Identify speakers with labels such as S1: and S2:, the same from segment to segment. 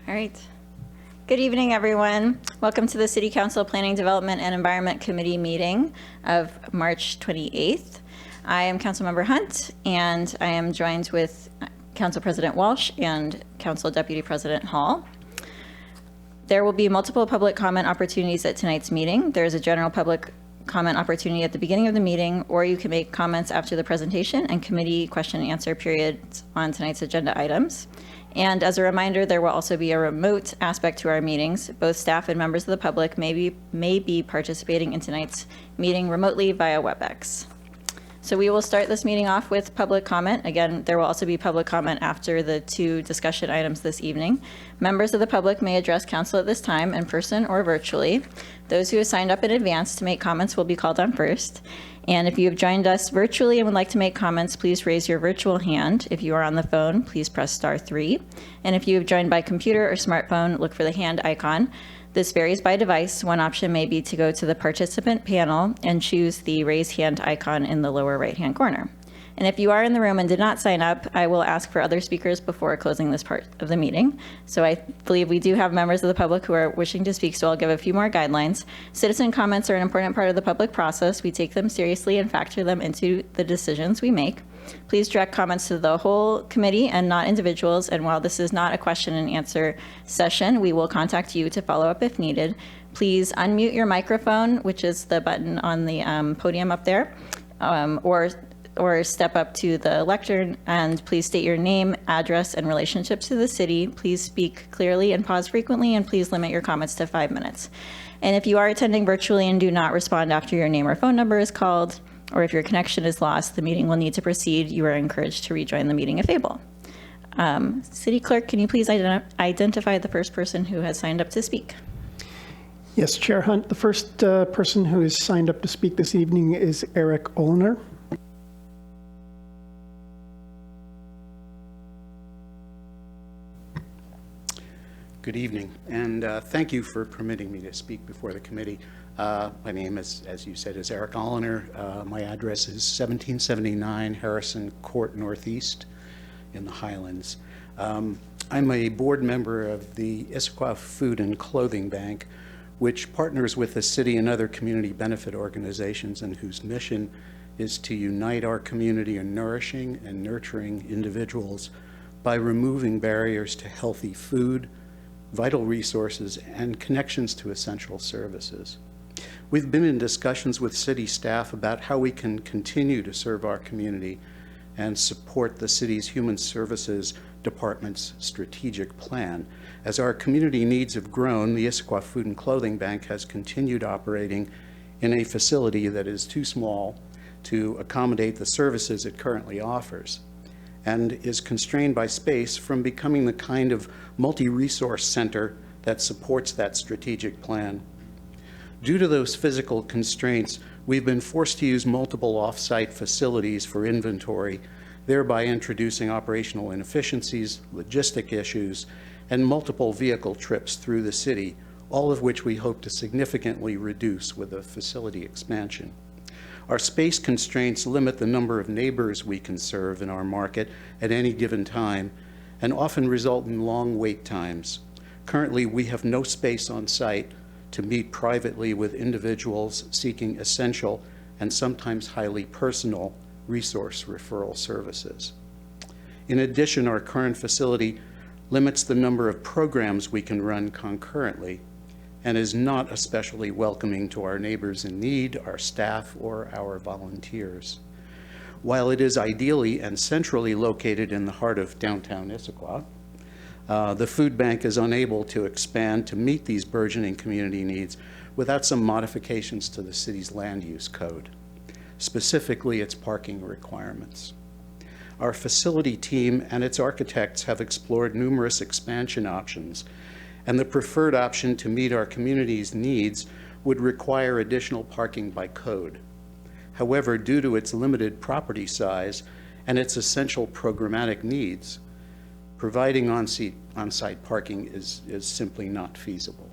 S1: All right. Good evening, everyone. Welcome to the City Council Planning, Development, and Environment Committee meeting of March 28th. I am Councilmember Hunt, and I am joined with Council President Walsh and Council Deputy President Hall. There will be multiple public comment opportunities at tonight's meeting. There is a general public comment opportunity at the beginning of the meeting, or you can make comments after the presentation and committee question and answer periods on tonight's agenda items. And as a reminder, there will also be a remote aspect to our meetings. Both staff and members of the public may be participating in tonight's meeting remotely via WebEx. So we will start this meeting off with public comment. Again, there will also be public comment after the two discussion items this evening. Members of the public may address council at this time in person or virtually. Those who have signed up in advance to make comments will be called on first. And if you have joined us virtually and would like to make comments, please raise your virtual hand. If you are on the phone, please press *3. And if you have joined by computer or smartphone, look for the hand icon. This varies by device. One option may be to go to the participant panel and choose the raise hand icon in the lower right-hand corner. And if you are in the room and did not sign up, I will ask for other speakers before closing this part of the meeting. So I believe we do have members of the public who are wishing to speak, so I'll give a few more guidelines. Citizen comments are an important part of the public process. We take them seriously and factor them into the decisions we make. Please direct comments to the whole committee and not individuals. And while this is not a question and answer session, we will contact you to follow up if needed. Please unmute your microphone, which is the button on the podium up there, or step up to the lectern, and please state your name, address, and relationship to the city. Please speak clearly and pause frequently, and please limit your comments to 5 minutes. And if you are attending virtually and do not respond after your name or phone number is called, or if your connection is lost, the meeting will need to proceed. You are encouraged to rejoin the meeting if able. City Clerk, can you please identify the first person who has signed up to speak?
S2: Yes, Chair Hunt. The first person who has signed up to speak this evening is Eric Olner.
S3: Good evening, and thank you for permitting me to speak before the committee. My name is, as you said, is Eric Olner. My address is 1779 Harrison Court Northeast in the Highlands. I'm a board member of the Issaquah Food and Clothing Bank, which partners with the city and other community benefit organizations, and whose mission is to unite our community in nourishing and nurturing individuals by removing barriers to healthy food, vital resources, and connections to essential services. We've been in discussions with city staff about how we can continue to serve our community and support the city's Human Services Department's strategic plan. As our community needs have grown, the Issaquah Food and Clothing Bank has continued operating in a facility that is too small to accommodate the services it currently offers, and is constrained by space from becoming the kind of multi-resource center that supports that strategic plan. Due to those physical constraints, we've been forced to use multiple off-site facilities for inventory, thereby introducing operational inefficiencies, logistic issues, and multiple vehicle trips through the city, all of which we hope to significantly reduce with a facility expansion. Our space constraints limit the number of neighbors we can serve in our market at any given time, and often result in long wait times. Currently, we have no space on site to meet privately with individuals seeking essential and sometimes highly personal resource referral services. In addition, our current facility limits the number of programs we can run concurrently, and is not especially welcoming to our neighbors in need, our staff, or our volunteers. While it is ideally and centrally located in the heart of downtown Issaquah, the food bank is unable to expand to meet these burgeoning community needs without some modifications to the city's land use code, specifically its parking requirements. Our facility team and its architects have explored numerous expansion options, and the preferred option to meet our community's needs would require additional parking by code. However, due to its limited property size and its essential programmatic needs, providing on-site parking is simply not feasible.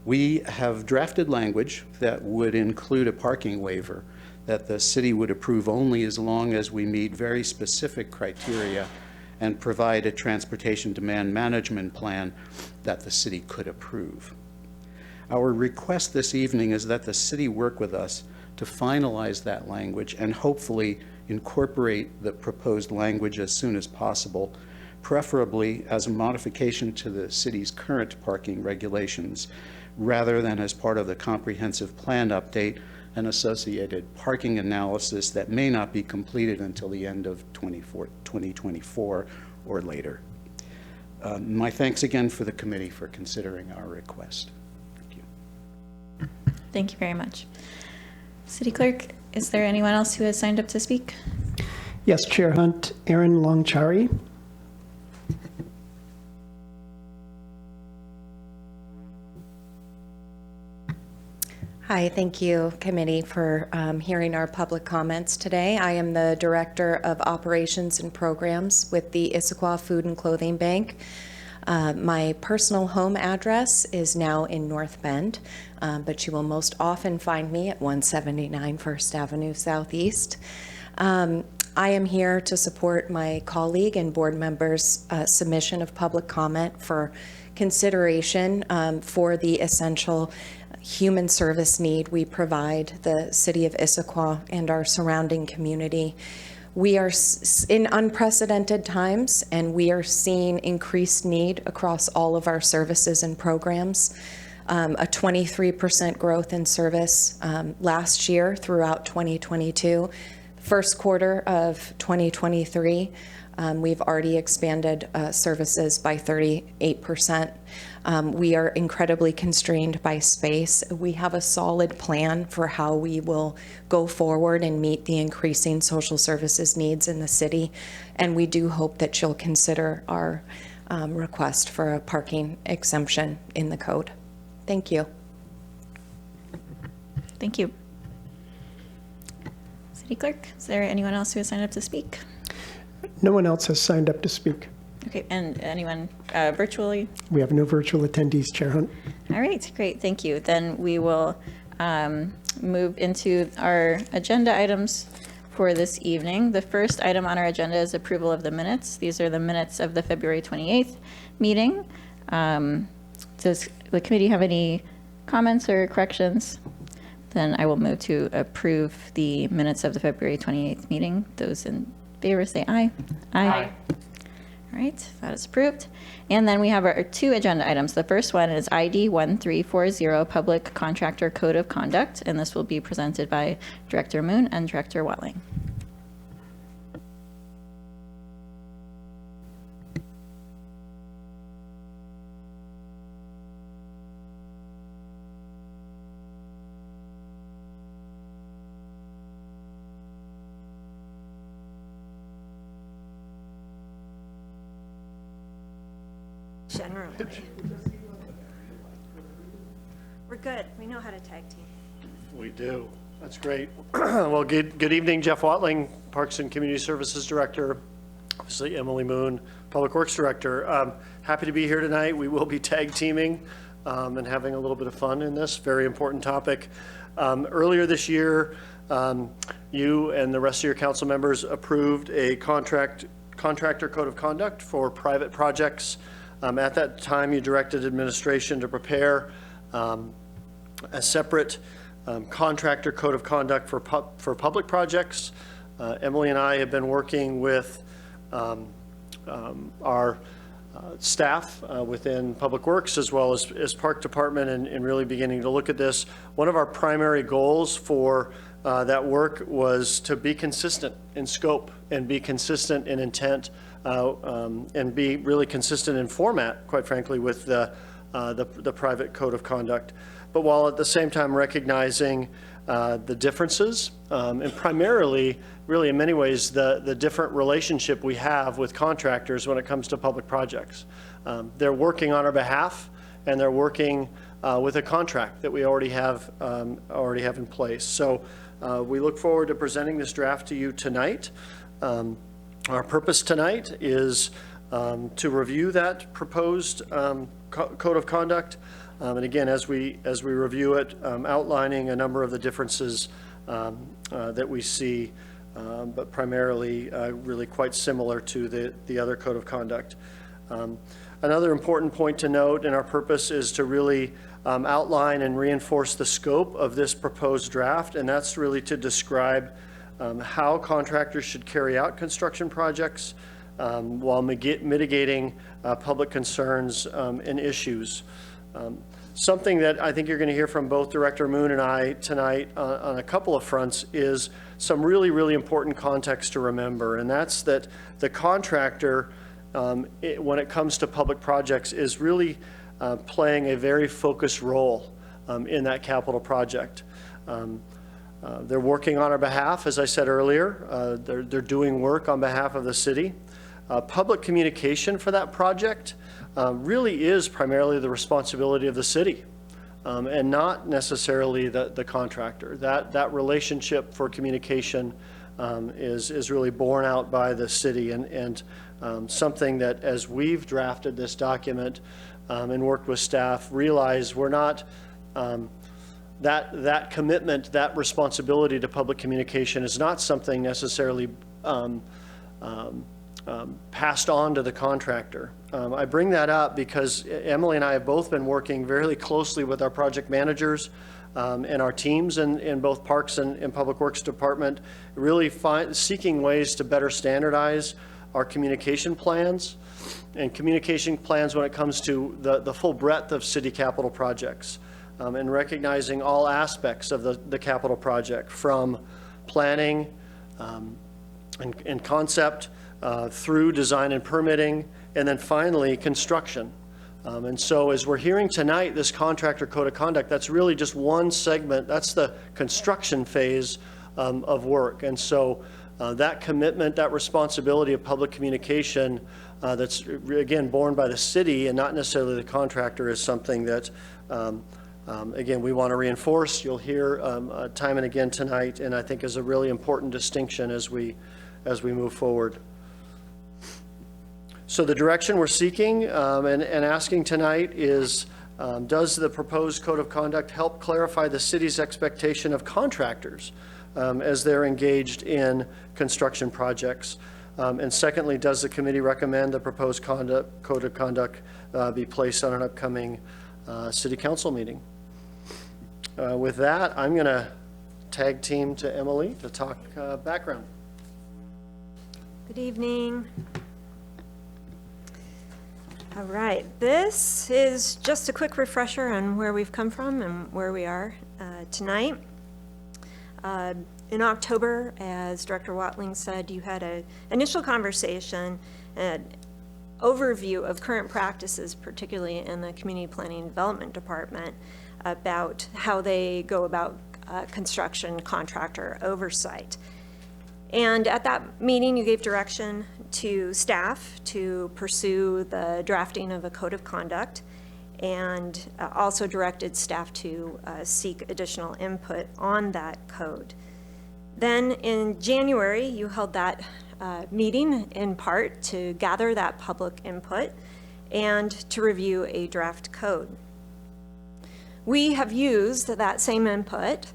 S3: We have drafted language that would include a parking waiver that the city would approve only as long as we meet very specific criteria and provide a transportation demand management plan that the city could approve. Our request this evening is that the city work with us to finalize that language and hopefully incorporate the proposed language as soon as possible, preferably as a modification to the city's current parking regulations, rather than as part of the comprehensive plan update and associated parking analysis that may not be completed until the end of 2024 or later. My thanks again for the committee for considering our request. Thank you.
S1: Thank you very much. City Clerk, is there anyone else who has signed up to speak?
S2: Yes, Chair Hunt, Aaron Longchari.
S4: Hi, thank you, committee, for hearing our public comments today. I am the Director of Operations and Programs with the Issaquah Food and Clothing Bank. My personal home address is now in North Bend, but you will most often find me at 179 First Avenue Southeast. I am here to support my colleague and board members' submission of public comment for consideration for the essential human service need we provide the city of Issaquah and our surrounding community. We are in unprecedented times, and we are seeing increased need across all of our services and programs. A 23% growth in service last year throughout 2022. First quarter of 2023, we've already expanded services by 38%. We are incredibly constrained by space. We have a solid plan for how we will go forward and meet the increasing social services needs in the city. And we do hope that you'll consider our request for a parking exemption in the code. Thank you.
S1: Thank you. City Clerk, is there anyone else who has signed up to speak?
S2: No one else has signed up to speak.
S1: Okay, and anyone virtually?
S2: We have no virtual attendees, Chair Hunt.
S1: All right, great, thank you. Then we will move into our agenda items for this evening. The first item on our agenda is approval of the minutes. These are the minutes of the February 28th meeting. Does the committee have any comments or corrections? Then I will move to approve the minutes of the February 28th meeting. Those in favor say aye. Aye. All right, that is approved. And then we have our two agenda items. The first one is ID 1340, Public Contractor Code of Conduct, and this will be presented by Director Moon and Director Watling.
S5: Generally. We're good. We know how to tag team.
S6: We do. That's great. Well, good evening, Jeff Watling, Parks and Community Services Director. Obviously, Emily Moon, Public Works Director. Happy to be here tonight. We will be tag teaming and having a little bit of fun in this very important topic. Earlier this year, you and the rest of your council members approved a contractor code of conduct for private projects. At that time, you directed administration to prepare a separate contractor code of conduct for public projects. Emily and I have been working with our staff within Public Works as well as Park Department and really beginning to look at this. One of our primary goals for that work was to be consistent in scope and be consistent in intent and be really consistent in format, quite frankly, with the private code of conduct. But while at the same time recognizing the differences and primarily, really in many ways, the different relationship we have with contractors when it comes to public projects. They're working on our behalf and they're working with a contract that we already have in place. So we look forward to presenting this draft to you tonight. Our purpose tonight is to review that proposed code of conduct. And again, as we review it, outlining a number of the differences that we see but primarily really quite similar to the other code of conduct. Another important point to note, and our purpose is to really outline and reinforce the scope of this proposed draft, and that's really to describe how contractors should carry out construction projects while mitigating public concerns and issues. Something that I think you're going to hear from both Director Moon and I tonight on a couple of fronts is some really, really important context to remember, and that's that the contractor, when it comes to public projects, is really playing a very focused role in that capital project. They're working on our behalf, as I said earlier. They're doing work on behalf of the city. Public communication for that project really is primarily the responsibility of the city and not necessarily the contractor. That relationship for communication is really borne out by the city, and something that, as we've drafted this document and worked with staff, realize we're not that commitment, that responsibility to public communication is not something necessarily passed on to the contractor. I bring that up because Emily and I have both been working very closely with our project managers and our teams in both Parks and Public Works Department, really seeking ways to better standardize our communication plans and communication plans when it comes to the full breadth of city capital projects, and recognizing all aspects of the capital project, from planning and concept through design and permitting, and then finally construction. And so as we're hearing tonight, this contractor code of conduct, that's really just one segment. That's the construction phase of work. And so that commitment, that responsibility of public communication that's, again, borne by the city and not necessarily the contractor, is something that, again, we want to reinforce. You'll hear time and again tonight, and I think is a really important distinction as we move forward. So the direction we're seeking and asking tonight is, does the proposed code of conduct help clarify the city's expectation of contractors as they're engaged in construction projects? And secondly, does the committee recommend the proposed code of conduct be placed on an upcoming city council meeting? With that, I'm going to tag team to Emily to talk background.
S5: Good evening. All right, this is just a quick refresher on where we've come from and where we are tonight. In October, as Director Watling said, you had an initial conversation, an overview of current practices, particularly in the Community Planning and Development Department, about how they go about construction contractor oversight. And at that meeting, you gave direction to staff to pursue the drafting of a code of conduct, and also directed staff to seek additional input on that code. Then in January, you held that meeting in part to gather that public input and to review a draft code. We have used that same input,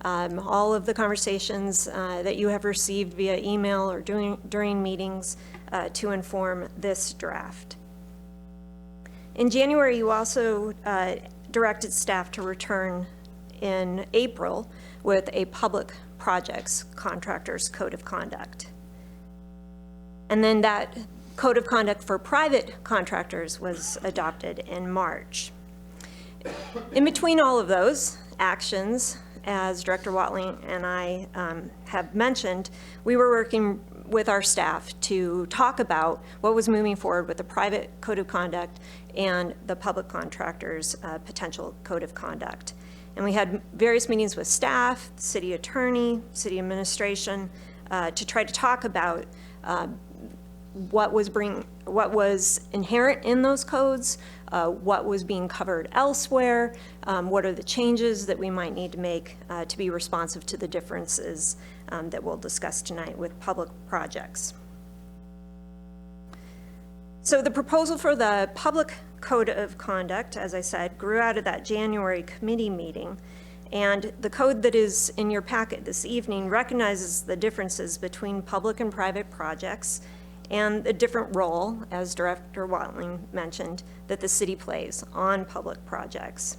S5: all of the conversations that you have received via email or during meetings to inform this draft. In January, you also directed staff to return in April with a public projects contractors code of conduct. And then that code of conduct for private contractors was adopted in March. In between all of those actions, as Director Watling and I have mentioned, we were working with our staff to talk about what was moving forward with the private code of conduct and the public contractors' potential code of conduct. And we had various meetings with staff, city attorney, city administration, to try to talk about what was inherent in those codes, what was being covered elsewhere, what are the changes that we might need to make to be responsive to the differences that we'll discuss tonight with public projects. So the proposal for the public code of conduct, as I said, grew out of that January committee meeting, And the code that is in your packet this evening recognizes the differences between public and private projects and the different role, as Director Watling mentioned, that the city plays on public projects.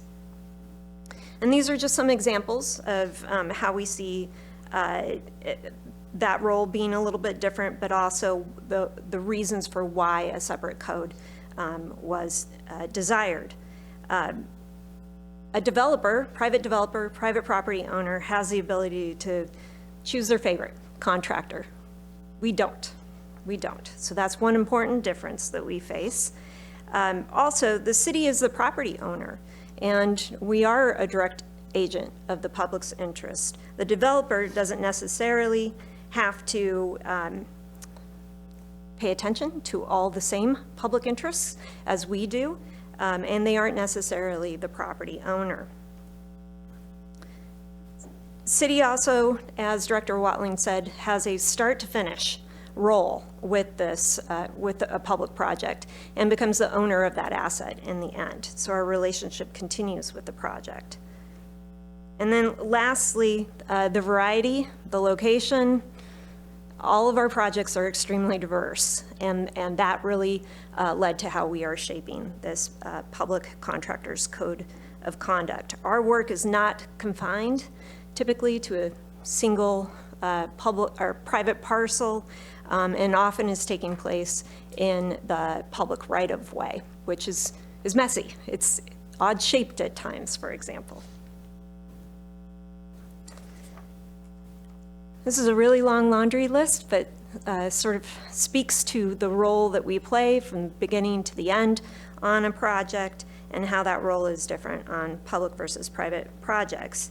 S5: And these are just some examples of how we see that role being a little bit different, but also the reasons for why a separate code was desired. A developer, private property owner has the ability to choose their favorite contractor. We don't. So that's one important difference that we face. Also, the city is the property owner, and we are a direct agent of the public's interest. The developer doesn't necessarily have to pay attention to all the same public interests as we do, and they aren't necessarily the property owner. City also, as Director Watling said, has a start-to-finish role with this, with a public project, and becomes the owner of that asset in the end. So our relationship continues with the project. And then lastly, the variety, the location. All of our projects are extremely diverse, and that really led to how we are shaping this public contractors code of conduct. Our work is not confined typically to a single public or private parcel, and often is taking place in the public right-of-way, which is messy. It's odd-shaped at times, for example. This is a really long laundry list, but sort of speaks to the role that we play from beginning to the end on a project and how that role is different on public versus private projects.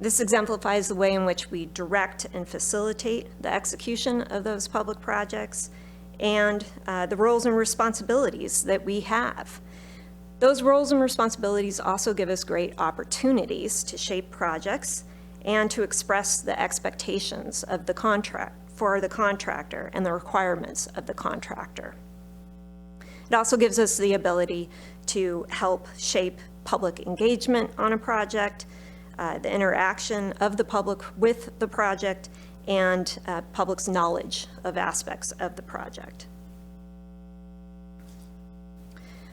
S5: This exemplifies the way in which we direct and facilitate the execution of those public projects and the roles and responsibilities that we have. Those roles and responsibilities also give us great opportunities to shape projects and to express the expectations of the contract for the contractor and the requirements of the contractor. It also gives us the ability to help shape public engagement on a project, the interaction of the public with the project, and public's knowledge of aspects of the project.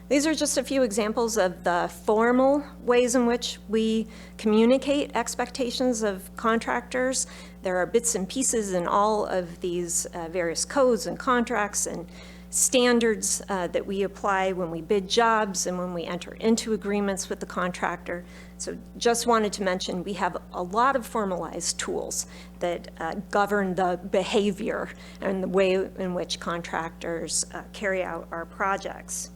S5: These are just a few examples of the formal ways in which we communicate expectations of contractors. There are bits and pieces in all of these various codes and contracts and standards that we apply when we bid jobs and when we enter into agreements with the contractor. So just wanted to mention we have a lot of formalized tools that govern the behavior and the way in which contractors carry out our projects.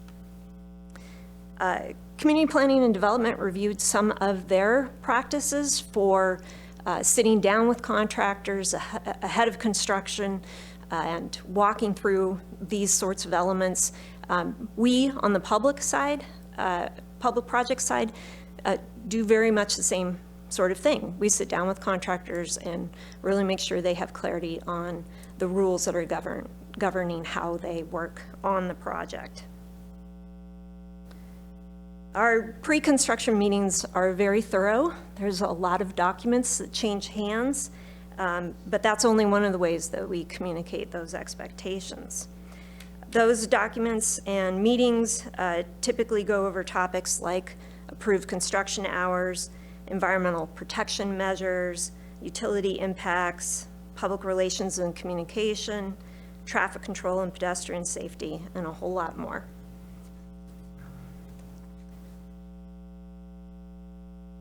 S5: Community Planning and Development reviewed some of their practices for sitting down with contractors ahead of construction and walking through these sorts of elements. We, on the public side, public project side, do very much the same sort of thing. We sit down with contractors and really make sure they have clarity on the rules that are governing how they work on the project. Our pre-construction meetings are very thorough. There's a lot of documents that change hands, but that's only one of the ways that we communicate those expectations. Those documents and meetings typically go over topics like approved construction hours, environmental protection measures, utility impacts, public relations and communication, traffic control and pedestrian safety, and a whole lot more.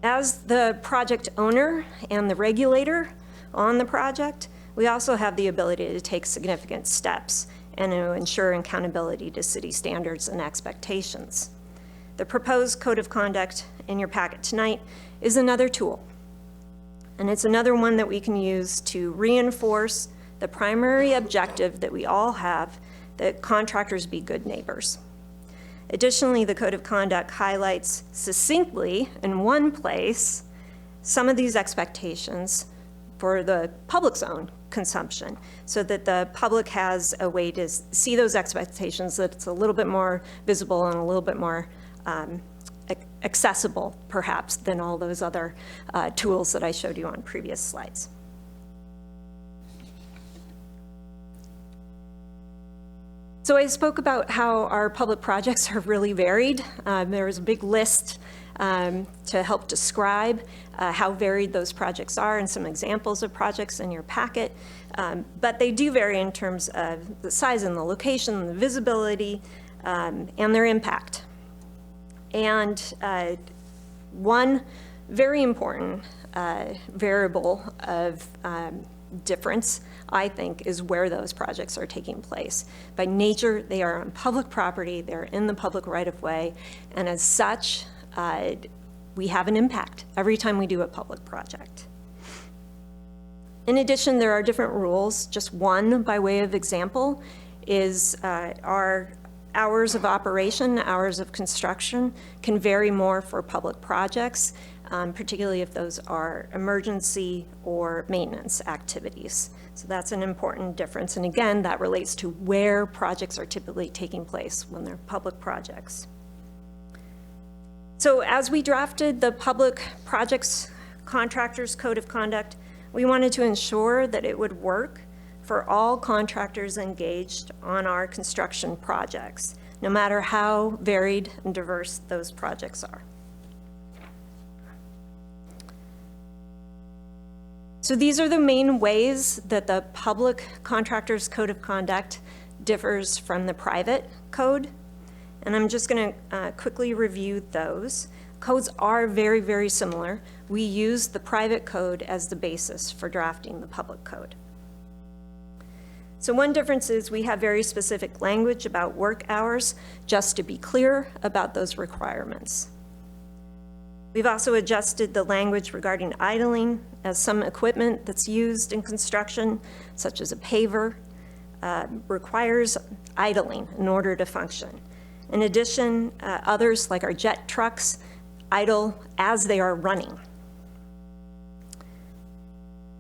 S5: As the project owner and the regulator on the project, we also have the ability to take significant steps and to ensure accountability to city standards and expectations. The proposed code of conduct in your packet tonight is another tool, and it's another one that we can use to reinforce the primary objective that we all have, that contractors be good neighbors. Additionally, the Code of Conduct highlights succinctly in one place some of these expectations for the public's own consumption, so that the public has a way to see those expectations, that it's a little bit more visible and a little bit more accessible, perhaps, than all those other tools that I showed you on previous slides. So I spoke about how our public projects are really varied. There was a big list to help describe how varied those projects are and some examples of projects in your packet. But they do vary in terms of the size and the location, the visibility, and their impact. And one very important variable of difference, I think, is where those projects are taking place. By nature, they are on public property, they're in the public right-of-way, and as such, we have an impact every time we do a public project. In addition, there are different rules. Just one, by way of example, is our hours of operation, hours of construction can vary more for public projects, particularly if those are emergency or maintenance activities. So that's an important difference. And again, that relates to where projects are typically taking place when they're public projects. So as we drafted the Public Projects Contractors Code of Conduct, we wanted to ensure that it would work for all contractors engaged on our construction projects, no matter how varied and diverse those projects are. So these are the main ways that the Public Contractors Code of Conduct differs from the private code. And I'm just going to quickly review those. Codes are very, very similar. We use the private code as the basis for drafting the public code. So one difference is we have very specific language about work hours, just to be clear about those requirements. We've also adjusted the language regarding idling, as some equipment that's used in construction, such as a paver, requires idling in order to function. In addition, others, like our jet trucks, idle as they are running.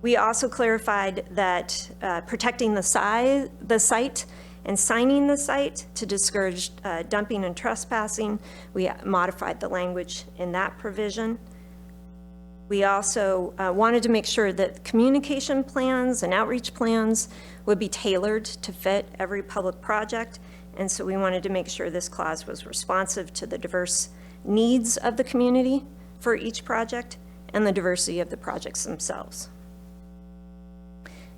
S5: We also clarified that protecting the site and signing the site to discourage dumping and trespassing, we modified the language in that provision. We also wanted to make sure that communication plans and outreach plans would be tailored to fit every public project, and so we wanted to make sure this clause was responsive to the diverse needs of the community for each project and the diversity of the projects themselves.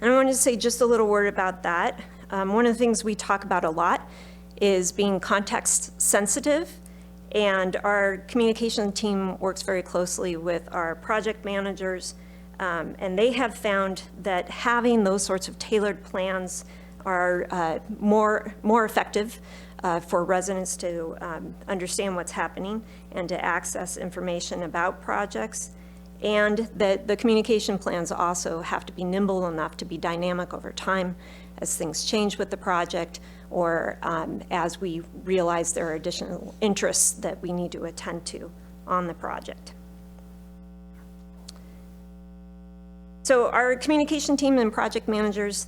S5: And I wanted to say just a little word about that. One of the things we talk about a lot is being context sensitive, and our communication team works very closely with our project managers, and they have found that having those sorts of tailored plans are more effective for residents to understand what's happening and to access information about projects. And that the communication plans also have to be nimble enough to be dynamic over time as things change with the project, or as we realize there are additional interests that we need to attend to on the project. So our communication team and project managers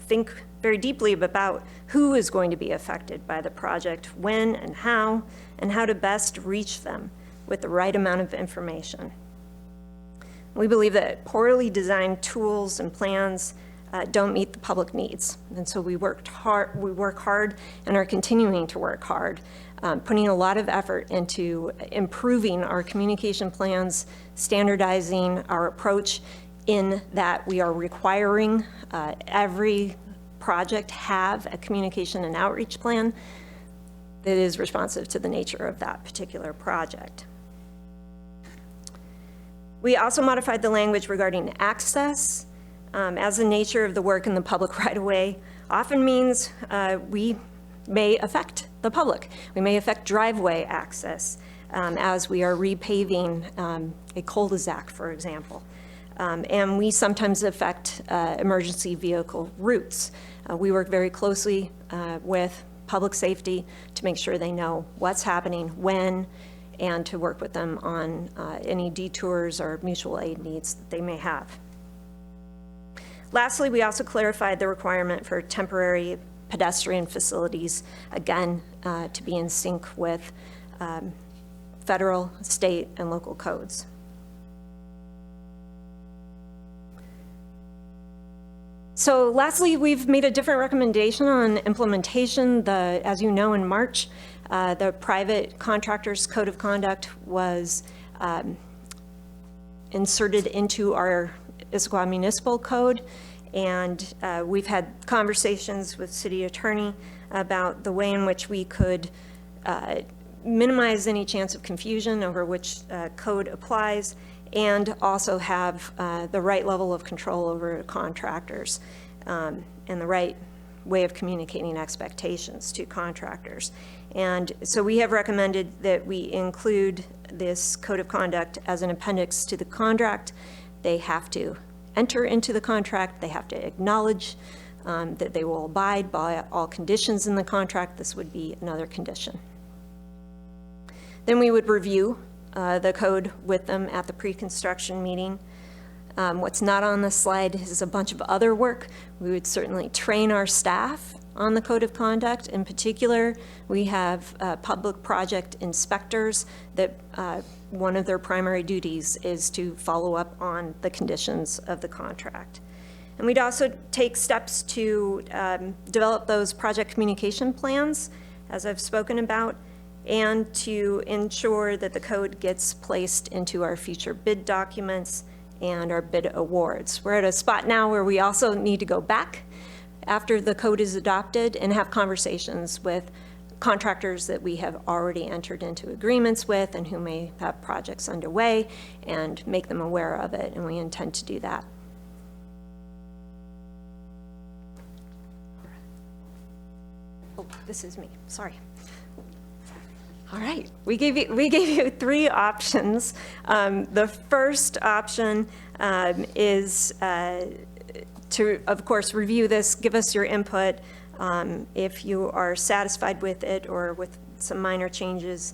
S5: think very deeply about who is going to be affected by the project, when and how to best reach them with the right amount of information. We believe that poorly designed tools and plans don't meet the public needs. And so we work hard and are continuing to work hard, putting a lot of effort into improving our communication plans, standardizing our approach in that we are requiring every project have a communication and outreach plan that is responsive to the nature of that particular project. We also modified the language regarding access, as the nature of the work in the public right-of-way often means we may affect the public. We may affect driveway access as we are repaving a cul-de-sac, for example. And we sometimes affect emergency vehicle routes. We work very closely with public safety to make sure they know what's happening, when, and to work with them on any detours or mutual aid needs that they may have. Lastly, we also clarified the requirement for temporary pedestrian facilities, again, to be in sync with federal, state, and local codes. So lastly, we've made a different recommendation on implementation. As you know, in March, the private contractors code of conduct was inserted into our Issaquah Municipal Code, and we've had conversations with city attorney about the way in which we could minimize any chance of confusion over which code applies, and also have the right level of control over contractors and the right way of communicating expectations to contractors. And so we have recommended that we include this code of conduct as an appendix to the contract. They have to enter into the contract. They have to acknowledge that they will abide by all conditions in the contract. This would be another condition. Then we would review the code with them at the pre-construction meeting. What's not on this slide is a bunch of other work. We would certainly train our staff on the code of conduct. In particular, we have public project inspectors that one of their primary duties is to follow up on the conditions of the contract. And we'd also take steps to develop those project communication plans, as I've spoken about, and to ensure that the code gets placed into our future bid documents and our bid awards. We're at a spot now where we also need to go back after the code is adopted and have conversations with contractors that we have already entered into agreements with and who may have projects underway, and make them aware of it, and we intend to do that. Oh, this is me, sorry. All right, we gave you three options. The first option is to, of course, review this, give us your input. If you are satisfied with it or with some minor changes,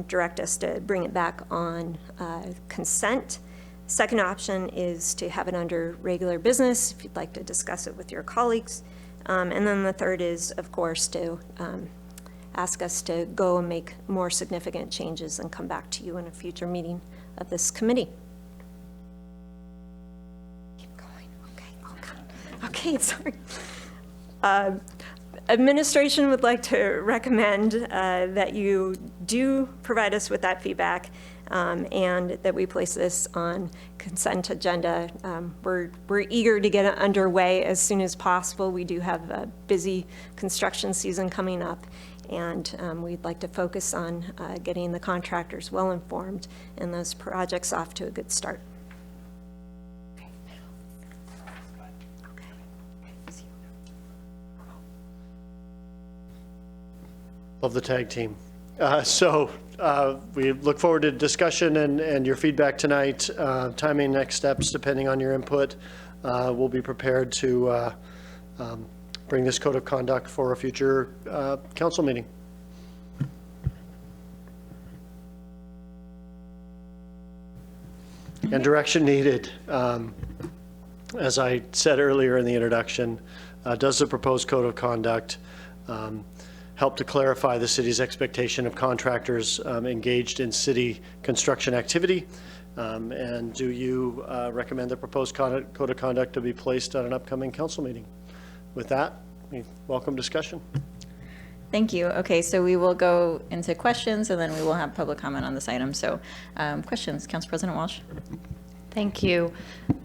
S5: direct us to bring it back on consent. Second option is to have it under regular business, if you'd like to discuss it with your colleagues. And then the third is, of course, to ask us to go and make more significant changes and come back to you in a future meeting of this committee. Keep going, okay, oh God. Okay, sorry. Administration would like to recommend that you do provide us with that feedback and that we place this on consent agenda. We're eager to get it underway as soon as possible. We do have a busy construction season coming up, and we'd like to focus on getting the contractors well informed and those projects off to a good start.
S6: Love the tag team. We look forward to discussion and your feedback tonight. Timing, next steps, depending on your input. We'll be prepared to bring this code of conduct for a future council meeting. And direction needed. As I said earlier in the introduction, does the proposed code of conduct help to clarify the city's expectation of contractors engaged in city construction activity? And do you recommend the proposed code of conduct to be placed at an upcoming council meeting? With that, we welcome discussion.
S1: Thank you. Okay, so we will go into questions and then we will have public comment on this item. So questions, Council President Walsh.
S7: Thank you.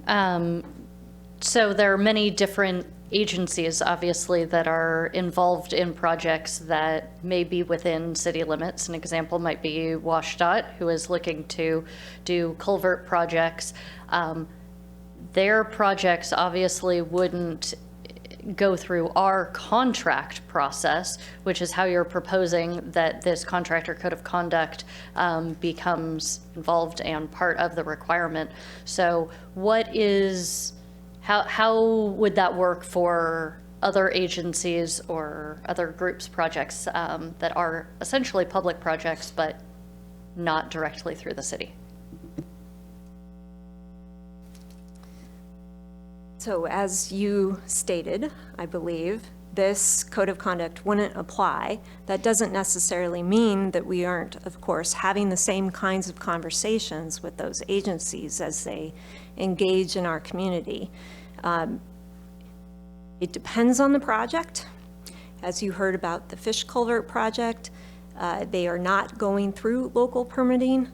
S7: So there are many different agencies, obviously, that are involved in projects that may be within city limits. An example might be WashDOT, who is looking to do culvert projects. Their projects obviously wouldn't go through our contract process, which is how you're proposing that this contractor code of conduct becomes involved and part of the requirement. So how would that work for other agencies or other groups' projects that are essentially public projects, but not directly through the city?
S5: So as you stated, I believe, this code of conduct wouldn't apply. That doesn't necessarily mean that we aren't, of course, having the same kinds of conversations with those agencies as they engage in our community. It depends on the project. As you heard about the Fish Culvert project, they are not going through local permitting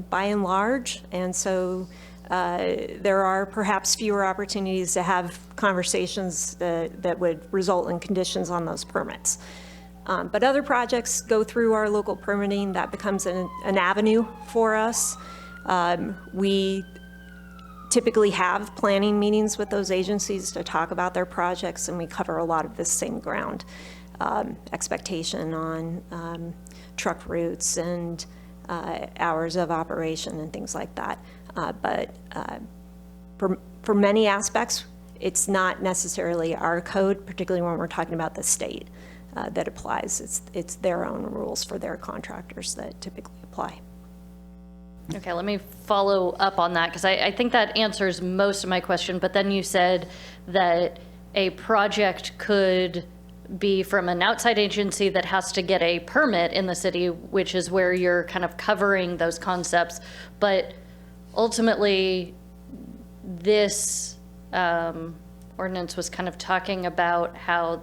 S5: by and large, and so there are perhaps fewer opportunities to have conversations that would result in conditions on those permits. But other projects go through our local permitting. That becomes an avenue for us. We typically have planning meetings with those agencies to talk about their projects, and we cover a lot of this same ground. Expectation on truck routes and hours of operation and things like that. But for many aspects, it's not necessarily our code, particularly when we're talking about the state, that applies. It's their own rules for their contractors that typically apply.
S7: Okay, let me follow up on that, because I think that answers most of my question, but then you said that a project could be from an outside agency that has to get a permit in the city, which is where you're kind of covering those concepts. But ultimately, this ordinance was kind of talking about how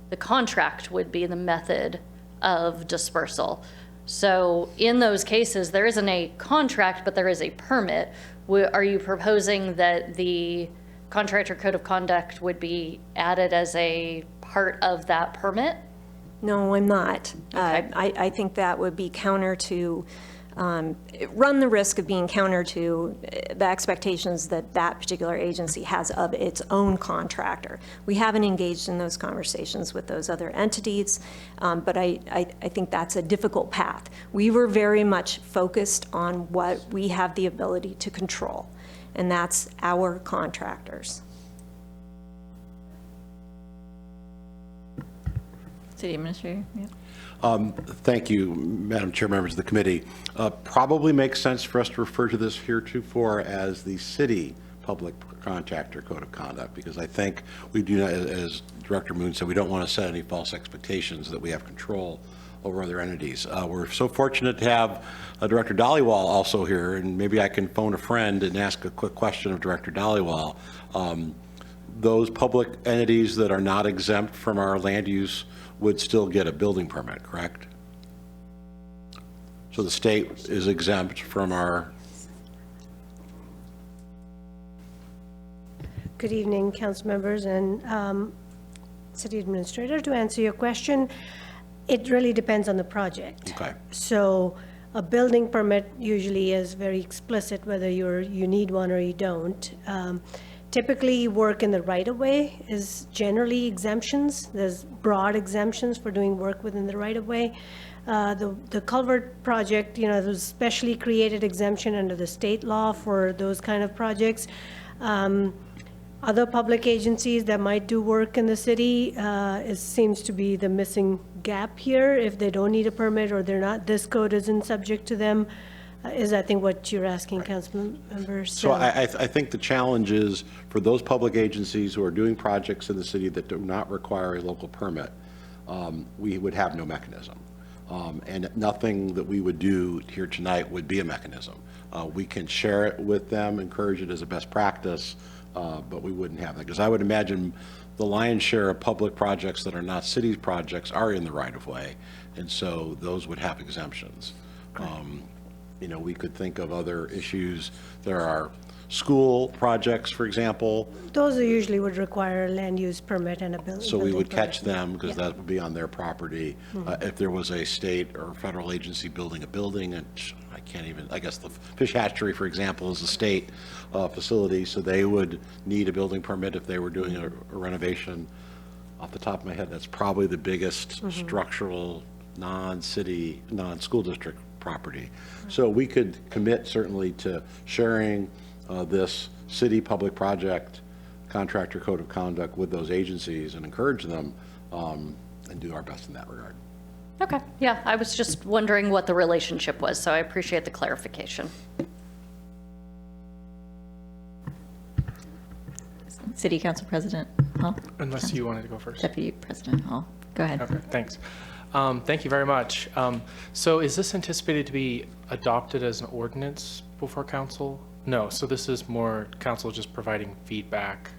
S7: the contract would be the method of dispersal. So in those cases, there isn't a contract, but there is a permit. Are you proposing that the contractor code of conduct would be added as a part of that permit?
S5: No, I'm not.
S7: Okay.
S5: I think that would be counter to, run the risk of being counter to the expectations that that particular agency has of its own contractor. We haven't engaged in those conversations with those other entities, but I think that's a difficult path. We were very much focused on what we have the ability to control, and that's our contractors.
S1: City Administrator, yeah.
S8: Thank you, Madam Chair, members of the committee. Probably makes sense for us to refer to this heretofore as the city public contractor code of conduct, because I think we do not, as Director Moon said, we don't want to set any false expectations that we have control over other entities. We're so fortunate to have Director Dhaliwal also here, and maybe I can phone a friend and ask a quick question of Director Dhaliwal. Those public entities that are not exempt from our land use would still get a building permit, correct? So the state is exempt from our...
S9: Good evening, council members and city administrator. To answer your question, it really depends on the project.
S8: Okay.
S9: So a building permit usually is very explicit whether you need one or you don't. Typically, work in the right-of-way is generally exemptions. There's broad exemptions for doing work within the right-of-way. The culvert project, there's a specially created exemption under the state law for those kind of projects. Other public agencies that might do work in the city, it seems to be the missing gap here. If they don't need a permit or they're not, this code isn't subject to them. Is I think what you're asking, council members.
S8: So I think the challenge is for those public agencies who are doing projects in the city that do not require a local permit, we would have no mechanism. And nothing that we would do here tonight would be a mechanism. We can share it with them, encourage it as a best practice, but we wouldn't have that. Because I would imagine the lion's share of public projects that are not city projects are in the right-of-way, and so those would have exemptions. We could think of other issues. There are school projects, for example.
S9: Those usually would require a land use permit and a building.
S8: So we would catch
S9: permit.
S8: them because that would be on their property. If there was a state or federal agency building a building, and I guess the fish hatchery, for example, is a state facility, so they would need a building permit if they were doing a renovation. Off the top of my head, that's probably the biggest structural non-city, non-school district property. So we could commit certainly to sharing this city public project contractor code of conduct with those agencies and encourage them and do our best in that regard.
S7: Okay, yeah, I was just wondering what the relationship was, so I appreciate the clarification.
S1: City Council President. Hall?
S10: Unless you wanted to go first.
S1: Deputy President Hall, go ahead.
S10: Okay, thanks. Thank you very much. So is this anticipated to be adopted as an ordinance before council? No, so this is more council just providing feedback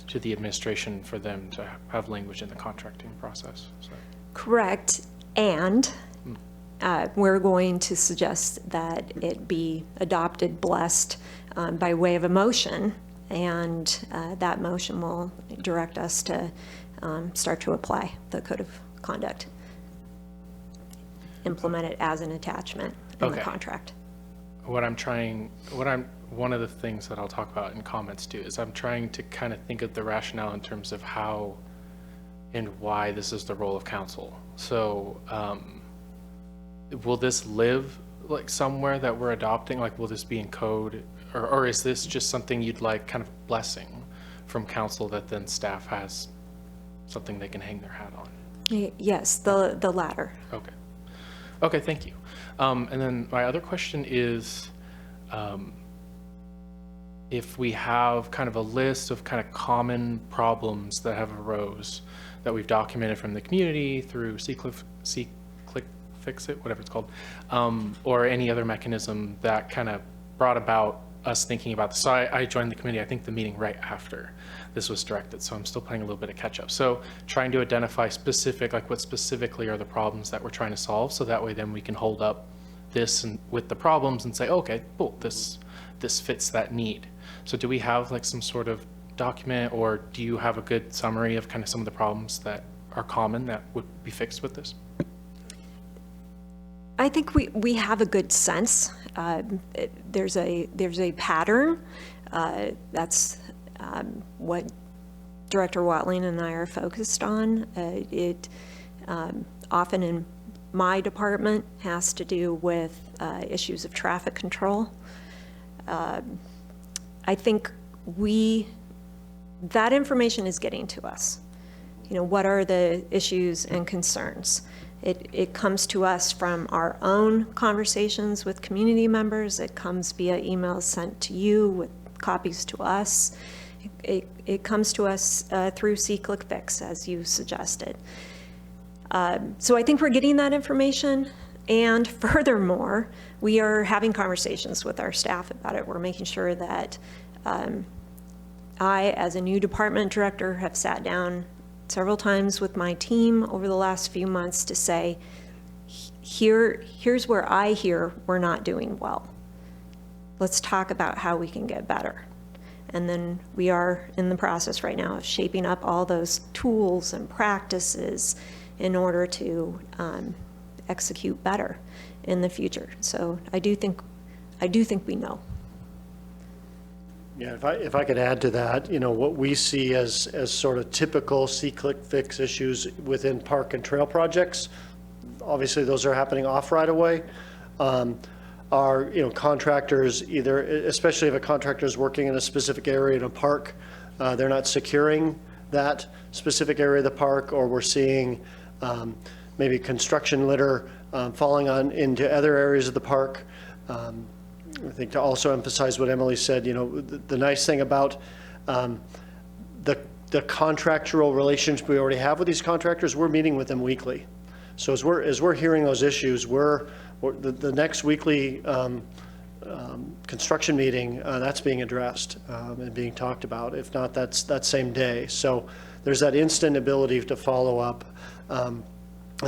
S10: to the administration for them to have language in the contracting process. So,
S5: Correct, and we're going to suggest that it be adopted, blessed by way of a motion, and that motion will direct us to start to apply the code of conduct, implement it as an attachment in the
S10: Okay.
S5: contract.
S10: one of the things that I'll talk about in comments too is I'm trying to kind of think of the rationale in terms of how and why this is the role of council. So will this live like somewhere that we're adopting? Like, will this be in code, or is this just something you'd like kind of blessing from council that then staff has something they can hang their hat on?
S5: Yes, the latter.
S10: Okay. Okay, thank you. And then my other question is, if we have kind of a list of kind of common problems that have arose that we've documented from the community through C-Click Fix It, whatever it's called, or any other mechanism that kind of brought about us thinking about this. So I joined the committee, I think the meeting right after this was directed, so I'm still playing a little bit of catch up. So trying to identify specific, like what specifically are the problems that we're trying to solve, so that way then we can hold up this and with the problems and say, okay, cool, this fits that need. So do we have like some sort of document, or do you have a good summary of kind of some of the problems that are common that would be fixed with this?
S5: I think we have a good sense. There's a pattern. That's what Director Watling and I are focused on. It often in my department has to do with issues of traffic control. I think that information is getting to us. You know, what are the issues and concerns? It comes to us from our own conversations with community members. It comes via emails sent to you with copies to us. It comes to us through C-Click Fix, as you suggested. So I think we're getting that information. And furthermore, we are having conversations with our staff about it. We're making sure that I, as a new department director, have sat down several times with my team over the last few months to say, here's where I hear we're not doing well. Let's talk about how we can get better. And then we are in the process right now of shaping up all those tools and practices in order to execute better in the future. So I do think we know.
S6: Yeah, if I could add to that, you know, what we see as sort of typical C-Click Fix issues within park and trail projects, obviously those are happening off right away, are, you know, contractors either, especially if a contractor is working in a specific area in a park, they're not securing that specific area of the park, or we're seeing maybe construction litter falling on into other areas of the park. I think to also emphasize what Emily said, you know, the nice thing about the contractual relationship we already have with these contractors, we're meeting with them weekly. So as we're hearing those issues, the next weekly construction meeting, that's being addressed and being talked about. If not, that's that same day. So there's that instant ability to follow up. And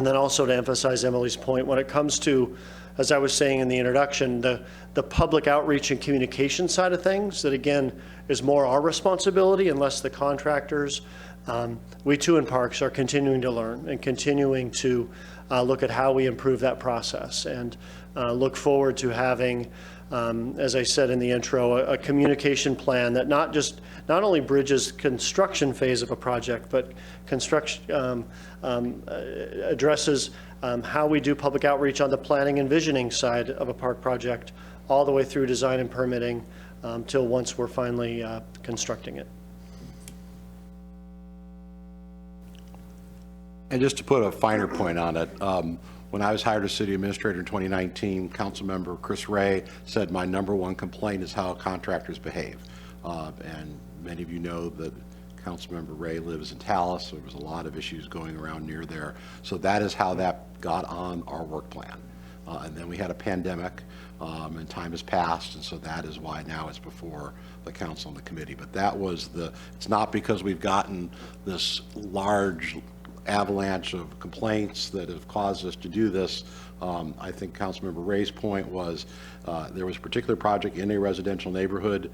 S6: then also to emphasize Emily's point, when it comes to, as I was saying in the introduction, the public outreach and communication side of things, that again is more our responsibility and less the contractors. We too in parks are continuing to learn and continuing to look at how we improve that process, and look forward to having, as I said in the intro, a communication plan that not only bridges construction phase of a project, but construction addresses how we do public outreach on the planning and visioning side of a park project, all the way through design and permitting till once we're finally constructing it.
S8: And just to put a finer point on it, when I was hired as city administrator in 2019, Councilmember Chris Ray said my number one complaint is how contractors behave. And many of you know that Councilmember Ray lives in Tallis, so there was a lot of issues going around near there. So that is how that got on our work plan. And then we had a pandemic, and time has passed, and so that is why now it's before the council and the committee. But that was it's not because we've gotten this large avalanche of complaints that have caused us to do this. I think Councilmember Ray's point was there was a particular project in a residential neighborhood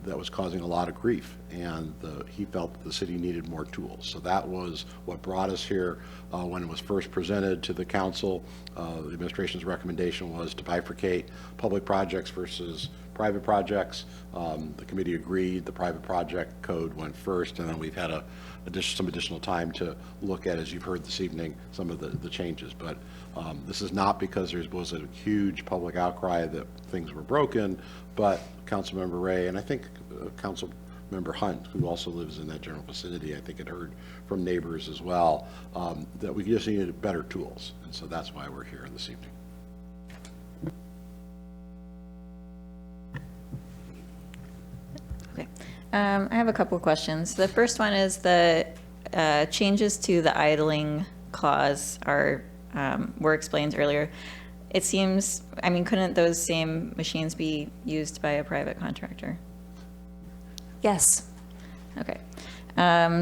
S8: that was causing a lot of grief, and he felt that the city needed more tools. So that was what brought us here when it was first presented to the council. The administration's recommendation was to bifurcate public projects versus private projects. The committee agreed. The private project code went first, and then we've had some additional time to look at, as you've heard this evening, some of the changes. But this is not because there was a huge public outcry that things were broken, but Councilmember Ray, and I think Councilmember Hunt, who also lives in that general vicinity, I think had heard from neighbors as well, that we just needed better tools. And so that's why we're here this evening.
S1: Okay. I have a couple of questions. The first one is the changes to the idling clause were explained earlier. It seems, I mean, couldn't those same machines be used by a private contractor?
S5: Yes.
S1: Okay.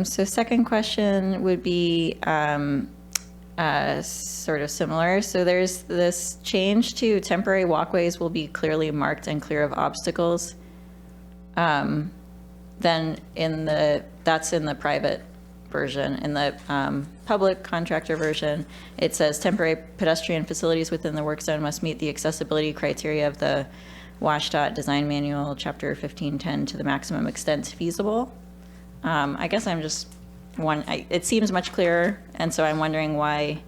S1: So second question would be sort of similar. So there's this change to temporary walkways will be clearly marked and clear of obstacles. Then that's in the private version. In the public contractor version, it says temporary pedestrian facilities within the work zone must meet the accessibility criteria of the WashDOT Design Manual, Chapter 1510, to the maximum extent feasible. I guess I'm just it seems much clearer, and so I'm wondering why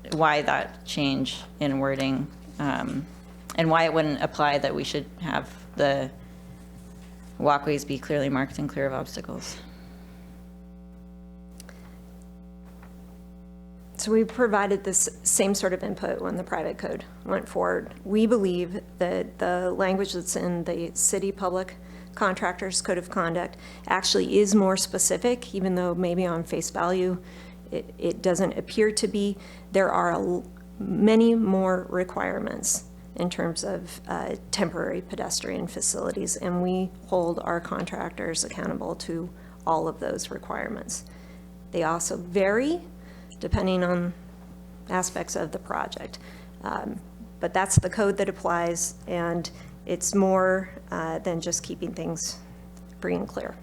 S1: that change in wording, and why it wouldn't apply that we should have the walkways be clearly marked and clear of obstacles.
S5: So we provided this same sort of input when the private code went forward. We believe that the language that's in the city public contractors code of conduct actually is more specific, even though maybe on face value it doesn't appear to be. There are many more requirements in terms of temporary pedestrian facilities, and we hold our contractors accountable to all of those requirements. They also vary depending on aspects of the project. But that's the code that applies, and it's more than just keeping things free and clear.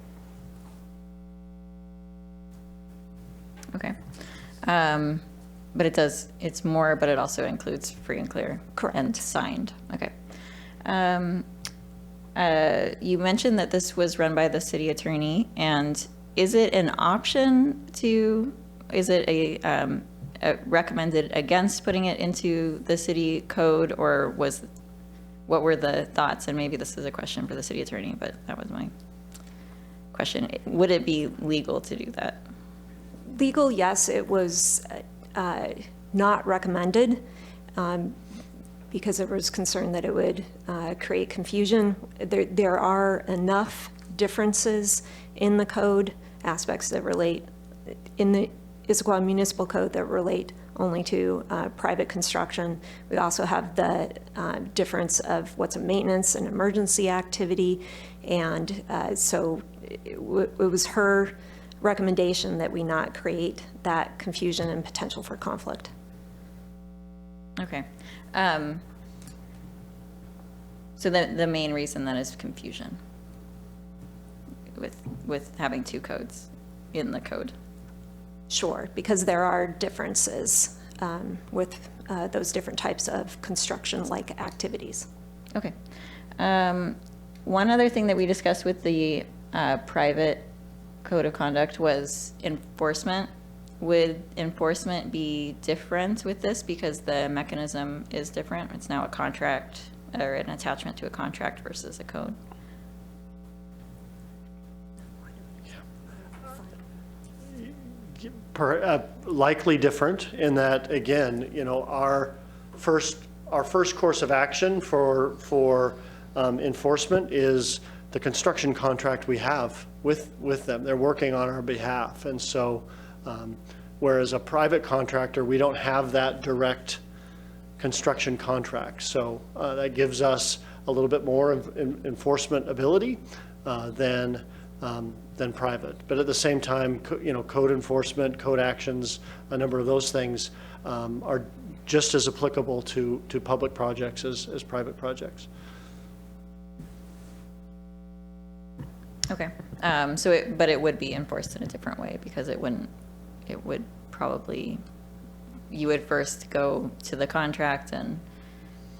S1: Okay. But it's more, but it also includes free and clear.
S5: Correct.
S1: And signed. Okay. You mentioned that this was run by the city attorney, and is it an option is it a recommended against putting it into the city code, or what were the thoughts? And maybe this is a question for the city attorney, but that was my question. Would it be legal to do that?
S5: Legal, yes, it was not recommended because there was concern that it would create confusion. There are enough differences in the code, aspects that relate in the Issaquah Municipal Code that relate only to private construction. We also have the difference of what's a maintenance and emergency activity, and so it was her recommendation that we not create that confusion and potential for conflict.
S1: Okay. So the main reason then is confusion with having two codes in the code.
S5: Sure, because there are differences with those different types of construction-like activities.
S1: Okay. One other thing that we discussed with the private code of conduct was enforcement. Would enforcement be different with this because the mechanism is different? It's now a contract or an attachment to a contract versus a code.
S6: Likely different in that, again, you know, our first course of action for enforcement is the construction contract we have with them. They're working on our behalf. And so, whereas a private contractor, we don't have that direct construction contract. So that gives us a little bit more enforcement ability than private. But at the same time, code enforcement, code actions, a number of those things are just as applicable to public projects as private projects.
S1: Okay, but it would be enforced in a different way because it would probably, you would first go to the contract and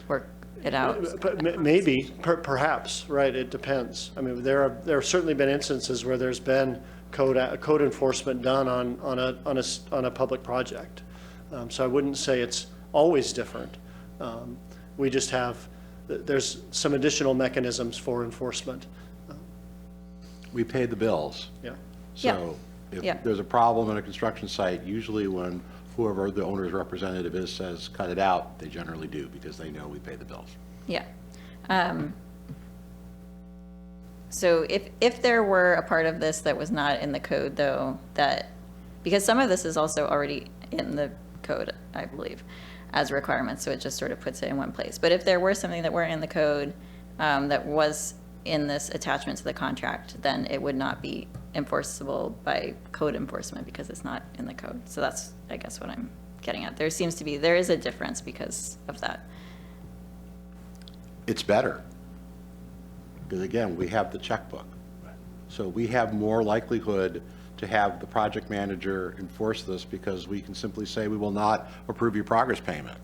S1: work it out.
S6: But maybe, perhaps, right, it depends. I mean, there have certainly been instances where there's been code enforcement done on a public project. So I wouldn't say it's always different. We just have, there's some additional mechanisms for enforcement.
S8: We pay the bills.
S6: Yeah.
S8: So if there's a problem in a construction site, usually when whoever the owner's representative is says, cut it out, they generally do because they know we pay the bills.
S1: Yeah. So if there were a part of this that was not in the code though, because some of this is also already in the code, I believe, as requirements, so it just sort of puts it in one place. But if there were something that weren't in the code that was in this attachment to the contract, then it would not be enforceable by code enforcement because it's not in the code. So that's, I guess, what I'm getting at. There is a difference because of that.
S8: It's better. Because again, we have the checkbook. So we have more likelihood to have the project manager enforce this because we can simply say we will not approve your progress payment.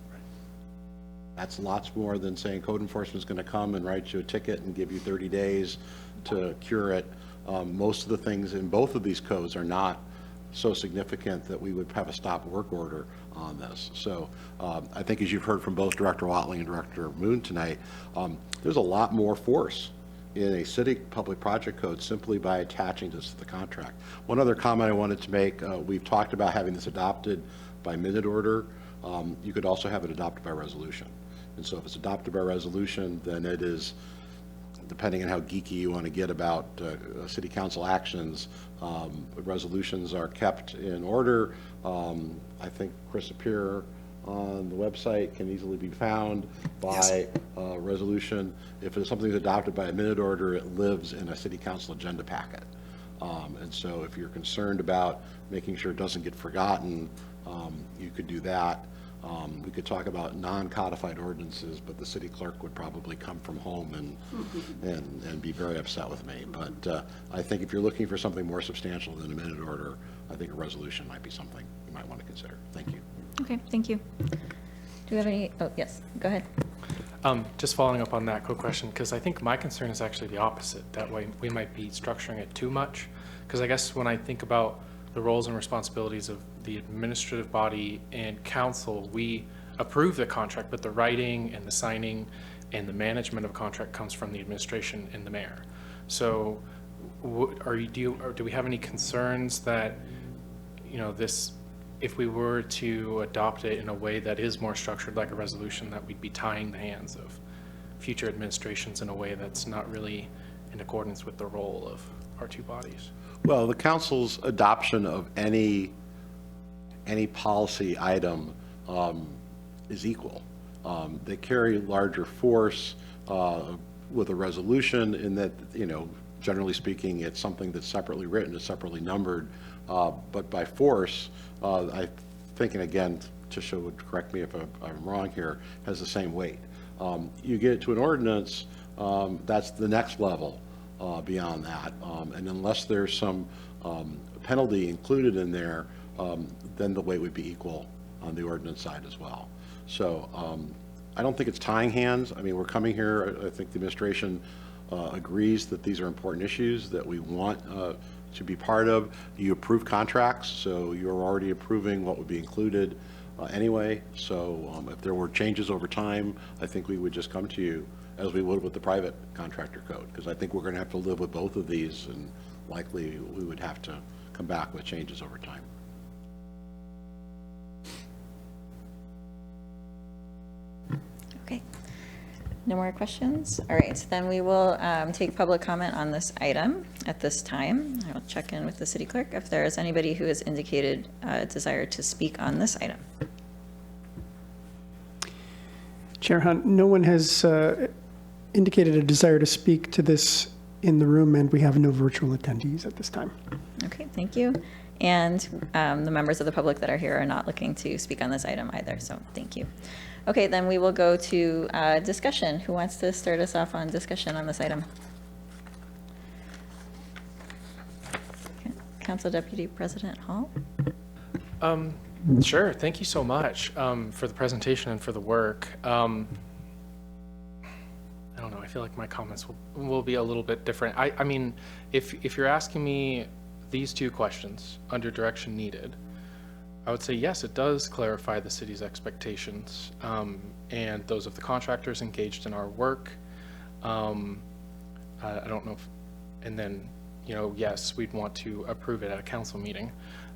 S8: That's lots more than saying code enforcement is going to come and write you a ticket and give you 30 days to cure it. Most of the things in both of these codes are not so significant that we would have a stop work order on this. So I think as you've heard from both Director Watling and Director Moon tonight, there's a lot more force in a city public project code simply by attaching this to the contract. One other comment I wanted to make, we've talked about having this adopted by minute order. You could also have it adopted by resolution. And so if it's adopted by resolution, then it is, depending on how geeky you want to get about city council actions, resolutions are kept in order. I think Chris Appear on the website can easily be found by resolution. If it's something that's adopted by a minute order, it lives in a city council agenda packet. And so if you're concerned about making sure it doesn't get forgotten, you could do that. We could talk about non-codified ordinances, but the city clerk would probably come from home and be very upset with me. But I think if you're looking for something more substantial than a minute order, I think a resolution might be something you might want to consider. Thank you.
S1: Okay, thank you. Do we have any, oh, yes, go ahead.
S10: Just following up on that quick question, because I think my concern is actually the opposite. That way we might be structuring it too much. Because I guess when I think about the roles and responsibilities of the administrative body and council, we approve the contract, but the writing and the signing and the management of contract comes from the administration and the mayor. So do we have any concerns that, this, if we were to adopt it in a way that is more structured like a resolution, that we'd be tying the hands of future administrations in a way that's not really in accordance with the role of our two bodies?
S8: Well, the council's adoption of any policy item is equal. They carry larger force with a resolution in that, generally speaking, it's something that's separately written, it's separately numbered. But by force, I think, and again, Tisha would correct me if I'm wrong here, has the same weight. You get to an ordinance, that's the next level beyond that. And unless there's some penalty included in there, then the weight would be equal on the ordinance side as well. So I don't think it's tying hands. I mean, we're coming here, I think the administration agrees that these are important issues that we want to be part of. You approve contracts, so you're already approving what would be included anyway. So if there were changes over time, I think we would just come to you as we would with the private contractor code, because I think we're going to have to live with both of these, and likely we would have to come back with changes over time.
S1: Okay. No more questions? All right, then we will take public comment on this item at this time. I will check in with the city clerk if there is anybody who has indicated a desire to speak on this item.
S2: Chair Hunt, no one has indicated a desire to speak to this in the room, and we have no virtual attendees at this time.
S1: Okay, thank you. And the members of the public that are here are not looking to speak on this item either, so thank you. Okay, then we will go to discussion. Who wants to start us off on discussion on this item? Okay. Council Deputy President Hall?
S10: Sure, thank you so much for the presentation and for the work. I don't know, I feel like my comments will be a little bit different. I mean, if you're asking me these two questions, under direction needed, I would say yes, it does clarify the city's expectations and those of the contractors engaged in our work. I don't know if, and then, you know, yes, we'd want to approve it at a council meeting.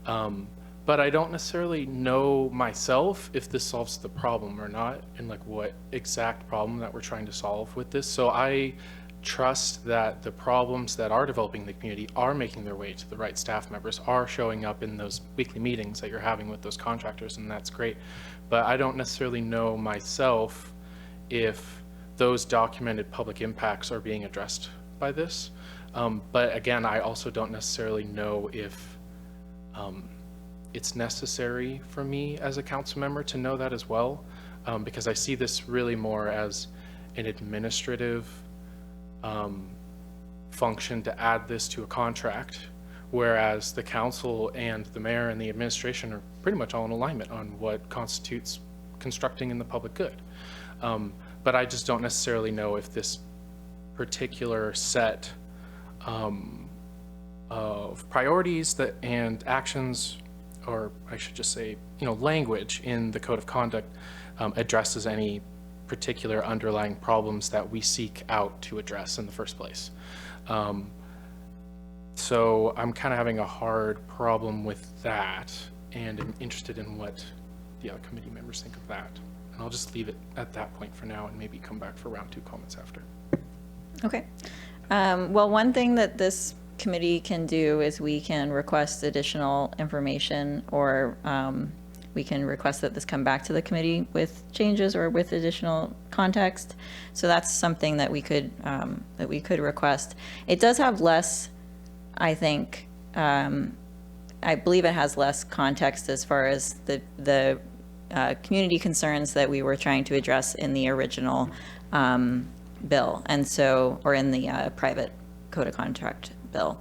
S10: But I don't necessarily know myself if this solves the problem or not, and like what exact problem that we're trying to solve with this. So I trust that the problems that are developing in the community are making their way to the right staff members, are showing up in those weekly meetings that you're having with those contractors, and that's great. But I don't necessarily know myself if those documented public impacts are being addressed by this. But again, I also don't necessarily know if it's necessary for me as a council member to know that as well, because I see this really more as an administrative function to add this to a contract, whereas the council and the mayor and the administration are pretty much all in alignment on what constitutes constructing in the public good. But I just don't necessarily know if this particular set of priorities and actions, or I should just say, you know, language in the code of conduct addresses any particular underlying problems that we seek out to address in the first place. So I'm kind of having a hard problem with that, and I'm interested in what the other committee members think of that. And I'll just leave it at that point for now and maybe come back for round 2 comments after.
S1: Okay. Well, one thing that this committee can do is we can request additional information, or we can request that this come back to the committee with changes or with additional context. So that's something that we could request. It does have less, I think, I believe it has less context as far as the community concerns that we were trying to address in the original bill, and so, or in the private code of contract bill.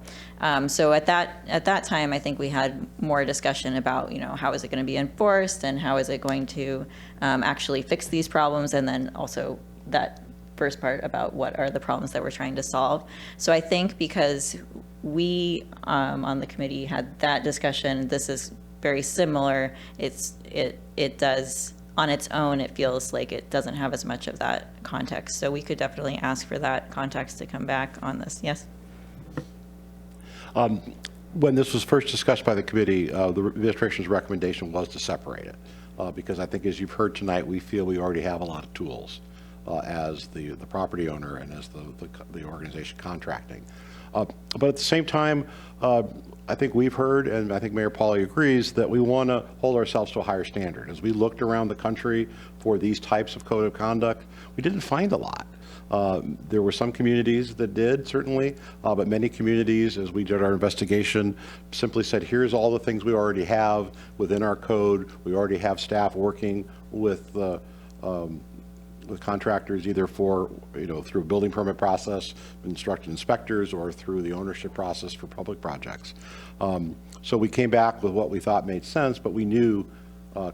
S1: So at that time, I think we had more discussion about, you know, how is it going to be enforced and how is it going to actually fix these problems, and then also that first part about what are the problems that we're trying to solve. So I think because we on the committee had that discussion, this is very similar. It does, on its own, it feels like it doesn't have as much of that context. So we could definitely ask for that context to come back on this. Yes?
S8: When this was first discussed by the committee, the administration's recommendation was to separate it, because I think, as you've heard tonight, we feel we already have a lot of tools as the property owner and as the organization contracting. But at the same time, I think we've heard, and I think Mayor Pauly agrees, that we want to hold ourselves to a higher standard. As we looked around the country for these types of code of conduct, we didn't find a lot. There were some communities that did, certainly, but many communities, as we did our investigation, simply said, here's all the things we already have within our code. We already have staff working with contractors, either for, you know, through a building permit process, instructed inspectors, or through the ownership process for public projects. So we came back with what we thought made sense, but we knew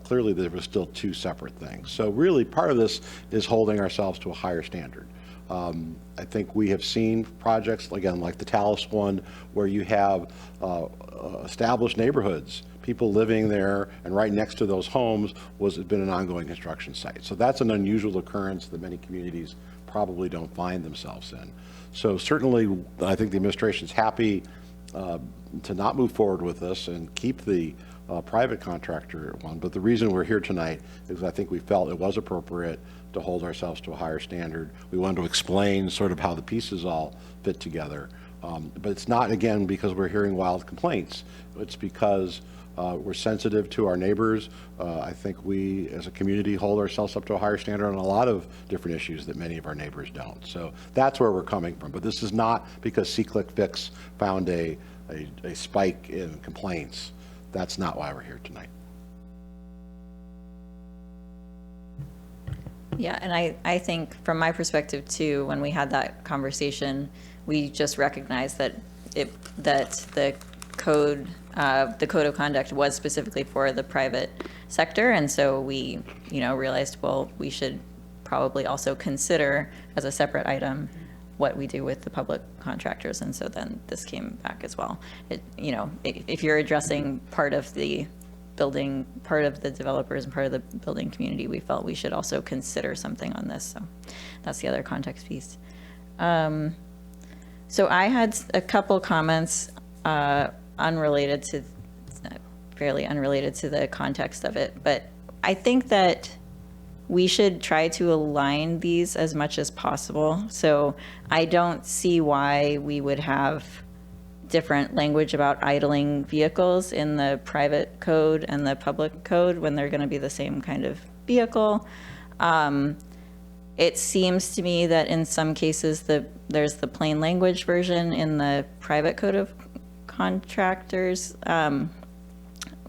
S8: clearly there were still 2 separate things. So really, part of this is holding ourselves to a higher standard. I think we have seen projects, again, like the Talus one, where you have established neighborhoods, people living there, and right next to those homes has been an ongoing construction site. So that's an unusual occurrence that many communities probably don't find themselves in. So certainly, I think the administration's happy to not move forward with this and keep the private contractor one. But the reason we're here tonight is I think we felt it was appropriate to hold ourselves to a higher standard. We wanted to explain sort of how the pieces all fit together. But it's not, again, because we're hearing wild complaints. It's because we're sensitive to our neighbors. I think we, as a community, hold ourselves up to a higher standard on a lot of different issues that many of our neighbors don't. So that's where we're coming from. But this is not because SeeClickFix found a spike in complaints. That's not why we're here tonight.
S1: Yeah, and I think from my perspective too, when we had that conversation, we just recognized that the code of conduct was specifically for the private sector, and so we, realized, well, we should probably also consider as a separate item what we do with the public contractors, and so then this came back as well. If you're addressing part of the developers and part of the building community, we felt we should also consider something on this. So that's the other context piece. So I had a couple comments fairly unrelated to the context of it, but I think that we should try to align these as much as possible. So I don't see why we would have different language about idling vehicles in the private code and the public code when they're going to be the same kind of vehicle. It seems to me that in some cases there's the plain language version in the private code of contractors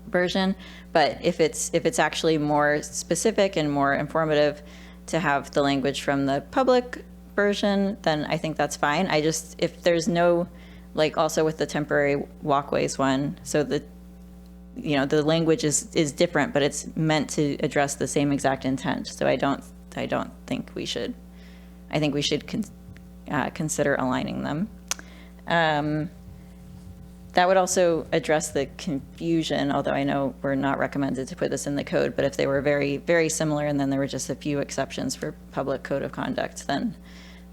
S1: version, but if it's actually more specific and more informative to have the language from the public version, then I think that's fine. If there's no, like also with the temporary walkways one, so the language is different, but it's meant to address the same exact intent. So I don't think we should. I think we should consider aligning them. That would also address the confusion, although I know we're not recommended to put this in the code, but if they were very, very similar and then there were just a few exceptions for public code of conduct, then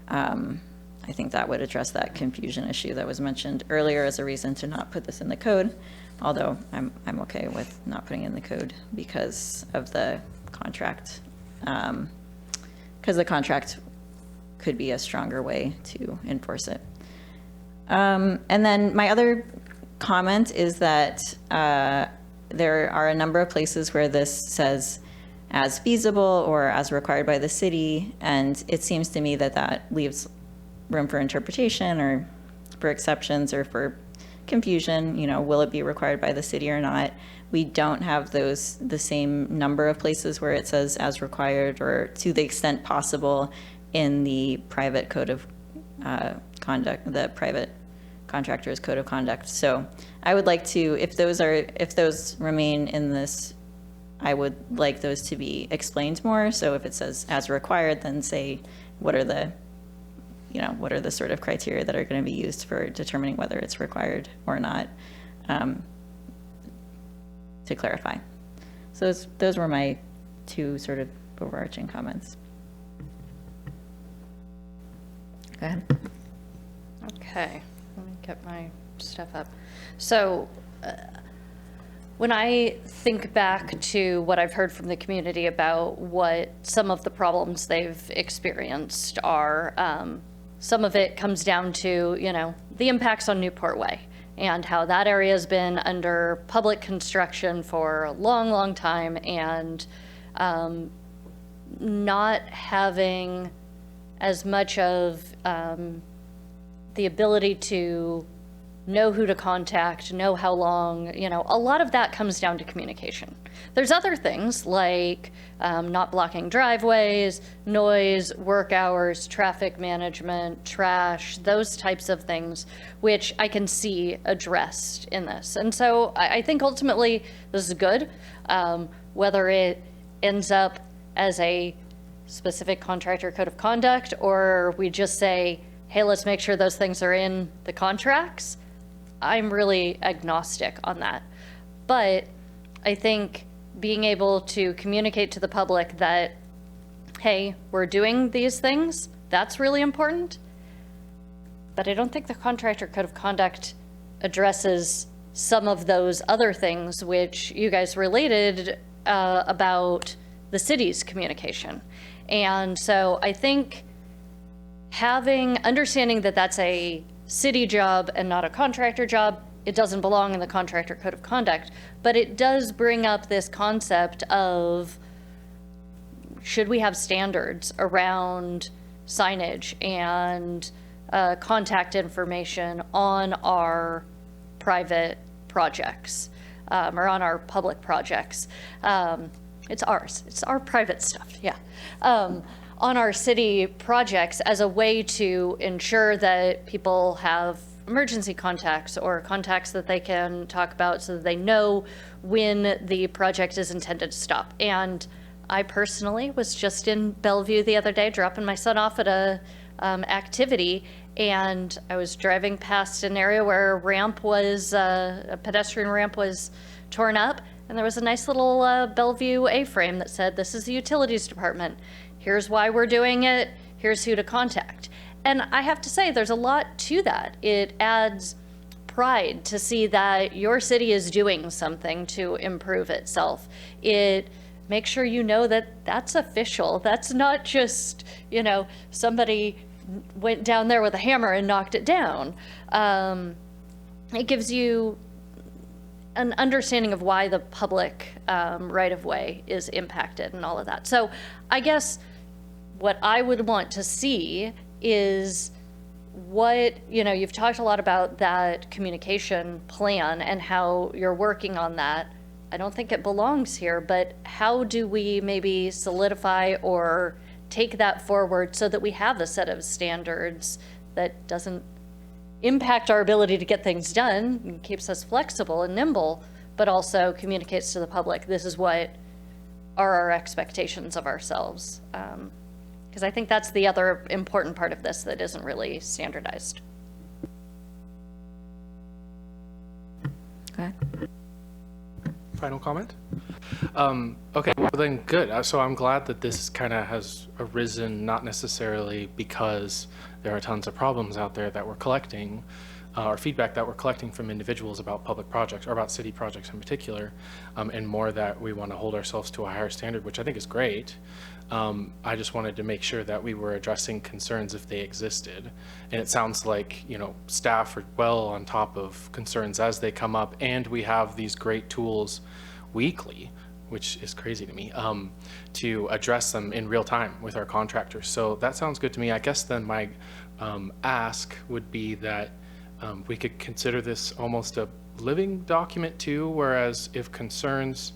S1: I think that would address that confusion issue that was mentioned earlier as a reason to not put this in the code, although I'm okay with not putting it in the code because of the contract, because the contract could be a stronger way to enforce it. And then my other comment is that there are a number of places where this says as feasible or as required by the city, and it seems to me that leaves room for interpretation or for exceptions or for confusion. Will it be required by the city or not? We don't have the same number of places where it says as required or to the extent possible in the private code of conduct, the private contractor's code of conduct. So I would like to, if those remain in this, I would like those to be explained more. So if it says as required, then say what are the sort of criteria that are going to be used for determining whether it's required or not, to clarify. So those were my two sort of overarching comments. Go ahead.
S7: Okay, let me get my stuff up. So when I think back to what I've heard from the community about what some of the problems they've experienced are, some of it comes down to, the impacts on Newport Way and how that area has been under public construction for a long, long time, and not having as much of the ability to know who to contact, know how long, a lot of that comes down to communication. There's other things like not blocking driveways, noise, work hours, traffic management, trash, those types of things, which I can see addressed in this. And so I think ultimately this is good. Whether it ends up as a specific contractor code of conduct, or we just say, hey, let's make sure those things are in the contracts, I'm really agnostic on that. But I think being able to communicate to the public that, hey, we're doing these things, that's really important. But I don't think the contractor code of conduct addresses some of those other things which you guys related about the city's communication. And so I think understanding that that's a city job and not a contractor job, it doesn't belong in the contractor code of conduct, but it does bring up this concept of, should we have standards around signage and contact information on our private projects, or on our public projects? It's ours. It's our private stuff, yeah. On our city projects as a way to ensure that people have emergency contacts or contacts that they can talk about so that they know when the project is intended to stop. And I personally was just in Bellevue the other day, dropping my son off at a activity, and I was driving past an area where a pedestrian ramp was torn up, and there was a nice little Bellevue A-frame that said, "This is the utilities department. Here's why we're doing it. Here's who to contact." And I have to say, there's a lot to that. It adds pride to see that your city is doing something to improve itself. It makes sure you know that that's official. That's not just, somebody went down there with a hammer and knocked it down. It gives you an understanding of why the public right-of-way is impacted and all of that. So I guess what I would want to see is you've talked a lot about that communication plan and how you're working on that. I don't think it belongs here, but how do we maybe solidify or take that forward so that we have a set of standards that doesn't impact our ability to get things done and keeps us flexible and nimble, but also communicates to the public, this is what are our expectations of ourselves. Because I think that's the other important part of this that isn't really standardized.
S1: Okay.
S10: Final comment? Okay, well then, good. So I'm glad that this kind of has arisen, not necessarily because there are tons of problems out there that we're collecting, or feedback that we're collecting from individuals about public projects, or about city projects in particular, and more that we want to hold ourselves to a higher standard, which I think is great. I just wanted to make sure that we were addressing concerns if they existed. And it sounds like, staff are well on top of concerns as they come up, and we have these great tools weekly, which is crazy to me, to address them in real time with our contractors. So that sounds good to me. I guess then my ask would be that we could consider this almost a living document too, whereas if concerns,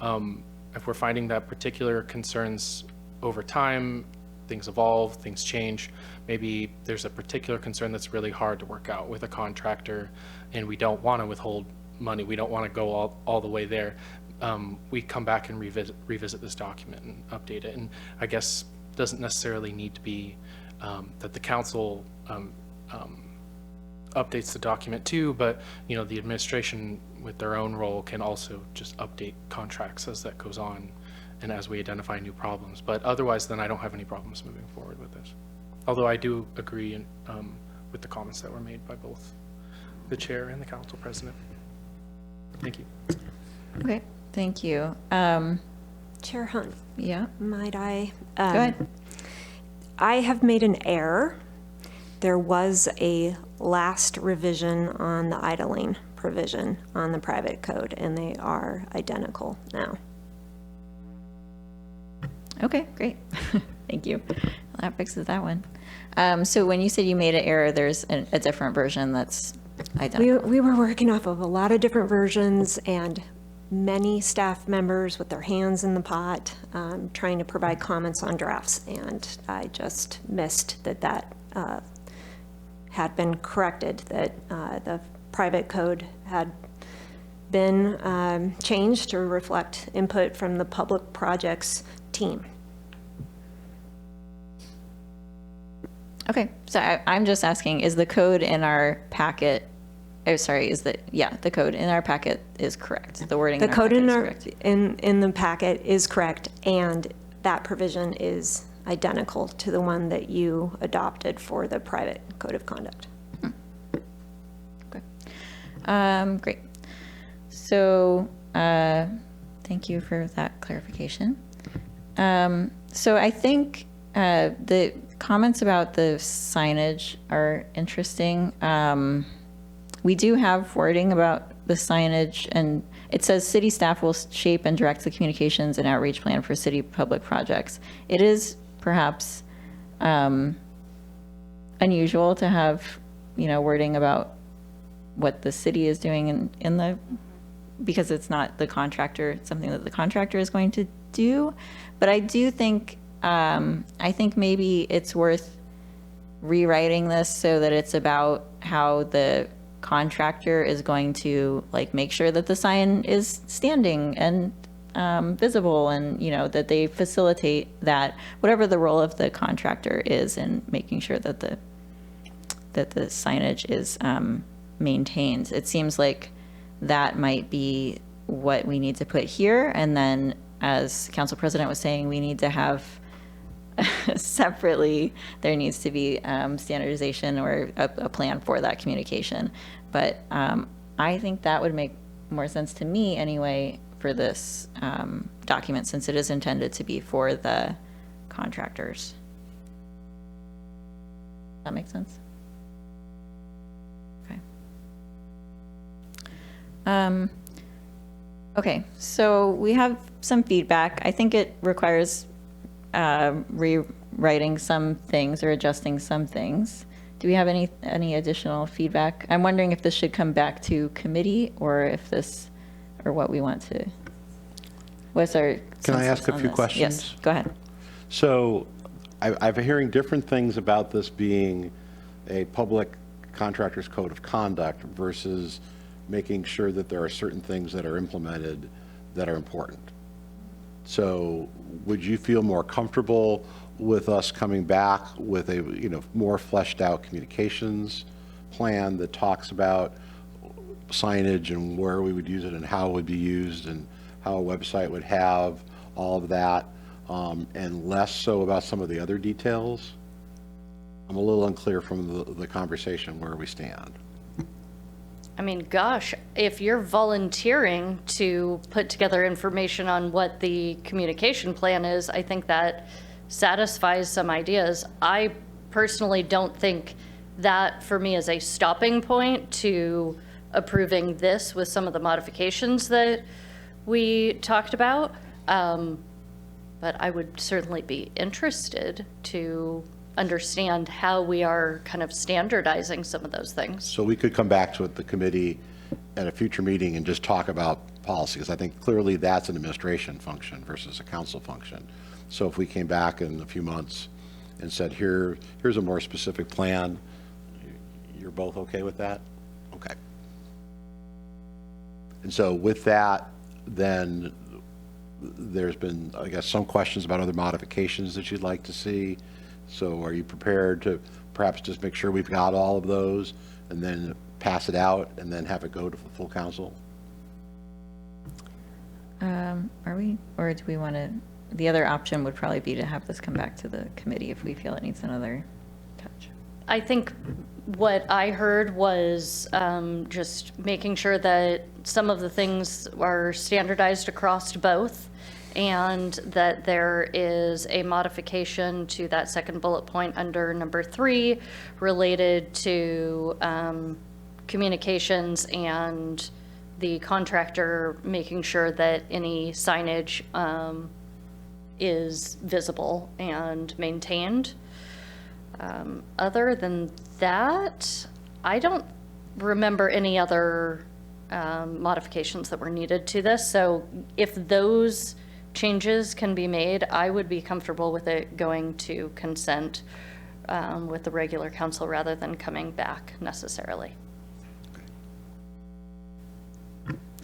S10: if we're finding that particular concerns over time, things evolve, things change, maybe there's a particular concern that's really hard to work out with a contractor and we don't want to withhold money, we don't want to go all the way there, we come back and revisit this document and update it. And I guess doesn't necessarily need to be that the council updates the document too, but the administration with their own role can also just update contracts as that goes on and as we identify new problems. But otherwise, then I don't have any problems moving forward with this. Although I do agree with the comments that were made by both the chair and the council president. Thank you.
S1: Okay, thank you.
S5: Chair Hunt,
S1: Yeah,
S5: might I?
S1: go ahead.
S5: I have made an error. There was a last revision on the idling provision on the private code, and they are identical now.
S1: Okay, great. Thank you. That fixes that one. So when you said you made an error, there's a different version that's identical.
S5: We were working off of a lot of different versions and many staff members with their hands in the pot, trying to provide comments on drafts, and I just missed that had been corrected, that the private code had been changed to reflect input from the public projects team.
S1: Okay, so I'm just asking, is the code in our packet, the code in our packet is correct? The wording
S5: The
S1: in our
S5: code
S1: packet
S5: in
S1: is
S5: our,
S1: correct?
S5: in the packet is correct, and that provision is identical to the one that you adopted for the private code of conduct.
S1: Okay. Great. So, thank you for that clarification. So I think the comments about the signage are interesting. We do have wording about the signage, and it says city staff will shape and direct the communications and outreach plan for city public projects. It is perhaps unusual to have, wording about what the city is doing in the, because it's not the contractor, it's something that the contractor is going to do. But I do think, I think maybe it's worth rewriting this so that it's about how the contractor is going to make sure that the sign is standing and visible, and that they facilitate that, whatever the role of the contractor is in making sure that the signage is maintained. It seems like that might be what we need to put here, and then, as Council President was saying, we need to have separately, there needs to be standardization or a plan for that communication. But I think that would make more sense to me anyway for this document, since it is intended to be for the contractors. That makes sense? Okay. Okay, so we have some feedback. I think it requires rewriting some things or adjusting some things. Do we have any additional feedback? I'm wondering if this should come back to committee, or if this, or what we want to, what's our
S8: Can I ask
S1: consensus
S8: a
S1: on
S8: few
S1: this?
S8: questions?
S1: Yes, go ahead.
S8: So I've been hearing different things about this being a public contractor's code of conduct versus making sure that there are certain things that are implemented that are important. So would you feel more comfortable with us coming back with a more fleshed out communications plan that talks about signage and where we would use it and how it would be used and how a website would have all of that, and less so about some of the other details? I'm a little unclear from the conversation where we stand.
S7: I mean, gosh, if you're volunteering to put together information on what the communication plan is, I think that satisfies some ideas. I personally don't think that, for me, is a stopping point to approving this with some of the modifications that we talked about. But I would certainly be interested to understand how we are kind of standardizing some of those things.
S8: So we could come back to it, the committee, at a future meeting and just talk about policy, because I think clearly that's an administration function versus a council function. So if we came back in a few months and said, here's a more specific plan, you're both okay with that? Okay. And so with that, then there's been, I guess, some questions about other modifications that you'd like to see. So are you prepared to perhaps just make sure we've got all of those and then pass it out and then have it go to the full council?
S1: Are we, or do we want to, the other option would probably be to have this come back to the committee if we feel it needs another touch.
S7: I think what I heard was just making sure that some of the things are standardized across both, and that there is a modification to that second bullet point under number 3 related to communications and the contractor making sure that any signage is visible and maintained. Other than that, I don't remember any other modifications that were needed to this. So if those changes can be made, I would be comfortable with it going to consent with the regular council rather than coming back necessarily.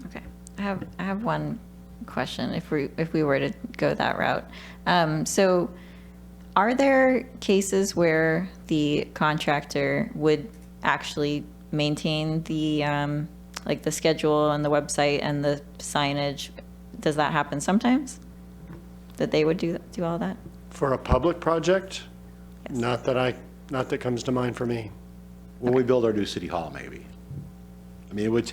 S1: Okay, I have one question if we were to go that route. So are there cases where the contractor would actually maintain the like the schedule and the website and the signage? Does that happen sometimes? That they would do all that?
S6: For a public project? Not that comes to mind for me.
S8: When we build our new city hall, maybe. I mean, it would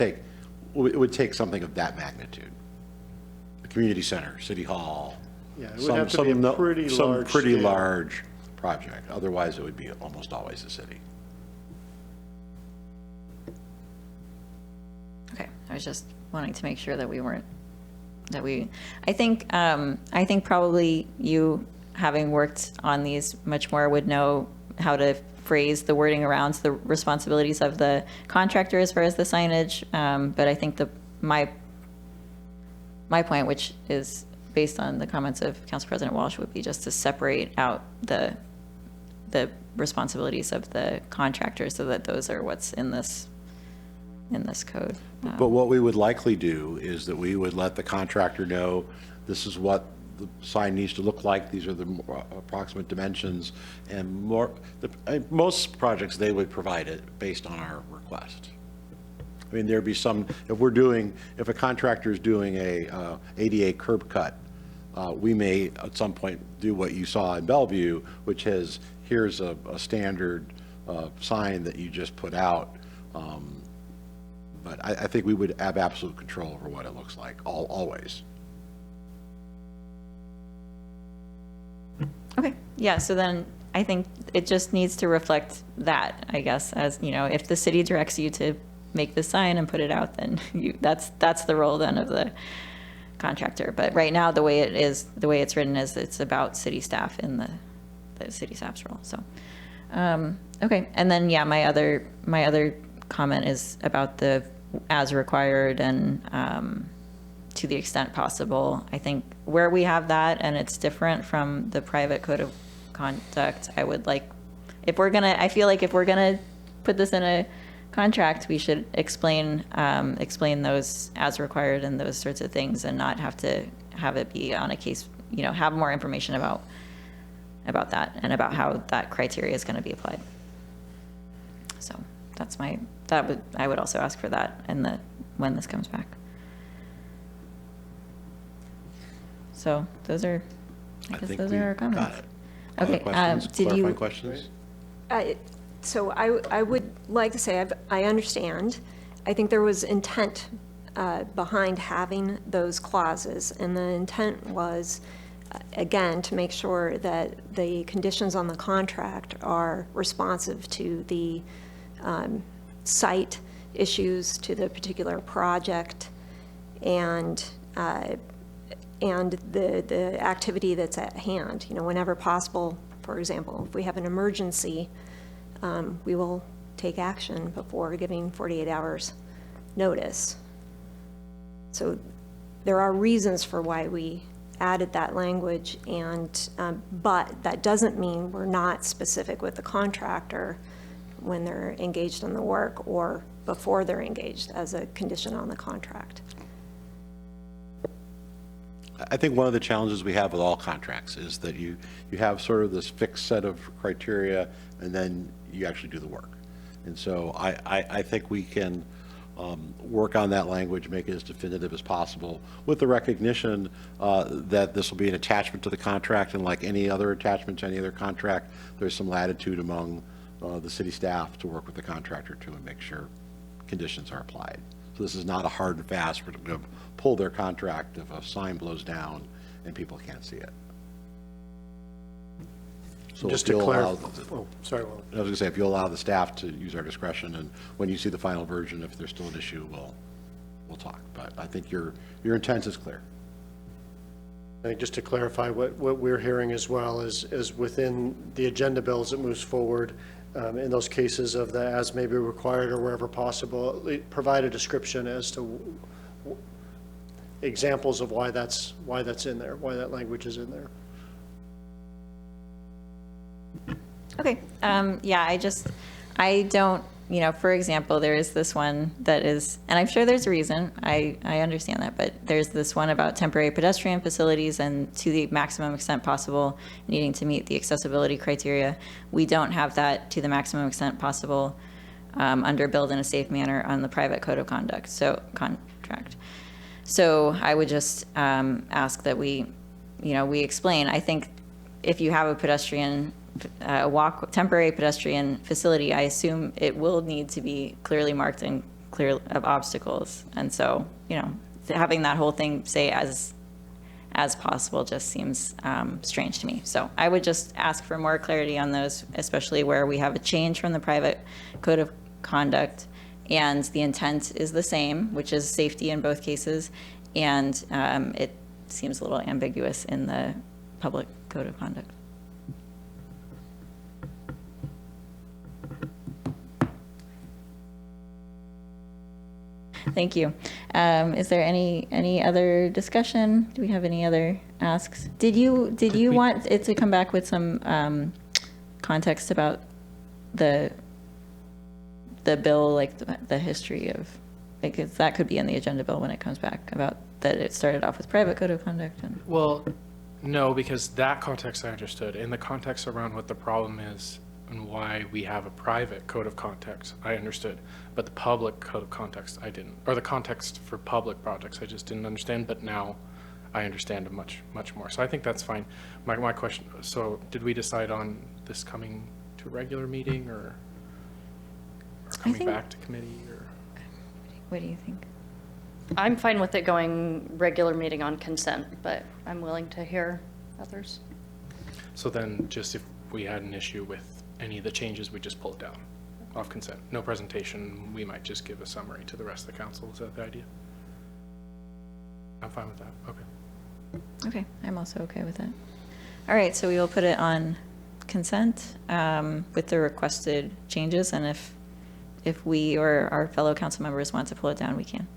S8: take something of that magnitude. The community center, city hall.
S6: Yeah, it would have to be a pretty large
S8: Some pretty
S6: scale.
S8: large project. Otherwise, it would be almost always the city.
S1: Okay, I was just wanting to make sure that we weren't, I think probably you, having worked on these much more, would know how to phrase the wording around the responsibilities of the contractor as far as the signage. But I think my point, which is based on the comments of Council President Walsh, would be just to separate out the responsibilities of the contractor so that those are what's in this code.
S8: But what we would likely do is that we would let the contractor know, this is what the sign needs to look like, these are the approximate dimensions, and most projects, they would provide it based on our request. I mean, there'd be some, if a contractor is doing a ADA curb cut, we may at some point do what you saw in Bellevue, which is, here's a standard sign that you just put out. But I think we would have absolute control over what it looks like, always.
S1: Okay, yeah, so then I think it just needs to reflect that, I guess, as, if the city directs you to make the sign and put it out, then that's the role then of the contractor. But right now, the way it's written is it's about city staff in the city staff's role, so. Okay, and then, yeah, my other comment is about the as required and to the extent possible. I think where we have that and it's different from the private code of conduct, I feel like if we're gonna put this in a contract, we should explain those as required and those sorts of things, and not have to have it be on a case, have more information about that and about how that criteria is going to be applied. So I would also ask for that when this comes back. So those are our comments.
S8: Got it.
S1: Okay.
S8: Other questions? Clarifying questions?
S5: So I would like to say I understand. I think there was intent behind having those clauses, and the intent was, again, to make sure that the conditions on the contract are responsive to the site issues, to the particular project, and the activity that's at hand. Whenever possible, for example, if we have an emergency, we will take action before giving 48 hours notice. So there are reasons for why we added that language, but that doesn't mean we're not specific with the contractor when they're engaged in the work or before they're engaged as a condition on the contract.
S8: I think one of the challenges we have with all contracts is that you have sort of this fixed set of criteria, and then you actually do the work. And so I think we can work on that language, make it as definitive as possible, with the recognition that this will be an attachment to the contract, and like any other attachment to any other contract, there's some latitude among the city staff to work with the contractor to make sure conditions are applied. So this is not a hard and fast, we're going to pull their contract if a sign blows down and people can't see it. So
S6: Just
S8: if
S6: to
S8: you'll allow,
S6: clarify, sorry, Will.
S8: I was going to say, if you'll allow the staff to use our discretion, and when you see the final version, if there's still an issue, we'll talk. But I think your intent is clear.
S6: I think just to clarify, what we're hearing as well is within the agenda bill as it moves forward, in those cases of the as may be required or wherever possible, provide a description as to examples of why that's in there, why that language is in there.
S1: Okay, yeah, I don't, for example, there is this one that is, and I'm sure there's a reason, I understand that, but there's this one about temporary pedestrian facilities and to the maximum extent possible needing to meet the accessibility criteria. We don't have that to the maximum extent possible under build in a safe manner on the private code of conduct, contract. So I would just ask that we explain. I think if you have a pedestrian temporary pedestrian facility, I assume it will need to be clearly marked and clear of obstacles. And so, you know, having that whole thing say as possible just seems strange to me. So I would just ask for more clarity on those, especially where we have a change from the private code of conduct and the intent is the same, which is safety in both cases. And it seems a little ambiguous in the public code of conduct. Thank you. Is there any other discussion? Do we have any other asks? Did you want it to come back with some context about the bill, like the history of, because that could be in the agenda bill when it comes back, about that it started off with private code of conduct and.
S10: Well, no, because that context I understood. In the context around what the problem is and why we have a private code of conduct, I understood. But the public code of conduct, I didn't. Or the context for public projects, I just didn't understand. But now I understand it much more. So I think that's fine. My question, so did we decide on this coming to a regular meeting or coming back to committee? Or
S1: What do you think?
S7: I'm fine with it going regular meeting on consent, but I'm willing to hear others.
S10: So then just if we had an issue with any of the changes, we just pull it down off consent. No presentation, we might just give a summary to the rest of the council. Is that the idea? I'm fine with that. Okay.
S1: Okay, I'm also okay with that. All right, so we will put it on consent with the requested changes, and if we or our fellow council members want to pull it down, we can.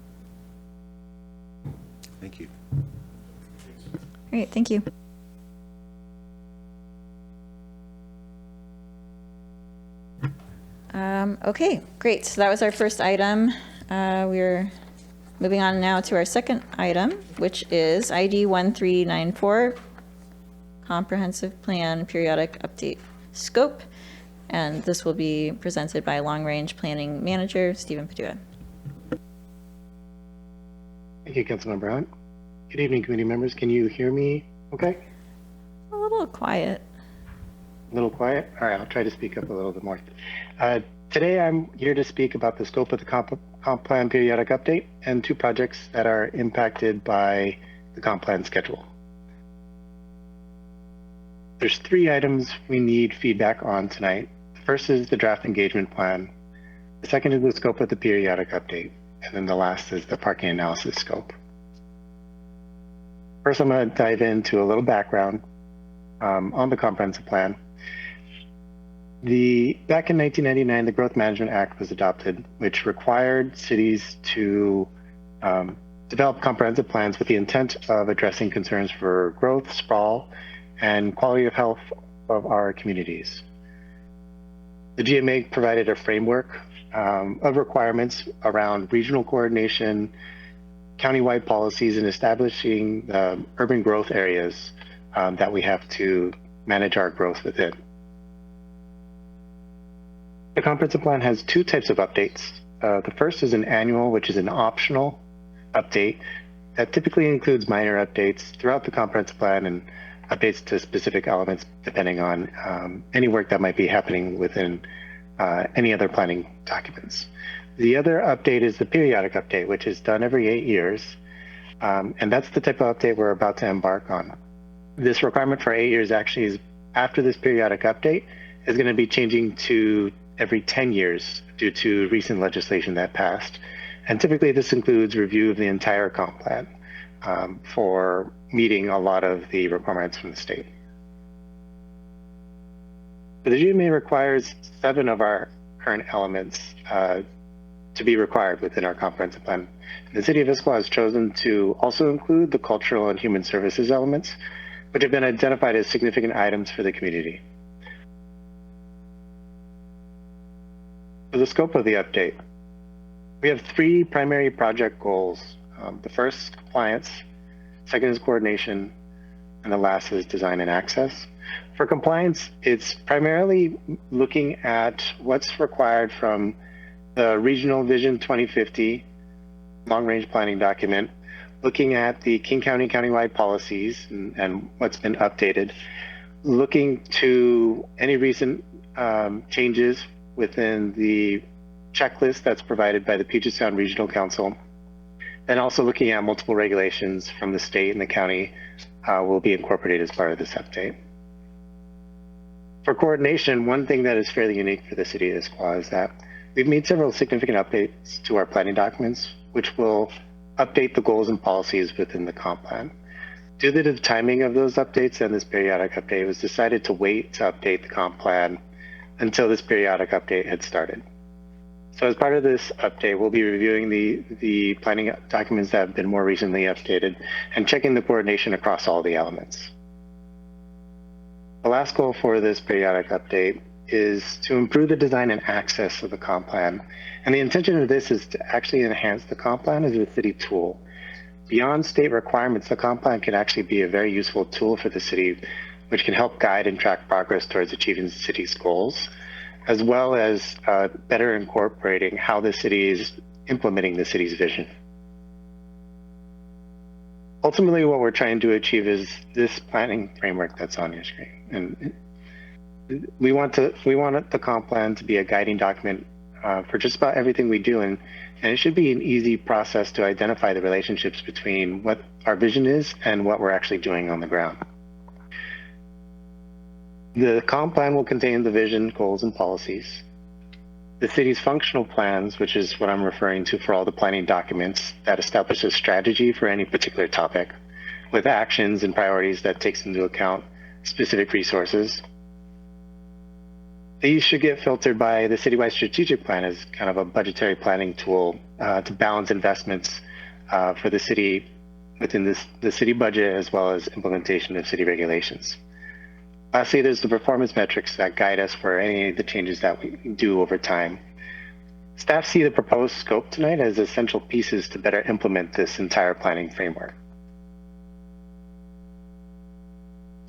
S8: Thank you.
S1: All right, thank you. Okay, great. So that was our first item. We're moving on now to our second item, which is ID 1394, Comprehensive Plan Periodic Update Scope. And this will be presented by Long Range Planning Manager, Stephen Padua.
S11: Thank you, Councilmember Hunt. Good evening, committee members. Can you hear me okay?
S1: A little quiet.
S11: A little quiet? All right, I'll try to speak up a little bit more. Today, I'm here to speak about the scope of the comp plan periodic update and two projects that are impacted by the comp plan schedule. There's three items we need feedback on tonight. The first is the draft engagement plan. The second is the scope of the periodic update. And then the last is the parking analysis scope. First, I'm going to dive into a little background on the comprehensive plan. Back in 1999, the Growth Management Act was adopted, which required cities to develop comprehensive plans with the intent of addressing concerns for growth, sprawl, and quality of health of our communities. The GMA provided a framework of requirements around regional coordination, countywide policies, and establishing the urban growth areas that we have to manage our growth within. The comprehensive plan has two types of updates. The first is an annual, which is an optional update that typically includes minor updates throughout the comprehensive plan and updates to specific elements depending on any work that might be happening within any other planning documents. The other update is the periodic update, which is done every 8 years. And that's the type of update we're about to embark on. This requirement for 8 years actually is, after this periodic update, is going to be changing to every 10 years due to recent legislation that passed. And typically this includes review of the entire comp plan for meeting a lot of the requirements from the state. The GMA requires 7 of our current elements to be required within our comprehensive plan. The City of Issaquah has chosen to also include the cultural and human services elements, which have been identified as significant items for the community. For the scope of the update, we have 3 primary project goals. The first, compliance, second is coordination, and the last is design and access. For compliance, it's primarily looking at what's required from the Regional Vision 2050 long-range planning document, looking at the King County countywide policies and what's been updated, looking to any recent changes within the checklist that's provided by the Puget Sound Regional Council, and also looking at multiple regulations from the state and the county will be incorporated as part of this update. For coordination, one thing that is fairly unique for the city of Issaquah is that we've made several significant updates to our planning documents, which will update the goals and policies within the comp plan. Due to the timing of those updates and this periodic update, it was decided to wait to update the comp plan until this periodic update had started. So as part of this update, we'll be reviewing the planning documents that have been more recently updated and checking the coordination across all the elements. The last goal for this periodic update is to improve the design and access of the comp plan. And the intention of this is to actually enhance the comp plan as a city tool. Beyond state requirements, the comp plan can actually be a very useful tool for the city, which can help guide and track progress towards achieving the city's goals, as well as better incorporating how the city is implementing the city's vision. Ultimately, what we're trying to achieve is this planning framework that's on your screen. And we want the comp plan to be a guiding document for just about everything we do, and it should be an easy process to identify the relationships between what our vision is and what we're actually doing on the ground. The comp plan will contain the vision, goals, and policies. The city's functional plans, which is what I'm referring to for all the planning documents, that establish a strategy for any particular topic with actions and priorities that takes into account specific resources. These should get filtered by the citywide strategic plan as kind of a budgetary planning tool to balance investments for the city within the city budget, as well as implementation of city regulations. Lastly, there's the performance metrics that guide us for any of the changes that we do over time. Staff see the proposed scope tonight as essential pieces to better implement this entire planning framework.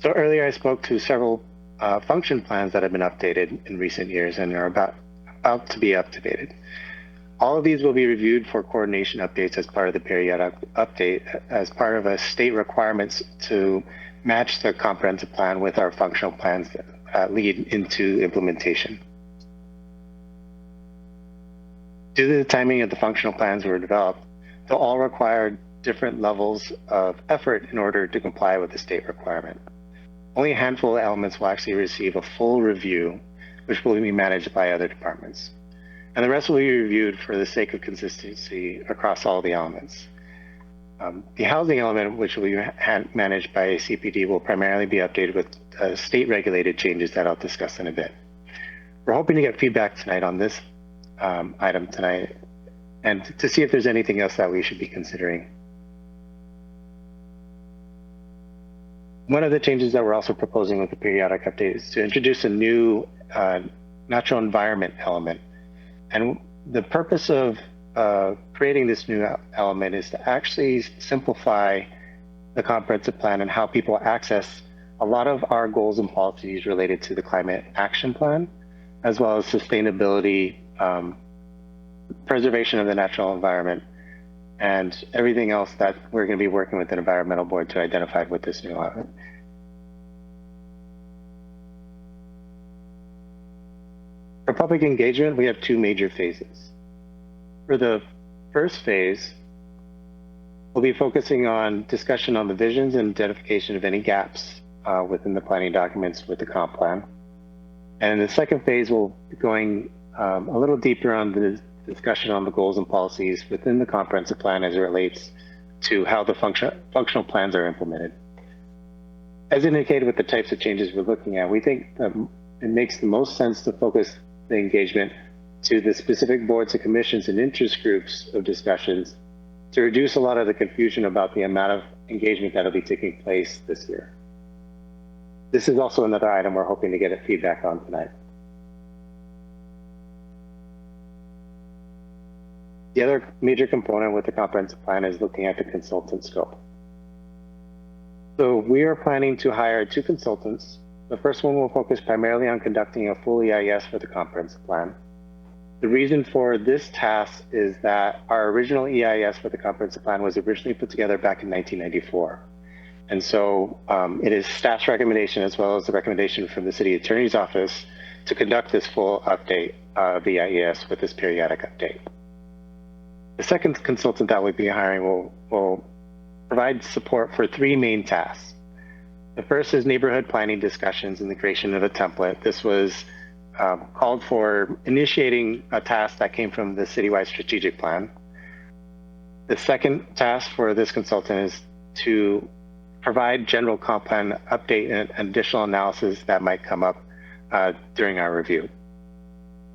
S11: So earlier I spoke to several function plans that have been updated in recent years and are about to be updated. All of these will be reviewed for coordination updates as part of the periodic update as part of a state requirements to match the comprehensive plan with our functional plans that lead into implementation. Due to the timing of the functional plans were developed, they'll all require different levels of effort in order to comply with the state requirement. Only a handful of elements will actually receive a full review, which will be managed by other departments. And the rest will be reviewed for the sake of consistency across all the elements. The housing element, which will be managed by CPD, will primarily be updated with state-regulated changes that I'll discuss in a bit. We're hoping to get feedback tonight on this item tonight, and to see if there's anything else that we should be considering. One of the changes that we're also proposing with the periodic update is to introduce a new natural environment element. And the purpose of creating this new element is to actually simplify the comprehensive plan and how people access a lot of our goals and policies related to the climate action plan, as well as sustainability, preservation of the natural environment, and everything else that we're going to be working with the environmental board to identify with this new element. For public engagement, we have two major phases. For the first phase, we'll be focusing on discussion on the visions and identification of any gaps within the planning documents with the comp plan. And in the second phase, we'll be going a little deeper on the discussion on the goals and policies within the comprehensive plan as it relates to how the functional plans are implemented. As indicated with the types of changes we're looking at, we think it makes the most sense to focus the engagement to the specific boards and commissions and interest groups of discussions to reduce a lot of the confusion about the amount of engagement that will be taking place this year. This is also another item we're hoping to get a feedback on tonight. The other major component with the comprehensive plan is looking at the consultant scope. So we are planning to hire 2 consultants. The first one will focus primarily on conducting a full EIS for the comprehensive plan. The reason for this task is that our original EIS for the comprehensive plan was originally put together back in 1994. And so it is staff's recommendation, as well as the recommendation from the city attorney's office, to conduct this full update of the EIS with this periodic update. The second consultant that we'll be hiring will provide support for 3 main tasks. The first is neighborhood planning discussions and the creation of a template. This was called for initiating a task that came from the citywide strategic plan. The second task for this consultant is to provide general comp plan update and additional analysis that might come up during our review.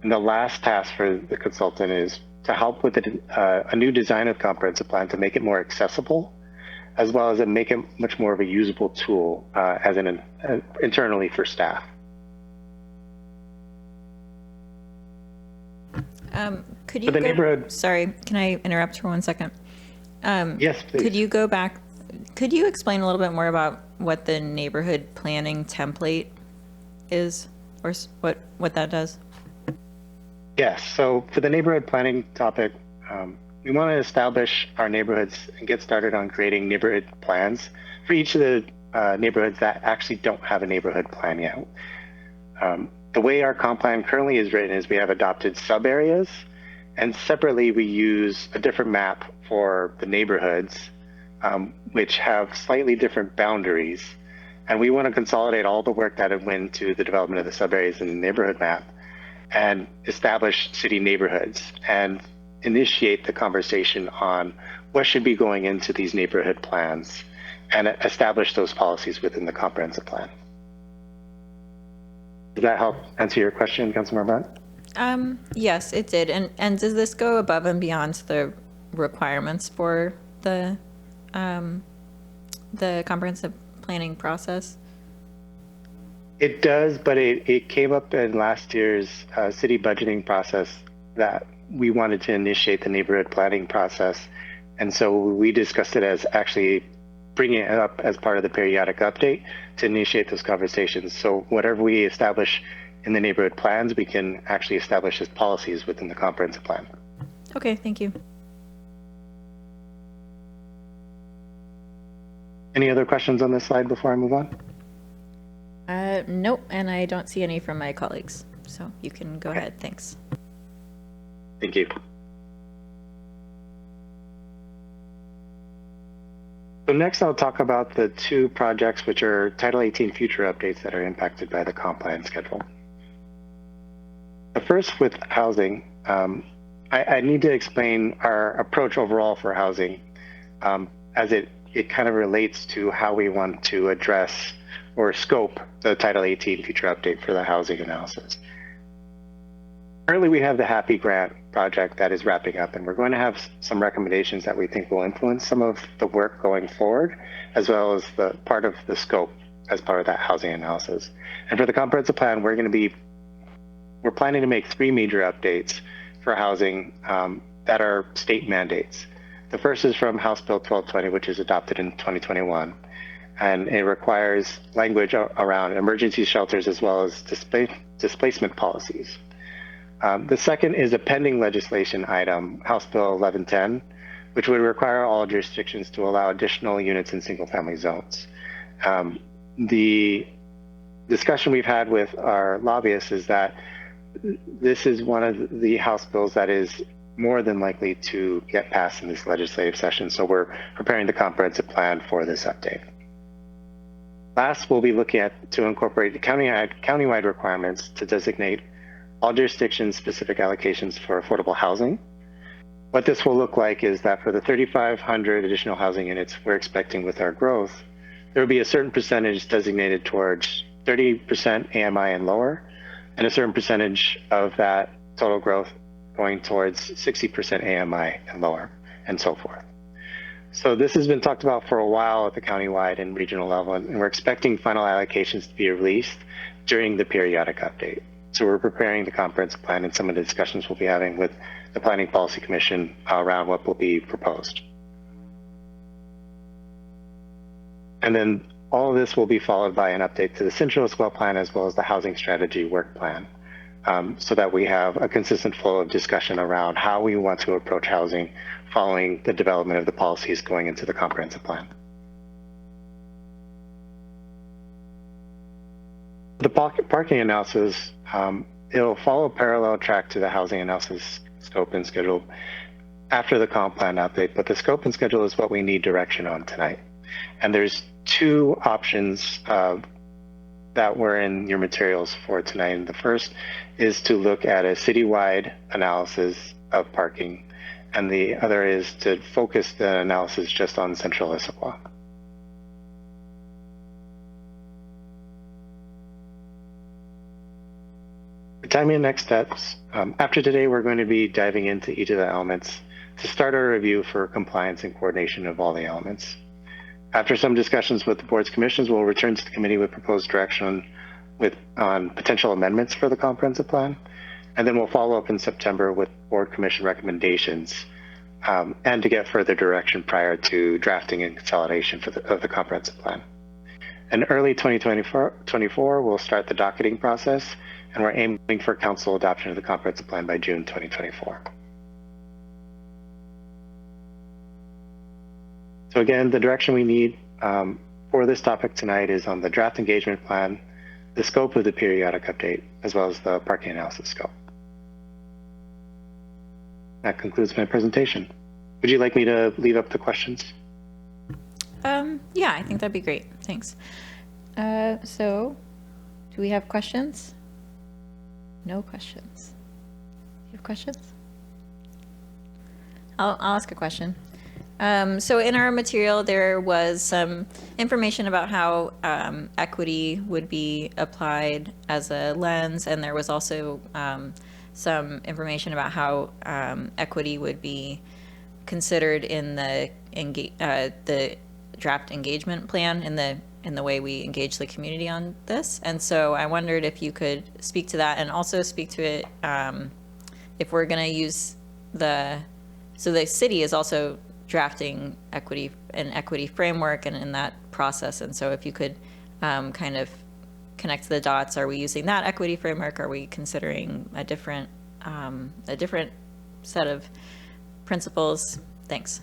S11: And the last task for the consultant is to help with a new design of comprehensive plan to make it more accessible, as well as make it much more of a usable tool internally for staff.
S1: Could you
S11: For the
S1: go,
S11: neighborhood-
S1: sorry, can I interrupt for 1 second?
S11: Yes, please.
S1: Could you go back, could you explain a little bit more about what the neighborhood planning template is, or what that does?
S11: Yes, so for the neighborhood planning topic, we want to establish our neighborhoods and get started on creating neighborhood plans for each of the neighborhoods that actually don't have a neighborhood plan yet. The way our comp plan currently is written is we have adopted sub areas, and separately we use a different map for the neighborhoods, which have slightly different boundaries. And we want to consolidate all the work that went into the development of the sub areas in the neighborhood map and establish city neighborhoods and initiate the conversation on what should be going into these neighborhood plans and establish those policies within the comprehensive plan. Does that help answer your question, Councilmember Brandt?
S1: Yes, it did. And does this go above and beyond the requirements for the comprehensive planning process?
S11: It does, but it came up in last year's city budgeting process that we wanted to initiate the neighborhood planning process. And so we discussed it as actually bringing it up as part of the periodic update to initiate those conversations. So whatever we establish in the neighborhood plans, we can actually establish as policies within the comprehensive plan.
S1: Okay, thank you.
S11: Any other questions on this slide before I move on?
S1: Nope, and I don't see any from my colleagues, so you can go ahead, thanks.
S11: Thank you. So next I'll talk about the 2 projects which are Title 18 future updates that are impacted by the comp plan schedule. The first with housing, I need to explain our approach overall for housing as it kind of relates to how we want to address or scope the Title 18 future update for the housing analysis. Currently, we have the HAPPY grant project that is wrapping up, and we're going to have some recommendations that we think will influence some of the work going forward, as well as the part of the scope as part of that housing analysis. And for the comprehensive plan, we're planning to make 3 major updates for housing that are state mandates. The first is from House Bill 1220, which is adopted in 2021, and it requires language around emergency shelters as well as displacement policies. The second is a pending legislation item, House Bill 1110, which would require all jurisdictions to allow additional units in single-family zones. The discussion we've had with our lobbyists is that this is one of the House bills that is more than likely to get passed in this legislative session, so we're preparing the comprehensive plan for this update. Last, we'll be looking at to incorporate the countywide requirements to designate all jurisdictions specific allocations for affordable housing. What this will look like is that for the 3,500 additional housing units we're expecting with our growth, there will be a certain percentage designated towards 30% AMI and lower, and a certain percentage of that total growth going towards 60% AMI and lower, and so forth. So this has been talked about for a while at the countywide and regional level, and we're expecting final allocations to be released during the periodic update. So we're preparing the comprehensive plan and some of the discussions we'll be having with the Planning Policy Commission around what will be proposed. And then all of this will be followed by an update to the Central Esquel Plan as well as the Housing Strategy Work Plan, so that we have a consistent flow of discussion around how we want to approach housing following the development of the policies going into the comprehensive plan. The parking analysis It'll follow a parallel track to the housing analysis scope and schedule after the comp plan update, but the scope and schedule is what we need direction on tonight. And there's two options that were in your materials for tonight. And the first is to look at a citywide analysis of parking, and the other is to focus the analysis just on Central Issaquah. For timing and next steps, after today, we're going to be diving into each of the elements to start our review for compliance and coordination of all the elements. After some discussions with the board's commissions, we'll return to the committee with proposed direction on potential amendments for the comprehensive plan. And then we'll follow up in September with board commission recommendations and to get further direction prior to drafting and consolidation of the comprehensive plan. In early 2024, we'll start the docketing process, and we're aiming for council adoption of the comprehensive plan by June 2024. So again, the direction we need for this topic tonight is on the draft engagement plan, the scope of the periodic update, as well as the parking analysis scope. That concludes my presentation. Would you like me to leave up the questions?
S1: Yeah, I think that'd be great. Thanks. So, do we have questions? No questions. Do you have questions? I'll ask a question. So in our material, there was some information about how equity would be applied as a lens, and there was also some information about how equity would be considered in the draft engagement plan in the way we engage the community on this. And so I wondered if you could speak to that and also speak to it if we're going to use so the city is also drafting an equity framework and in that process. And so if you could kind of connect the dots, are we using that equity framework? Are we considering a different set of principles? Thanks.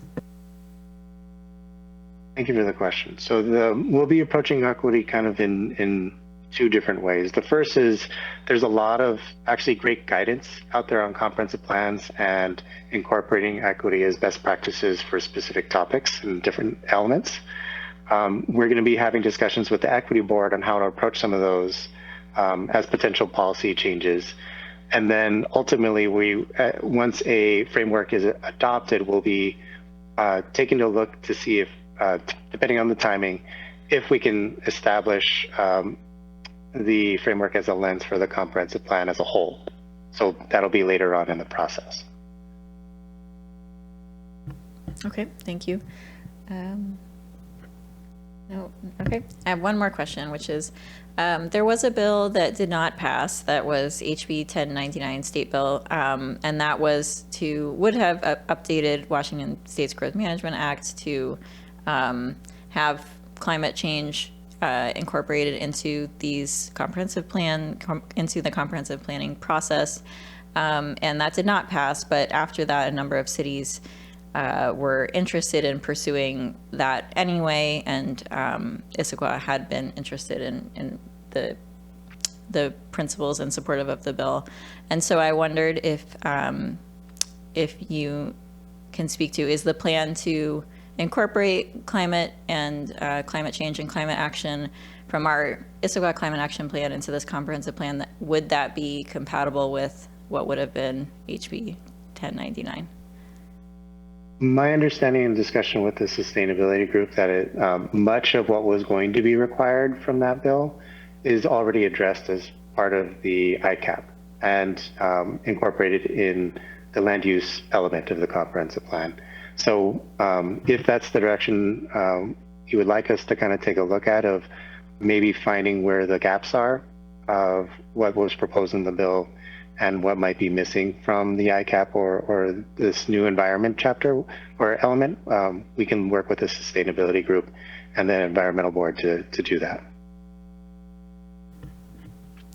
S11: Thank you for the question. So we'll be approaching equity kind of in two different ways. The first is there's a lot of actually great guidance out there on comprehensive plans and incorporating equity as best practices for specific topics and different elements. We're going to be having discussions with the equity board on how to approach some of those as potential policy changes. And then ultimately, once a framework is adopted, we'll be taking a look to see if, depending on the timing, if we can establish the framework as a lens for the comprehensive plan as a whole. So that'll be later on in the process.
S1: Okay, thank you. No, okay, I have one more question, which is, there was a bill that did not pass, that was HB 1099 state bill, and that would have updated Washington State's Growth Management Act to have climate change incorporated into the comprehensive planning process, and that did not pass. But after that, a number of cities were interested in pursuing that anyway, and Issaquah had been interested in the principles and supportive of the bill. And so I wondered if you can speak to, is the plan to incorporate climate and climate change and climate action from our Issaquah Climate Action Plan into this comprehensive plan? Would that be compatible with what would have been HB 1099?
S11: My understanding and discussion with the sustainability group that much of what was going to be required from that bill is already addressed as part of the ICAP and incorporated in the land use element of the comprehensive plan. So if that's the direction you would like us to kind of take a look at, of maybe finding where the gaps are of what was proposed in the bill and what might be missing from the ICAP or this new environment chapter or element, we can work with the sustainability group and the environmental board to do that.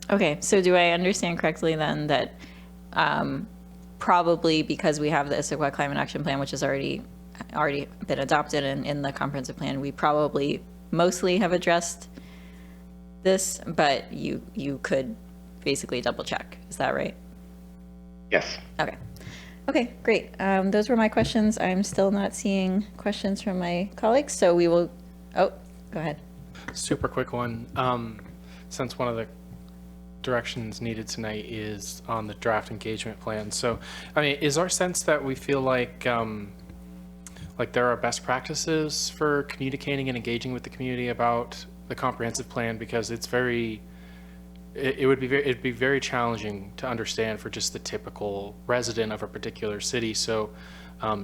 S1: Okay, so do I understand correctly then that probably because we have the Issaquah Climate Action Plan, which has already been adopted in the comprehensive plan, we probably mostly have addressed this, but you could basically double check. Is that right?
S11: Yes.
S1: Okay. Okay, great. Those were my questions. I'm still not seeing questions from my colleagues, so we will, oh, go ahead.
S10: Super quick one. Since one of the directions needed tonight is on the draft engagement plan. So, I mean, is our sense that we feel like there are best practices for communicating and engaging with the community about the comprehensive plan? Because it's it'd be very challenging to understand for just the typical resident of a particular city. So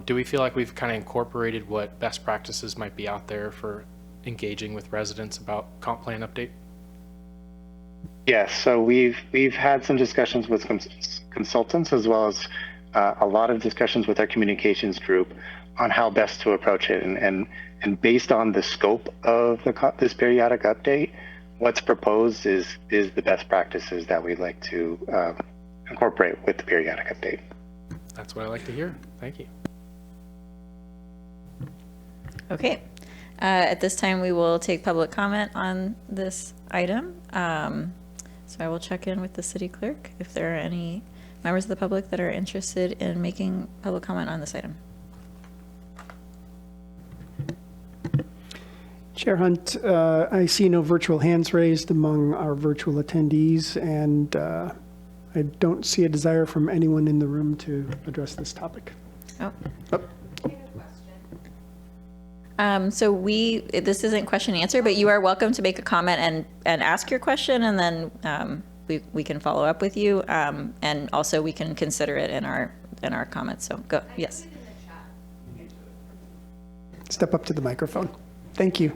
S10: do we feel like we've kind of incorporated what best practices might be out there for engaging with residents about comp plan update?
S11: Yes, so we've had some discussions with consultants, as well as a lot of discussions with our communications group on how best to approach it. And based on the scope of this periodic update, what's proposed is the best practices that we'd like to incorporate with the periodic update.
S10: That's what I like to hear. Thank you.
S1: Okay. At this time, we will take public comment on this item. So I will check in with the city clerk if there are any members of the public that are interested in making public comment on this item.
S2: Chair Hunt, I see no virtual hands raised among our virtual attendees, and I don't see a desire from anyone in the room to address this topic.
S1: Oh.
S2: Oh.
S1: So this isn't question and answer, but you are welcome to make a comment and ask your question, and then we can follow up with you, and also we can consider it in our comments. So go, yes.
S2: Step up to the microphone. Thank you.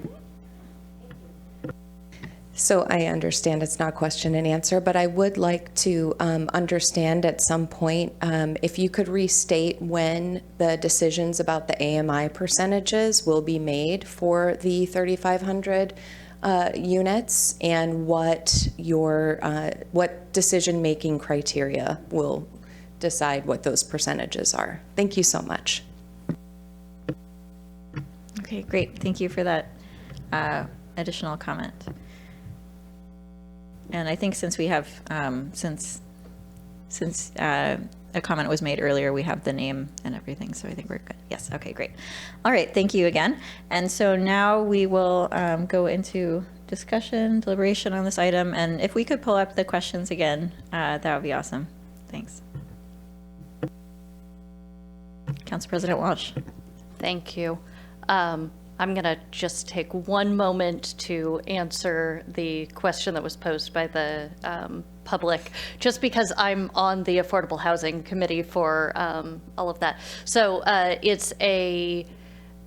S4: So I understand it's not question and answer, but I would like to understand at some point if you could restate when the decisions about the AMI percentages will be made for the 3,500 units, and what what decision-making criteria will decide what those percentages are. Thank you so much.
S1: Okay, great. Thank you for that additional comment. And I think since we have, since a comment was made earlier, we have the name and everything, so I think we're good. Yes, okay, great. All right, thank you again. And so now we will go into discussion, deliberation on this item, and if we could pull up the questions again, that would be awesome. Thanks. Council President Walsh.
S7: Thank you. I'm going to just take one moment to answer the question that was posed by the public, just because I'm on the Affordable Housing Committee for all of that. So it's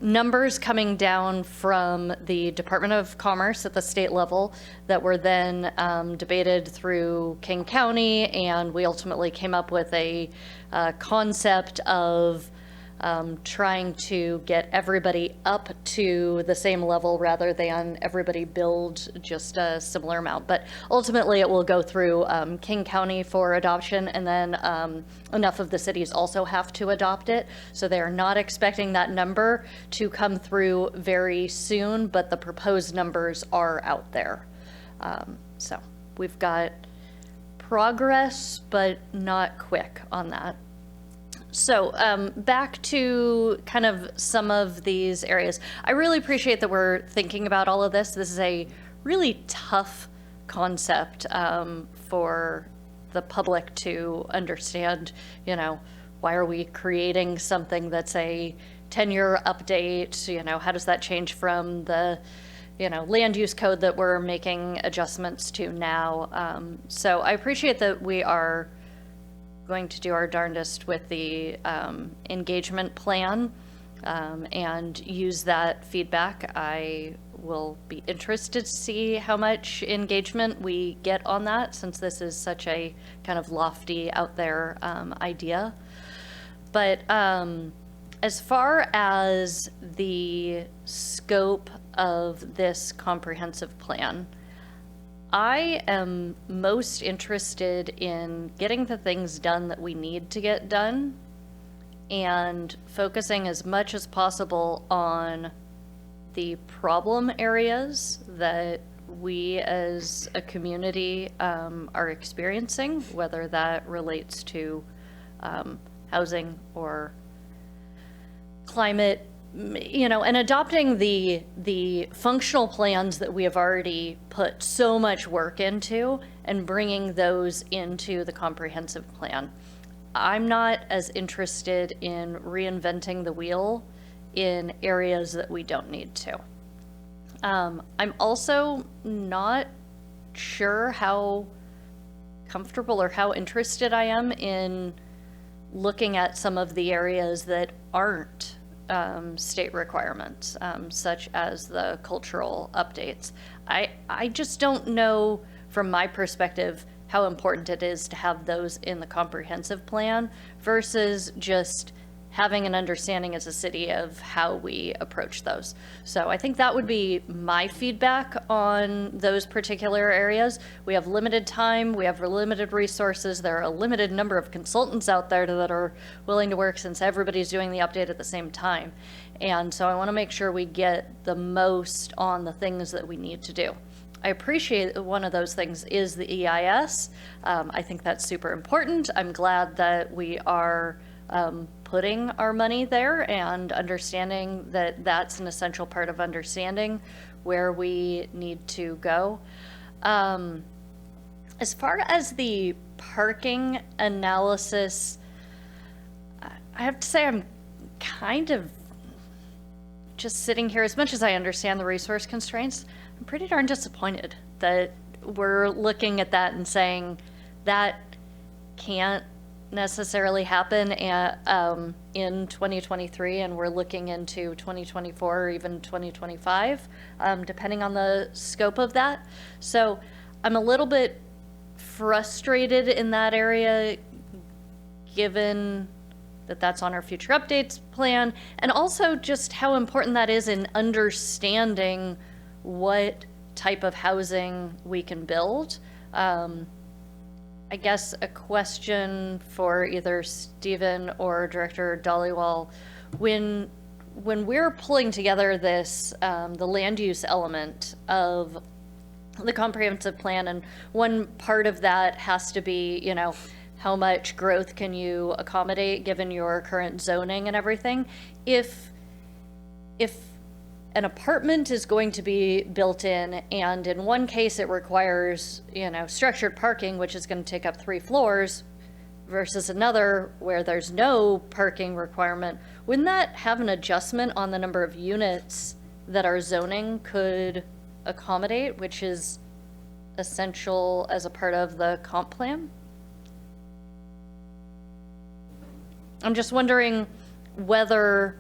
S7: numbers coming down from the Department of Commerce at the state level that were then debated through King County, and we ultimately came up with a concept of trying to get everybody up to the same level rather than everybody build just a similar amount. But ultimately, it will go through King County for adoption, and then enough of the cities also have to adopt it. So they are not expecting that number to come through very soon, but the proposed numbers are out there. So we've got progress, but not quick on that. So back to kind of some of these areas. I really appreciate that we're thinking about all of this. This is a really tough concept for the public to understand. You know, why are we creating something that's a 10-year update? You know, how does that change from the land use code that we're making adjustments to now? So I appreciate that we are going to do our darndest with the engagement plan and use that feedback. I will be interested to see how much engagement we get on that, since this is such a kind of lofty out there idea. But as far as the scope of this comprehensive plan, I am most interested in getting the things done that we need to get done and focusing as much as possible on the problem areas that we as a community are experiencing, whether that relates to housing or climate, and adopting the functional plans that we have already put so much work into and bringing those into the comprehensive plan. I'm not as interested in reinventing the wheel in areas that we don't need to. I'm also not sure how comfortable or how interested I am in looking at some of the areas that aren't state requirements, such as the cultural updates. I just don't know, from my perspective, how important it is to have those in the comprehensive plan versus just having an understanding as a city of how we approach those. So I think that would be my feedback on those particular areas. We have limited time, we have limited resources, there are a limited number of consultants out there that are willing to work since everybody's doing the update at the same time. And so I want to make sure we get the most on the things that we need to do. I appreciate one of those things is the EIS. I think that's super important. I'm glad that we are putting our money there and understanding that that's an essential part of understanding where we need to go. As far as the parking analysis, I have to say I'm kind of just sitting here, as much as I understand the resource constraints, I'm pretty darn disappointed that we're looking at that and saying that can't necessarily happen in 2023, and we're looking into 2024 or even 2025, depending on the scope of that. So I'm a little bit frustrated in that area, given that that's on our future updates plan, and also just how important that is in understanding what type of housing we can build. I guess a question for either Stephen or Director Dhaliwal, when we're pulling together this, the land use element of the comprehensive plan, and one part of that has to be, how much growth can you accommodate given your current zoning and everything? If an apartment is going to be built in, and in one case it requires, structured parking, which is going to take up 3 floors, versus another where there's no parking requirement, wouldn't that have an adjustment on the number of units that our zoning could accommodate, which is essential as a part of the comp plan? I'm just wondering whether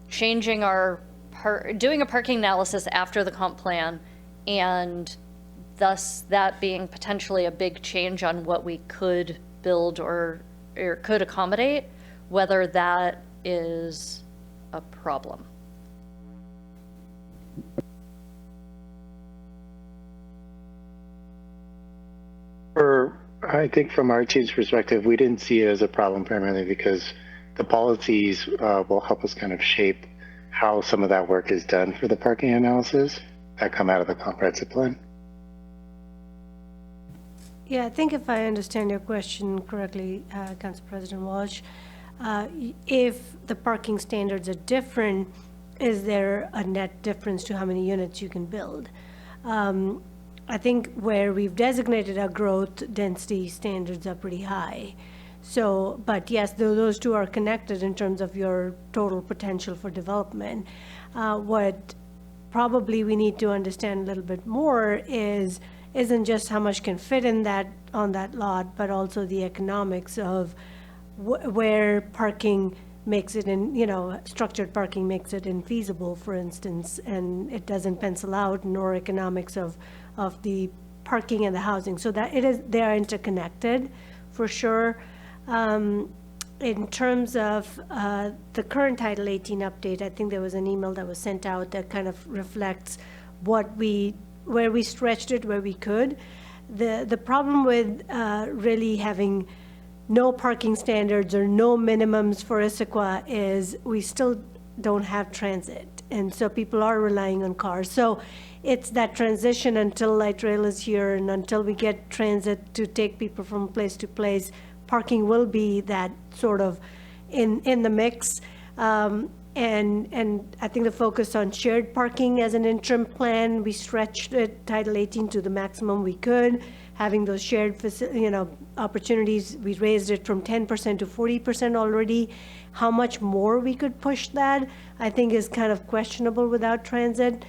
S7: changing doing a parking analysis after the comp plan, and thus that being potentially a big change on what we could build or could accommodate, whether that is a problem.
S11: I think from our team's perspective, we didn't see it as a problem primarily because the policies will help us kind of shape how some of that work is done for the parking analysis that come out of the comprehensive plan.
S9: Yeah, I think if I understand your question correctly, Council President Walsh, if the parking standards are different, is there a net difference to how many units you can build? I think where we've designated our growth density standards are pretty high. So, but yes, those two are connected in terms of your total potential for development. What probably we need to understand a little bit more isn't just how much can fit in on that lot, but also the economics of where parking makes it structured parking makes it infeasible, for instance, and it doesn't pencil out, nor economics of the parking and the housing. So that they are interconnected for sure. In terms of the current Title 18 update, I think there was an email that was sent out that kind of reflects where we stretched it where we could. The problem with really having no parking standards or no minimums for Issaquah is we still don't have transit. And so people are relying on cars. So it's that transition until light rail is here and until we get transit to take people from place to place. Parking will be that sort of in the mix. And I think the focus on shared parking as an interim plan, we stretched it, Title 18 to the maximum we could, having those shared opportunities. We raised it from 10% to 40% already. How much more we could push that, I think is kind of questionable without transit.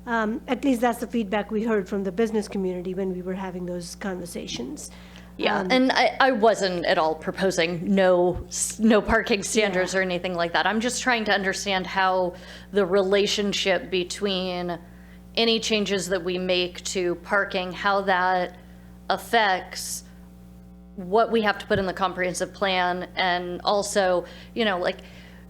S9: At least that's the feedback we heard from the business community when we were having those conversations.
S7: Yeah, and I wasn't at all proposing no parking standards or anything like that. I'm just trying to understand how the relationship between any changes that we make to parking, how that affects what we have to put in the comprehensive plan, and also, like,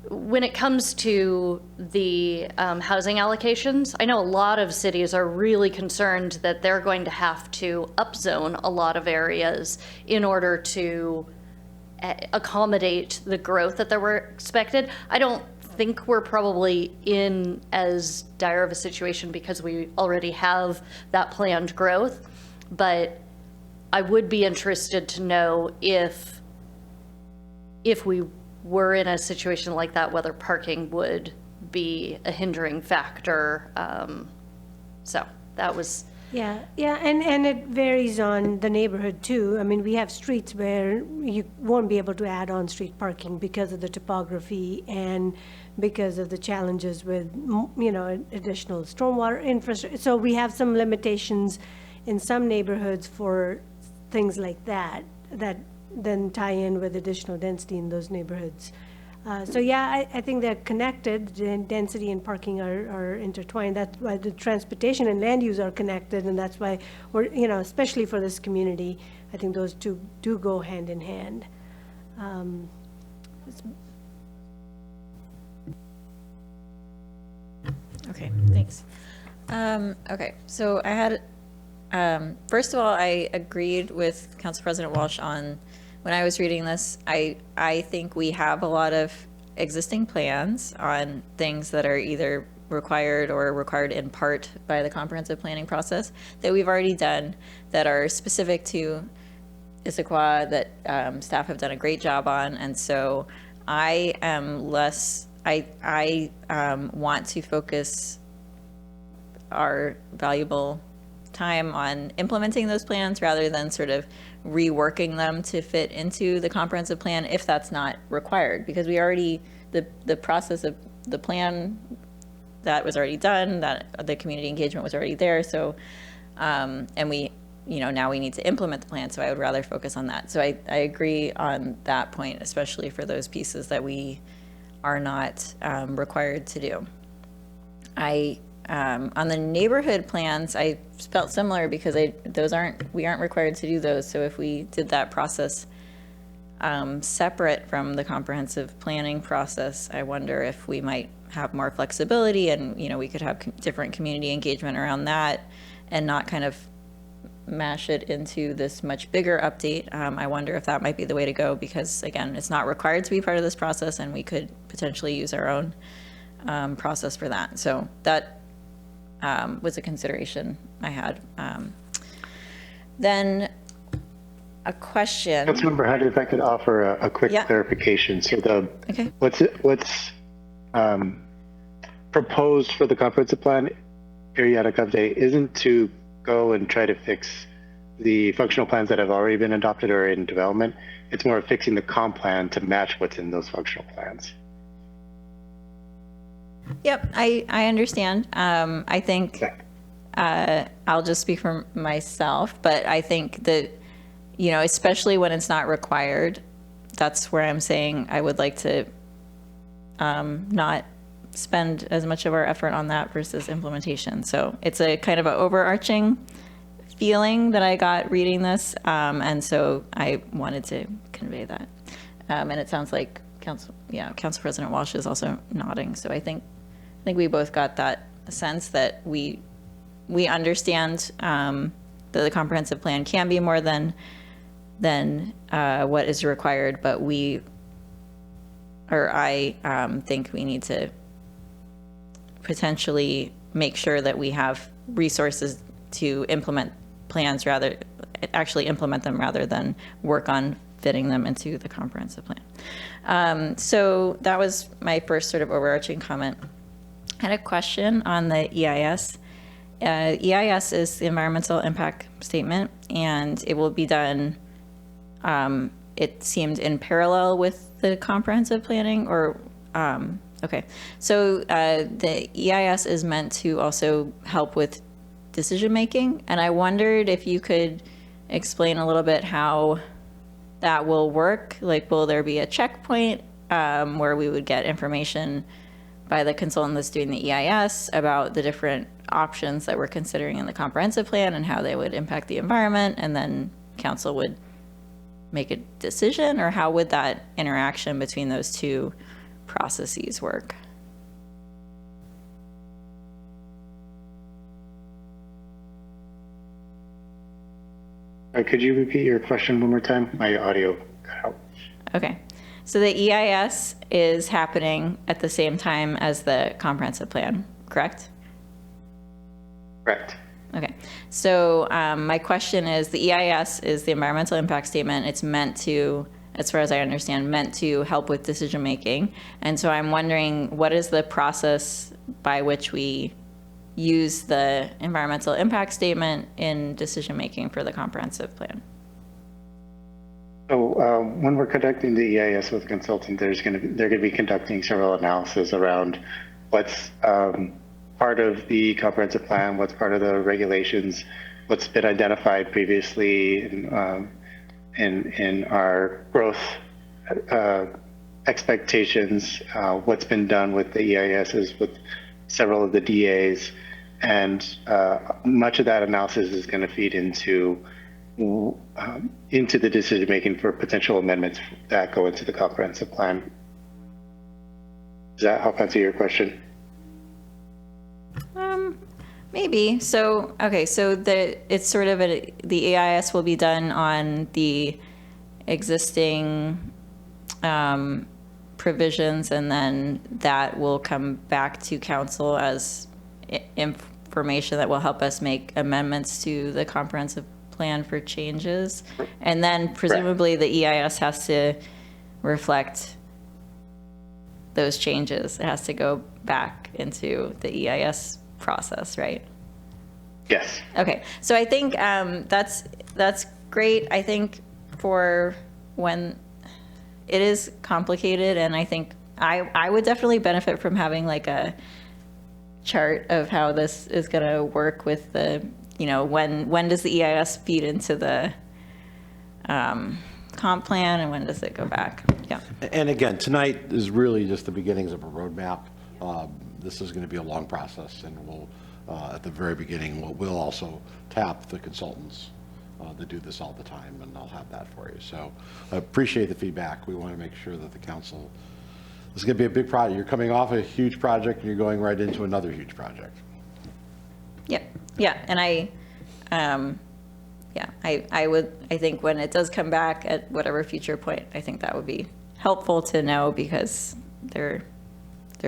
S7: when it comes to the housing allocations, I know a lot of cities are really concerned that they're going to have to upzone a lot of areas in order to accommodate the growth that they were expected. I don't think we're probably in as dire of a situation because we already have that planned growth, but I would be interested to know if we were in a situation like that, whether parking would be a hindering factor. So that was.
S9: Yeah, and it varies on the neighborhood too. I mean, we have streets where you won't be able to add on-street parking because of the topography and because of the challenges with, additional stormwater infrastructure. So we have some limitations in some neighborhoods for things like that then tie in with additional density in those neighborhoods. So yeah, I think they're connected. Density and parking are intertwined. That's why the transportation and land use are connected, and that's why we're, especially for this community, I think those two do go hand in hand.
S1: Okay, thanks. Okay, so I had, first of all, I agreed with Council President Walsh on, when I was reading this, I think we have a lot of existing plans on things that are either required or required in part by the comprehensive planning process that we've already done that are specific to Issaquah that staff have done a great job on. And so I am less, I want to focus our valuable time on implementing those plans rather than sort of reworking them to fit into the comprehensive plan if that's not required, because we already, the process of the plan that was already done, that the community engagement was already there. So, and we, now we need to implement the plan. So I would rather focus on that. So I agree on that point, especially for those pieces that we are not required to do. On the neighborhood plans, I felt similar because we aren't required to do those. So if we did that process separate from the comprehensive planning process, I wonder if we might have more flexibility and, we could have different community engagement around that and not kind of mash it into this much bigger update. I wonder if that might be the way to go because, again, it's not required to be part of this process and we could potentially use our own process for that. So that was a consideration I had. Then a question.
S11: Councilmember Hunt, if I could offer a quick clarification. So what's proposed for the comprehensive plan periodic update isn't to go and try to fix the functional plans that have already been adopted or in development. It's more of fixing the comp plan to match what's in those functional plans.
S1: Yep, I understand. I think I'll just speak for myself, but I think that, especially when it's not required, that's where I'm saying I would like to not spend as much of our effort on that versus implementation. So it's a kind of an overarching feeling that I got reading this, and so I wanted to convey that. And it sounds like Council President Walsh is also nodding. So I think we both got that sense that we understand that the comprehensive plan can be more than what is required, but I think we need to potentially make sure that we have resources to implement plans actually implement them rather than work on fitting them into the comprehensive plan. So that was my first sort of overarching comment. I had a question on the EIS. EIS is the environmental impact statement, and it will be done, it seemed, in parallel with the comprehensive planning, or, okay. So the EIS is meant to also help with decision-making, and I wondered if you could explain a little bit how that will work. Like, will there be a checkpoint where we would get information by the consultant that's doing the EIS about the different options that we're considering in the comprehensive plan and how they would impact the environment, and then council would make a decision? Or how would that interaction between those two processes work?
S11: Could you repeat your question one more time? My audio cut out.
S1: Okay. So the EIS is happening at the same time as the comprehensive plan, correct?
S11: Correct.
S1: Okay. So my question is, the EIS is the environmental impact statement. It's meant to, as far as I understand, meant to help with decision making. And so I'm wondering, what is the process by which we use the environmental impact statement in decision making for the comprehensive plan?
S11: So when we're conducting the EIS with a consultant, they're going to be conducting several analyses around what's part of the comprehensive plan, what's part of the regulations, what's been identified previously in our growth expectations, what's been done with the EISs with several of the DAs, and much of that analysis is going to feed into the decision making for potential amendments that go into the comprehensive plan. Does that help answer your question?
S1: Maybe. So, okay, so it's sort of the EIS will be done on the existing provisions, and then that will come back to council as information that will help us make amendments to the comprehensive plan for changes. And then presumably the EIS has to reflect those changes. It has to go back into the EIS process, right?
S11: Yes.
S1: Okay, so I think that's great. I think for when it is complicated, and I think I would definitely benefit from having like a chart of how this is going to work with the, you know, when does the EIS feed into the comp plan, and when does it go back? Yeah.
S8: And again, tonight is really just the beginnings of a roadmap. This is going to be a long process, and we'll, at the very beginning, we'll also tap the consultants that do this all the time, and I'll have that for you. So I appreciate the feedback. We want to make sure that the council, this is going to be a big project. You're coming off a huge project, and you're going right into another huge project.
S1: Yep. Yeah. And I think when it does come back at whatever future point, I think that would be helpful to know, because they're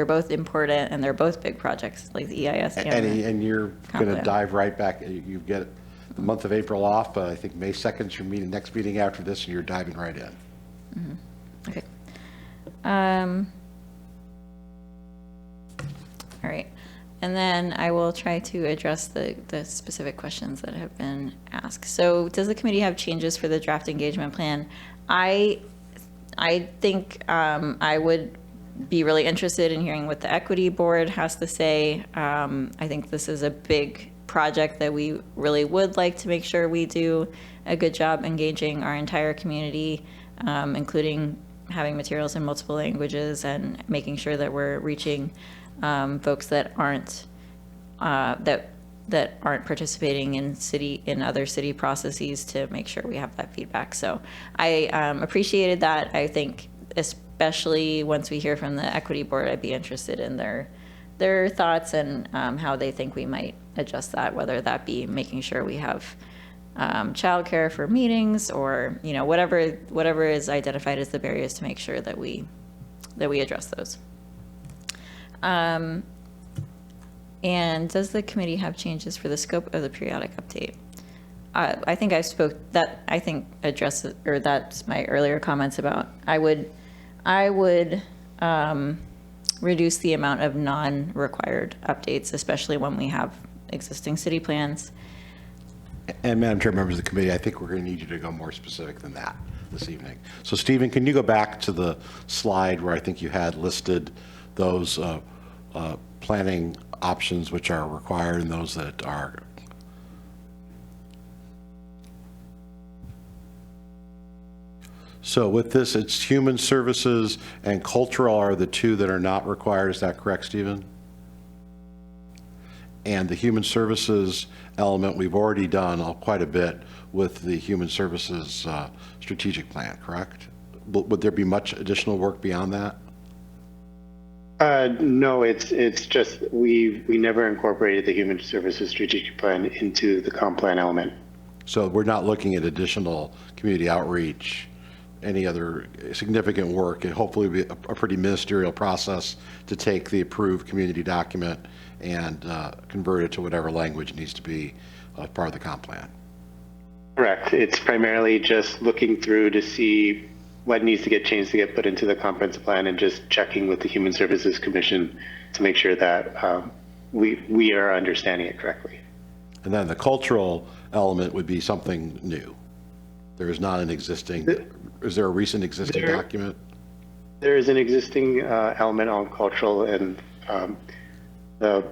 S1: both important and they're both big projects, like the EIS.
S8: And you're going to dive right back. You get the month of April off, but I think May 2nd is your next meeting after this, and you're diving right in.
S1: Mm-hmm. Okay. All right. And then I will try to address the specific questions that have been asked. So does the committee have changes for the draft engagement plan? I think I would be really interested in hearing what the equity board has to say. I think this is a big project that we really would like to make sure we do a good job engaging our entire community, including having materials in multiple languages and making sure that we're reaching folks that aren't that aren't participating in other city processes, to make sure we have that feedback. So I appreciated that. I think especially once we hear from the equity board, I'd be interested in their thoughts and how they think we might adjust that, whether that be making sure we have childcare for meetings, or whatever is identified as the barriers, to make sure that we address those. And does the committee have changes for the scope of the periodic update? I think I spoke that, I think addresses, or that's my earlier comments about, I would reduce the amount of non-required updates, especially when we have existing city plans.
S8: And Madam Chair, members of the committee, I think we're going to need you to go more specific than that this evening. So Stephen, can you go back to the slide where I think you had listed those planning options which are required and those that are? So with this, it's human services and cultural are the two that are not required. Is that correct, Stephen? And the human services element, we've already done quite a bit with the human services strategic plan, correct? Would there be much additional work beyond that?
S11: No, it's just we never incorporated the human services strategic plan into the comp plan element.
S8: So we're not looking at additional community outreach, any other significant work. It hopefully will be a pretty ministerial process to take the approved community document and convert it to whatever language needs to be part of the comp plan.
S11: Correct. It's primarily just looking through to see what needs to get changed to get put into the comprehensive plan and just checking with the Human Services Commission to make sure that we are understanding it correctly.
S8: And then the cultural element would be something new. There is not an existing, is there a recent existing document?
S11: There is an existing element on cultural, and the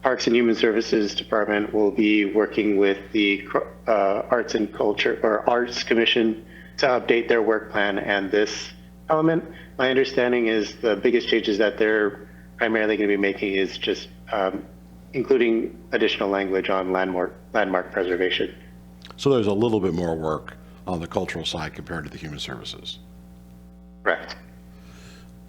S11: Parks and Human Services Department will be working with the Arts and Culture or Arts Commission to update their work plan and this element. My understanding is the biggest changes that they're primarily going to be making is just including additional language on landmark preservation.
S8: So there's a little bit more work on the cultural side compared to the human services.
S11: Correct.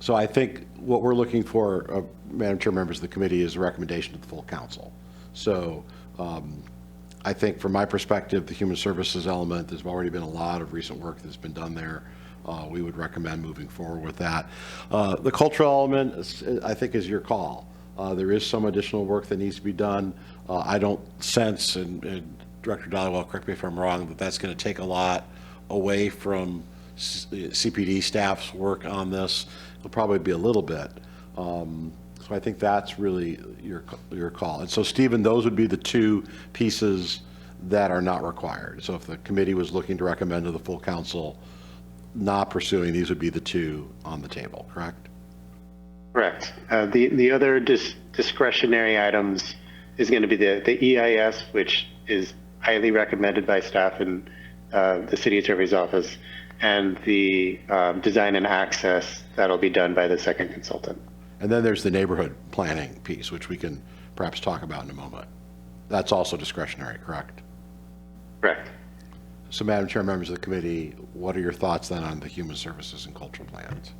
S8: So I think what we're looking for, Madam Chair, members of the committee, is a recommendation to the full council. So I think from my perspective, the human services element, there's already been a lot of recent work that's been done there. We would recommend moving forward with that. The cultural element, I think, is your call. There is some additional work that needs to be done. I don't sense, and Director Dollywell, correct me if I'm wrong, that that's going to take a lot away from CPD staff's work on this. It'll probably be a little bit. So I think that's really your call. And so, Stephen, those would be the two pieces that are not required. So if the committee was looking to recommend to the full council not pursuing, these would be the two on the table, correct?
S11: Correct. The other discretionary items is going to be the EIS, which is highly recommended by staff in the city attorney's office, and the design and access that'll be done by the second consultant.
S8: And then there's the neighborhood planning piece, which we can perhaps talk about in a moment. That's also discretionary, correct?
S11: Correct.
S8: So, Madam Chair, members of the committee, what are your thoughts then on the human services and cultural plans?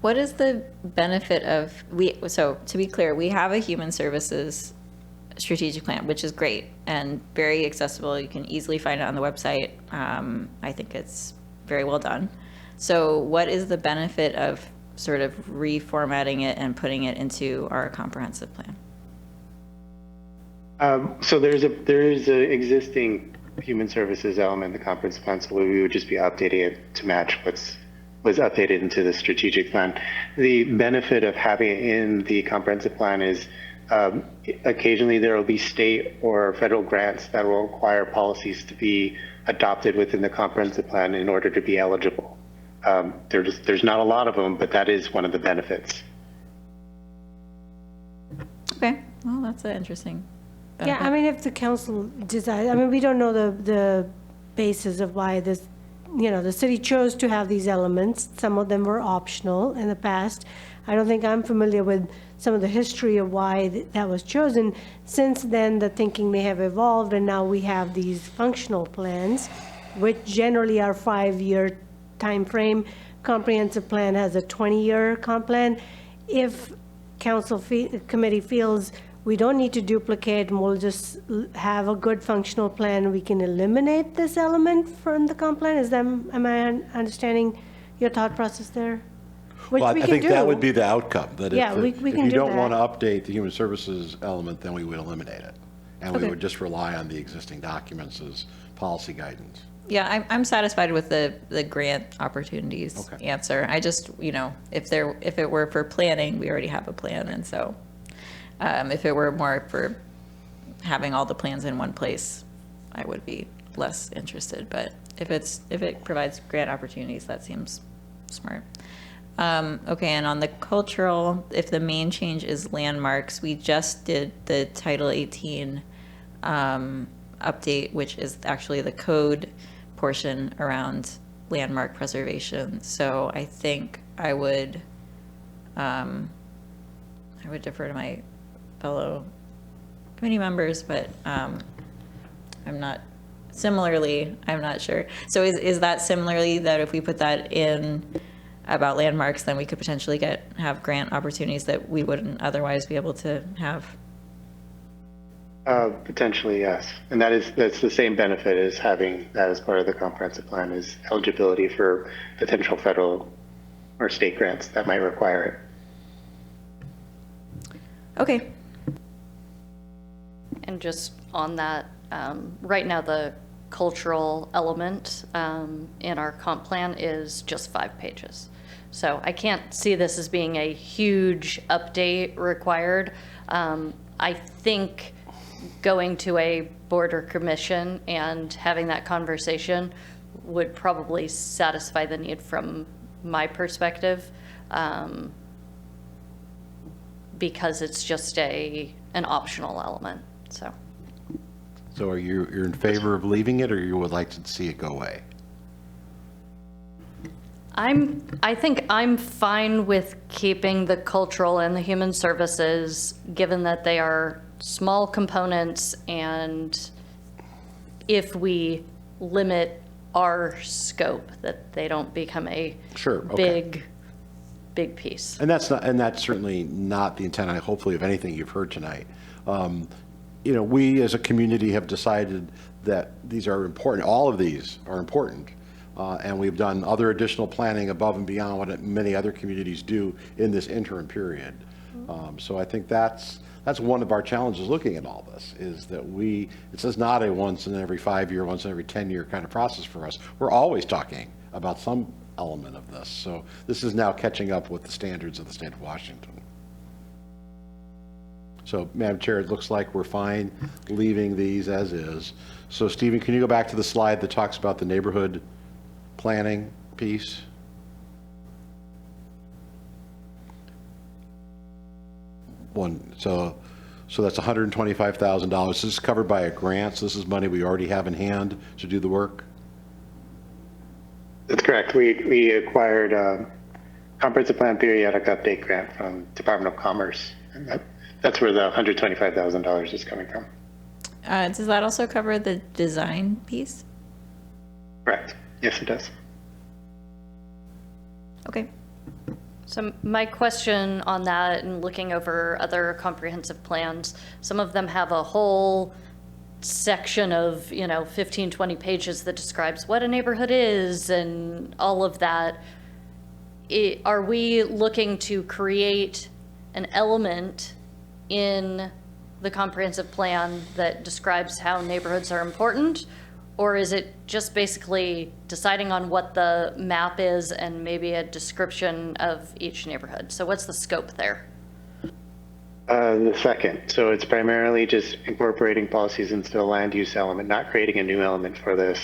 S1: What is the benefit of, so to be clear, we have a human services strategic plan, which is great and very accessible. You can easily find it on the website. I think it's very well done. So what is the benefit of sort of reformatting it and putting it into our comprehensive plan?
S11: So there is an existing human services element in the comprehensive plan, so we would just be updating it to match what's was updated into the strategic plan. The benefit of having it in the comprehensive plan is occasionally there will be state or federal grants that will require policies to be adopted within the comprehensive plan in order to be eligible. There's not a lot of them, but that is one of the benefits.
S1: Okay, well, that's an interesting benefit.
S9: Yeah, I mean, if the council decides, I mean, we don't know the basis of why this, you know, the city chose to have these elements. Some of them were optional in the past. I don't think I'm familiar with some of the history of why that was chosen. Since then, the thinking may have evolved, and now we have these functional plans, which generally are 5-year time frame. Comprehensive plan has a 20-year comp plan. If committee feels we don't need to duplicate and we'll just have a good functional plan, we can eliminate this element from the comp plan. Am I understanding your thought process there? Which
S8: Well,
S9: we
S8: I
S9: can
S8: think that
S9: do.
S8: would be the outcome, that
S9: Yeah, we
S8: if
S9: can
S8: you
S9: do
S8: don't want to
S9: that.
S8: update the human services element, then we would eliminate it. And we
S1: Okay.
S8: would just rely on the existing documents as policy guidance.
S1: Yeah, I'm satisfied with the grant opportunities
S8: Okay.
S1: answer. I just, if it were for planning, we already have a plan, and so if it were more for having all the plans in one place, I would be less interested. But if it provides grant opportunities, that seems smart. Okay, and on the cultural, if the main change is landmarks, we just did the Title 18 update, which is actually the code portion around landmark preservation. So I think I would defer to my fellow committee members, but I'm not sure. So is that similarly that if we put that in about landmarks, then we could potentially have grant opportunities that we wouldn't otherwise be able to have?
S11: Potentially, yes. And that's the same benefit as having that as part of the comprehensive plan, is eligibility for potential federal or state grants that might require it.
S1: Okay.
S7: And just on that, right now, the cultural element in our comp plan is just 5 pages. So I can't see this as being a huge update required. I think going to a board or commission and having that conversation would probably satisfy the need from my perspective, because it's just an optional element, so.
S8: So you're in favor of leaving it, or you would like to see it go away?
S7: I think I'm fine with keeping the cultural and the human services, given that they are small components, and if we limit our scope, that they don't become a
S8: Sure, okay.
S7: big piece.
S8: And that's certainly not the intent, hopefully, of anything you've heard tonight. We as a community have decided that these are important, all of these are important, and we've done other additional planning above and beyond what many other communities do in this interim period. So I think that's one of our challenges looking at all this, is that this is not a once in every 5-year, once in every 10-year kind of process for us. We're always talking about some element of this. So this is now catching up with the standards of the state of Washington. So, Madam Chair, it looks like we're fine leaving these as is. So, Stephen, can you go back to the slide that talks about the neighborhood planning piece? So that's $125,000. This is covered by a grant, so this is money we already have in hand to do the work?
S11: That's correct. We acquired a comprehensive plan periodic update grant from Department of Commerce, and that's where the $125,000 is coming from.
S1: Does that also cover the design piece?
S11: Correct. Yes, it does.
S1: Okay.
S7: So my question on that, and looking over other comprehensive plans, some of them have a whole section of, 15, 20 pages that describes what a neighborhood is and all of that. Are we looking to create an element in the comprehensive plan that describes how neighborhoods are important? Or is it just basically deciding on what the map is and maybe a description of each neighborhood? So what's the scope there?
S11: The second. So it's primarily just incorporating policies into the land use element, not creating a new element for this.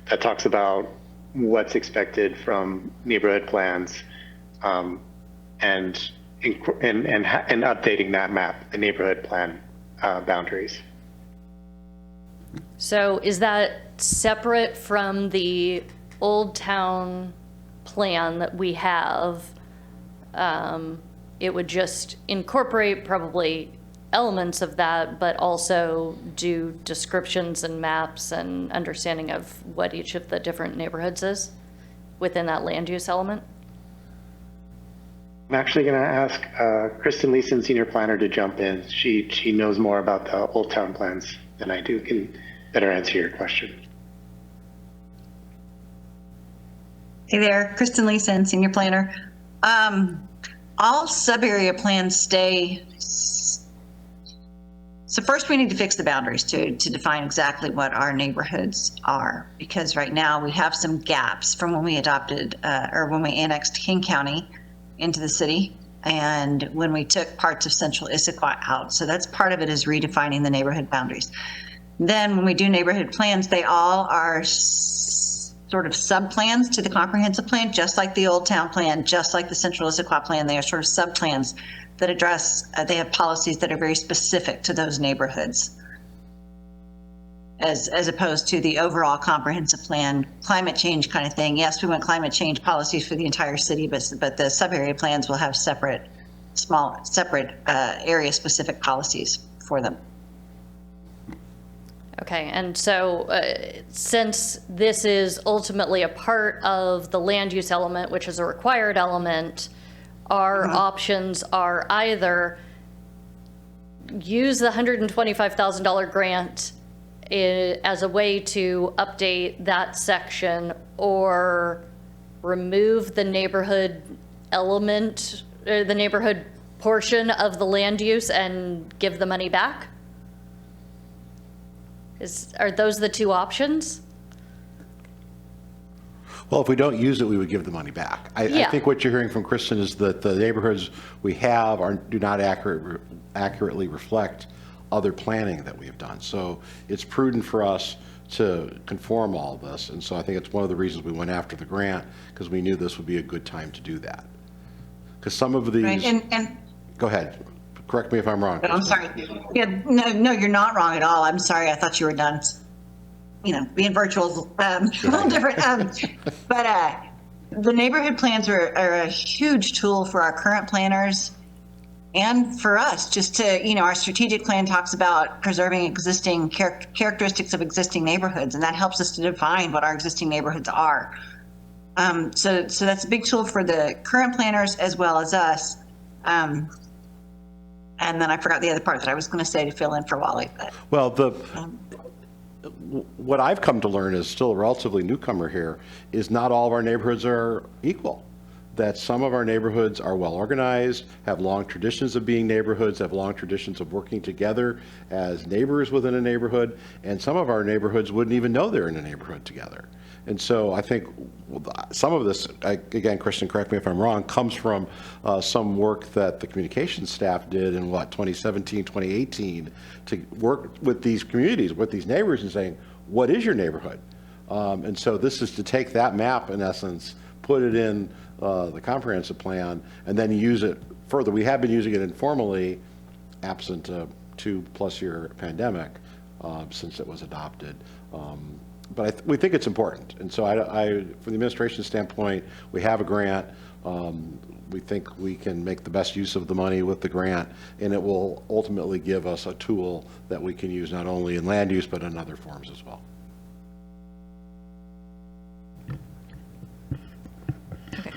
S11: That talks about what's expected from neighborhood plans, and updating that map, the neighborhood plan boundaries.
S7: So is that separate from the Old Town plan that we have? It would just incorporate probably elements of that, but also do descriptions and maps and understanding of what each of the different neighborhoods is within that land use element?
S11: I'm actually going to ask Kristen Leeson, senior planner, to jump in. She knows more about the Old Town plans than I do, can better answer your question.
S12: Hey there, Kristen Leeson, senior planner. All sub-area plans stay. So first we need to fix the boundaries to define exactly what our neighborhoods are, because right now we have some gaps from when we adopted or when we annexed King County into the city and when we took parts of central Issaquah out. So that's part of it, is redefining the neighborhood boundaries. Then when we do neighborhood plans, they all are sort of sub-plans to the comprehensive plan, just like the Old Town Plan, just like the Central Issaquah Plan. They are sort of sub-plans that address, they have policies that are very specific to those neighborhoods, as opposed to the overall comprehensive plan, climate change kind of thing. Yes, we want climate change policies for the entire city, but the sub-area plans will have separate area-specific policies for them.
S7: Okay, and so since this is ultimately a part of the land use element, which is a required element, our options are either use the $125,000 grant as a way to update that section, or remove the neighborhood element, or the neighborhood portion of the land use and give the money back? Are those the two options?
S8: Well, if we don't use it, we would give the money back. I think what you're hearing from Kristen is that the neighborhoods we have do not accurately reflect other planning that we have done. So it's prudent for us to conform all of this. And so I think it's one of the reasons we went after the grant, because we knew this would be a good time to do that. Because some of these...
S12: Right, and
S8: go ahead. Correct me if I'm wrong.
S12: I'm sorry. Yeah, no, you're not wrong at all. I'm sorry. I thought you were done. You know, being virtual is a little different. But the neighborhood plans are a huge tool for our current planners and for us, just to, you know, our strategic plan talks about preserving existing characteristics of existing neighborhoods, and that helps us to define what our existing neighborhoods are. So that's a big tool for the current planners as well as us. And then I forgot the other part that I was going to say to fill in for Wally. But,
S8: well, what I've come to learn is still a relatively newcomer here, is not all of our neighborhoods are equal. That some of our neighborhoods are well organized, have long traditions of being neighborhoods, have long traditions of working together as neighbors within a neighborhood, and some of our neighborhoods wouldn't even know they're in a neighborhood together. And so I think some of this, again, Kristen, correct me if I'm wrong, comes from some work that the communications staff did in 2017, 2018, to work with these communities, with these neighbors, and saying, what is your neighborhood? And so this is to take that map, in essence, put it in the comprehensive plan, and then use it further. We have been using it informally, absent a 2+ year pandemic, since it was adopted. But we think it's important. And so from the administration standpoint, we have a grant. We think we can make the best use of the money with the grant, and it will ultimately give us a tool that we can use not only in land use, but in other forms as well.
S1: Okay.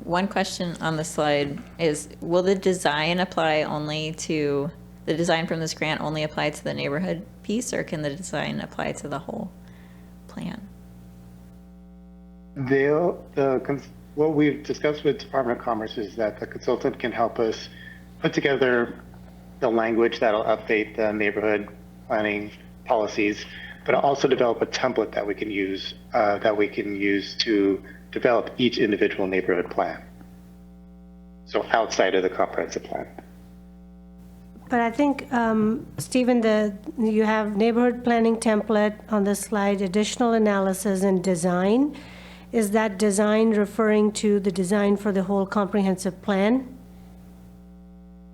S1: One question on the slide is, will the design apply only to, the design from this grant only apply to the neighborhood piece, or can the design apply to the whole plan?
S11: What we've discussed with Department of Commerce is that the consultant can help us put together the language that'll update the neighborhood planning policies, but also develop a template that we can use to develop each individual neighborhood plan. So outside of the comprehensive plan.
S9: But I think, Stephen, you have neighborhood planning template on the slide, additional analysis and design. Is that design referring to the design for the whole comprehensive plan?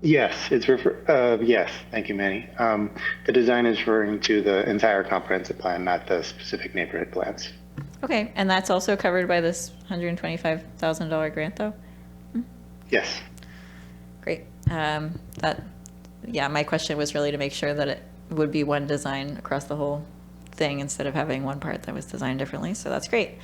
S11: Yes, yes, thank you, Manny. The design is referring to the entire comprehensive plan, not the specific neighborhood plans.
S1: Okay, and that's also covered by this $125,000 grant, though?
S11: Yes.
S1: Great. Yeah, my question was really to make sure that it would be one design across the whole thing instead of having one part that was designed differently, so that's great.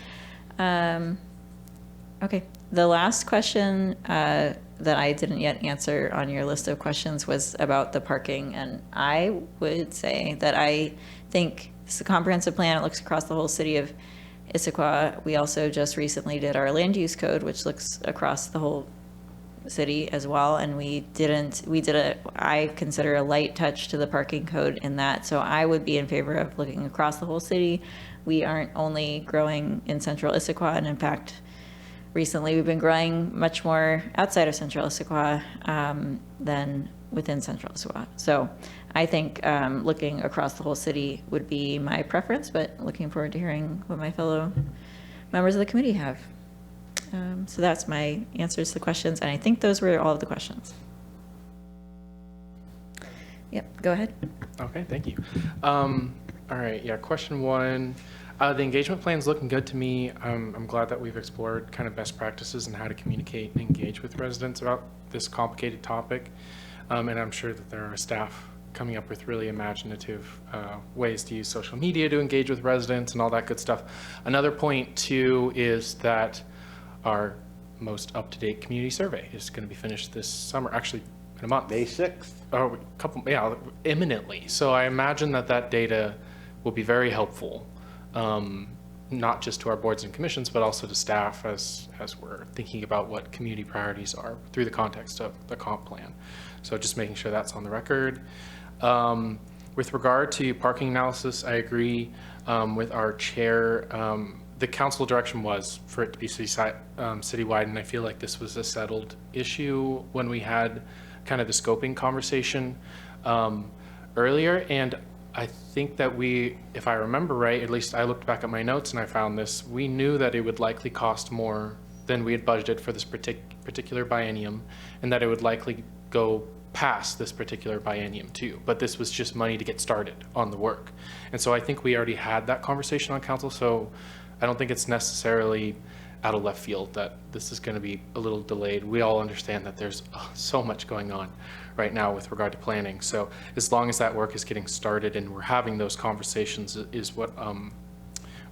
S1: Okay, the last question that I didn't yet answer on your list of questions was about the parking, and I would say that I think it's a comprehensive plan. It looks across the whole city of Issaquah. We also just recently did our land use code, which looks across the whole city as well, and we did I consider a light touch to the parking code in that, so I would be in favor of looking across the whole city. We aren't only growing in central Issaquah, and in fact, recently we've been growing much more outside of central Issaquah than within central Issaquah. So I think looking across the whole city would be my preference, but looking forward to hearing what my fellow members of the committee have. So that's my answers to the questions, and I think those were all of the questions. Yep, go ahead.
S10: Okay, thank you. All right, yeah, question one. The engagement plan's looking good to me. I'm glad that we've explored kind of best practices and how to communicate and engage with residents about this complicated topic. And I'm sure that there are staff coming up with really imaginative ways to use social media to engage with residents and all that good stuff. Another point too is that our most up-to-date community survey is going to be finished this summer, actually in a month.
S8: May 6th.
S10: Oh, imminently. So I imagine that data will be very helpful, not just to our boards and commissions, but also to staff as we're thinking about what community priorities are through the context of the comp plan. So just making sure that's on the record. With regard to parking analysis, I agree with our chair. The council direction was for it to be citywide, and I feel like this was a settled issue when we had kind of the scoping conversation earlier. And I think that if I remember right, at least I looked back at my notes and I found this, we knew that it would likely cost more than we had budgeted for this particular biennium, and that it would likely go past this particular biennium too. But this was just money to get started on the work. And so I think we already had that conversation on council, so I don't think it's necessarily out of left field that this is going to be a little delayed. We all understand that there's so much going on right now with regard to planning. So as long as that work is getting started and we're having those conversations is what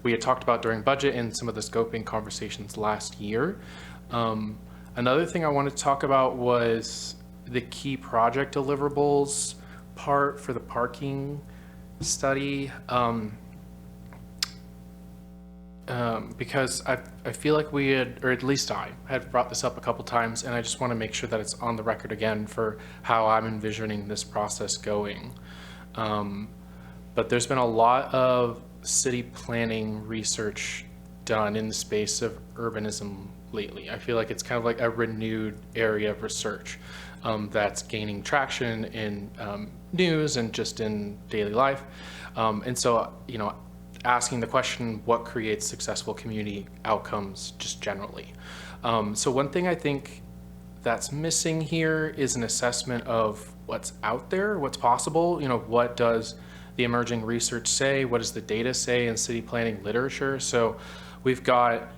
S10: we had talked about during budget and some of the scoping conversations last year. Another thing I wanted to talk about was the key project deliverables part for the parking study. Because I feel like we had, or at least I had brought this up a couple times, and I just want to make sure that it's on the record again for how I'm envisioning this process going. But there's been a lot of city planning research done in the space of urbanism lately. I feel like it's kind of like a renewed area of research that's gaining traction in news and just in daily life. And so, asking the question, what creates successful community outcomes just generally? So one thing I think that's missing here is an assessment of what's out there, what's possible. What does the emerging research say? What does the data say in city planning literature? So we've got,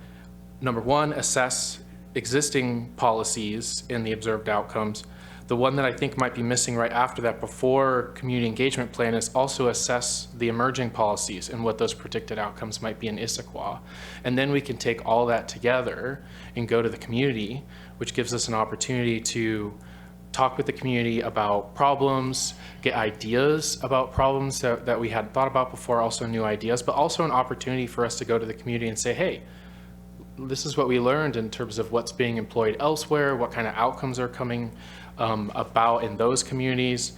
S10: number one, assess existing policies in the observed outcomes. The one that I think might be missing right after that, before community engagement plan, is also assess the emerging policies and what those predicted outcomes might be in Issaquah. And then we can take all that together and go to the community, which gives us an opportunity to talk with the community about problems, get ideas about problems that we hadn't thought about before, also new ideas, but also an opportunity for us to go to the community and say, hey, this is what we learned in terms of what's being employed elsewhere, what kind of outcomes are coming about in those communities.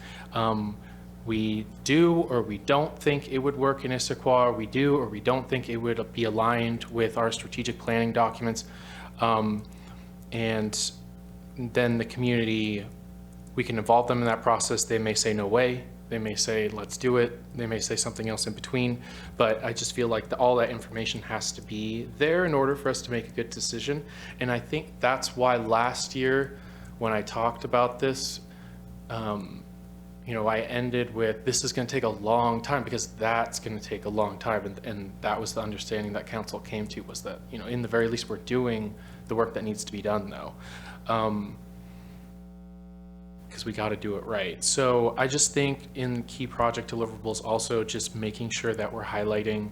S10: We do or we don't think it would work in Issaquah. We do or we don't think it would be aligned with our strategic planning documents. And then the community, we can involve them in that process. They may say no way. They may say, let's do it. They may say something else in between. But I just feel like all that information has to be there in order for us to make a good decision. And I think that's why last year, when I talked about this, I ended with, this is going to take a long time, because that's going to take a long time. And that was the understanding that council came to, was that, in the very least, we're doing the work that needs to be done, though. Because we got to do it right. So I just think in key project deliverables, also just making sure that we're highlighting,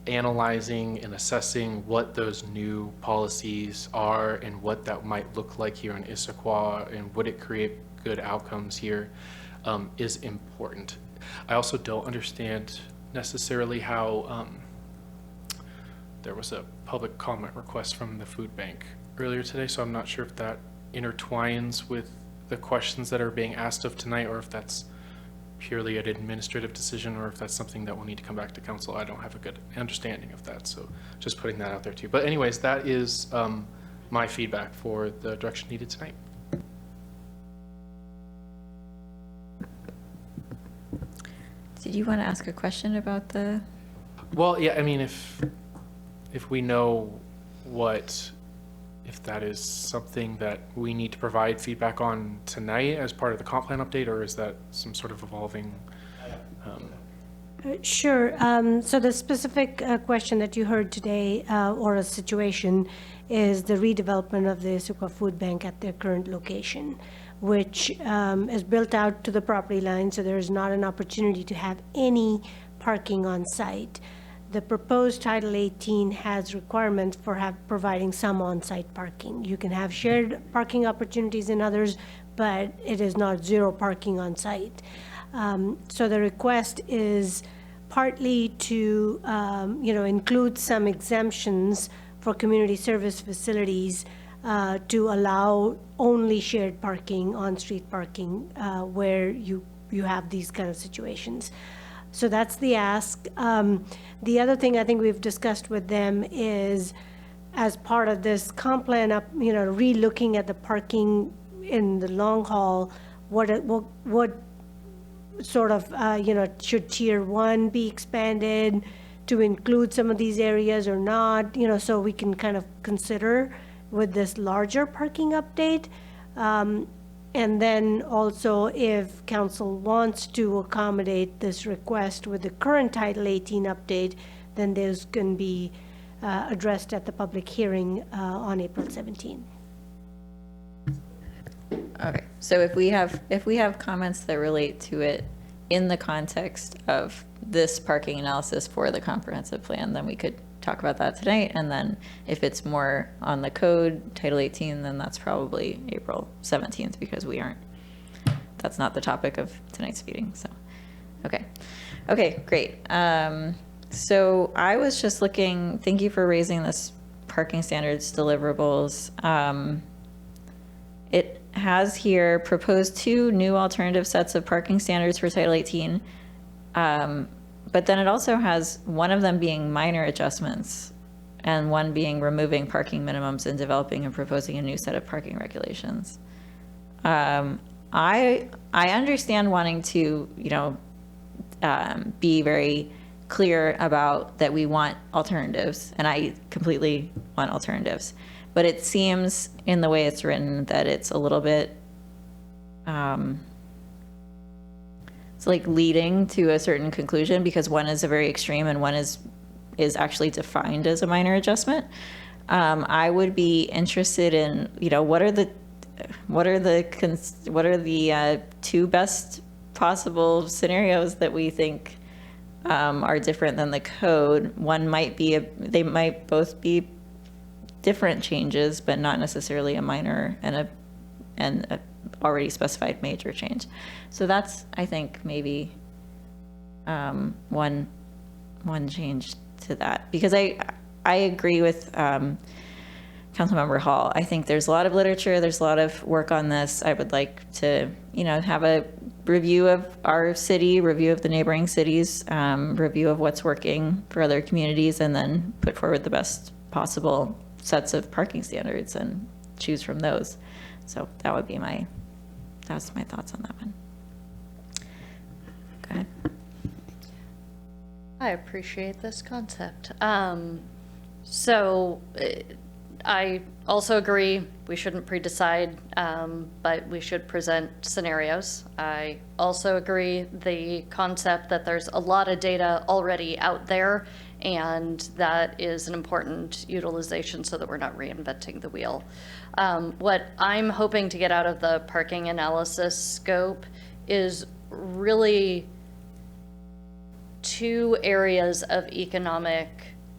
S10: analyzing and assessing what those new policies are and what that might look like here in Issaquah, and would it create good outcomes here, is important. I also don't understand necessarily how there was a public comment request from the food bank earlier today, so I'm not sure if that intertwines with the questions that are being asked of tonight, or if that's purely an administrative decision, or if that's something that will need to come back to council. I don't have a good understanding of that, so just putting that out there too. But anyways, that is my feedback for the direction needed tonight.
S1: Did you want to ask a question about the?
S10: Well, yeah, I mean, if we know if that is something that we need to provide feedback on tonight as part of the comp plan update, or is that some sort of evolving?
S9: Sure. So the specific question that you heard today, or a situation, is the redevelopment of the Issaquah Food Bank at their current location, which is built out to the property line, so there is not an opportunity to have any parking on site. The proposed Title 18 has requirements for providing some on-site parking. You can have shared parking opportunities in others, but it is not zero parking on site. So the request is partly to, include some exemptions for community service facilities to allow only shared parking, on-street parking, where you have these kind of situations. So that's the ask. The other thing I think we've discussed with them is, as part of this comp plan, re-looking at the parking in the long haul, what sort of, should Tier 1 be expanded to include some of these areas or not, so we can kind of consider with this larger parking update. And then also, if council wants to accommodate this request with the current Title 18 update, then those can be addressed at the public hearing on April 17th.
S1: Okay, so if we have comments that relate to it in the context of this parking analysis for the comprehensive plan, then we could talk about that tonight. And then if it's more on the code, Title 18, then that's probably April 17th, because that's not the topic of tonight's meeting, so. Okay, great. So I was just looking, thank you for raising this parking standards deliverables. It has here proposed 2 new alternative sets of parking standards for Title 18. But then it also has one of them being minor adjustments and one being removing parking minimums and developing and proposing a new set of parking regulations. I understand wanting to, be very clear about that we want alternatives, and I completely want alternatives. But it seems in the way it's written that it's a little bit, it's like leading to a certain conclusion, because one is a very extreme and one is actually defined as a minor adjustment. I would be interested in, what are the 2 best possible scenarios that we think are different than the code. One might be they might both be different changes, but not necessarily a minor and a already specified major change. So that's, I think, maybe one change to that, because I agree with Councilmember Hall. I think there's a lot of literature, there's a lot of work on this. I would like to, have a review of our city, review of the neighboring cities, review of what's working for other communities, and then put forward the best possible sets of parking standards and choose from those. So that's my thoughts on that one. Go ahead.
S7: I appreciate this concept. So I also agree we shouldn't pre-decide, but we should present scenarios. I also agree the concept that there's a lot of data already out there, and that is an important utilization so that we're not reinventing the wheel. What I'm hoping to get out of the parking analysis scope is really 2 areas of economic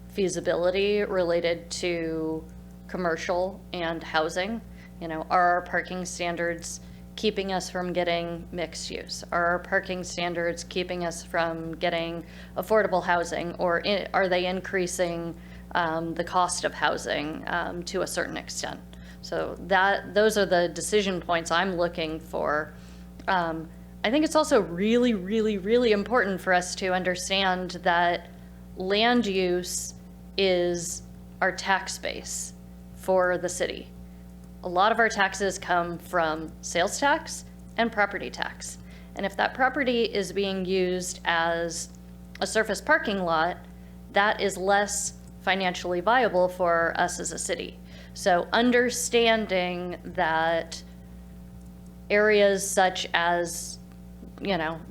S7: feasibility related to commercial and housing. Are our parking standards keeping us from getting mixed use? Are our parking standards keeping us from getting affordable housing, or are they increasing the cost of housing to a certain extent. So those are the decision points I'm looking for. I think it's also really, really, really important for us to understand that land use is our tax base for the city. A lot of our taxes come from sales tax and property tax. And if that property is being used as a surface parking lot, that is less financially viable for us as a city. So understanding that areas such as,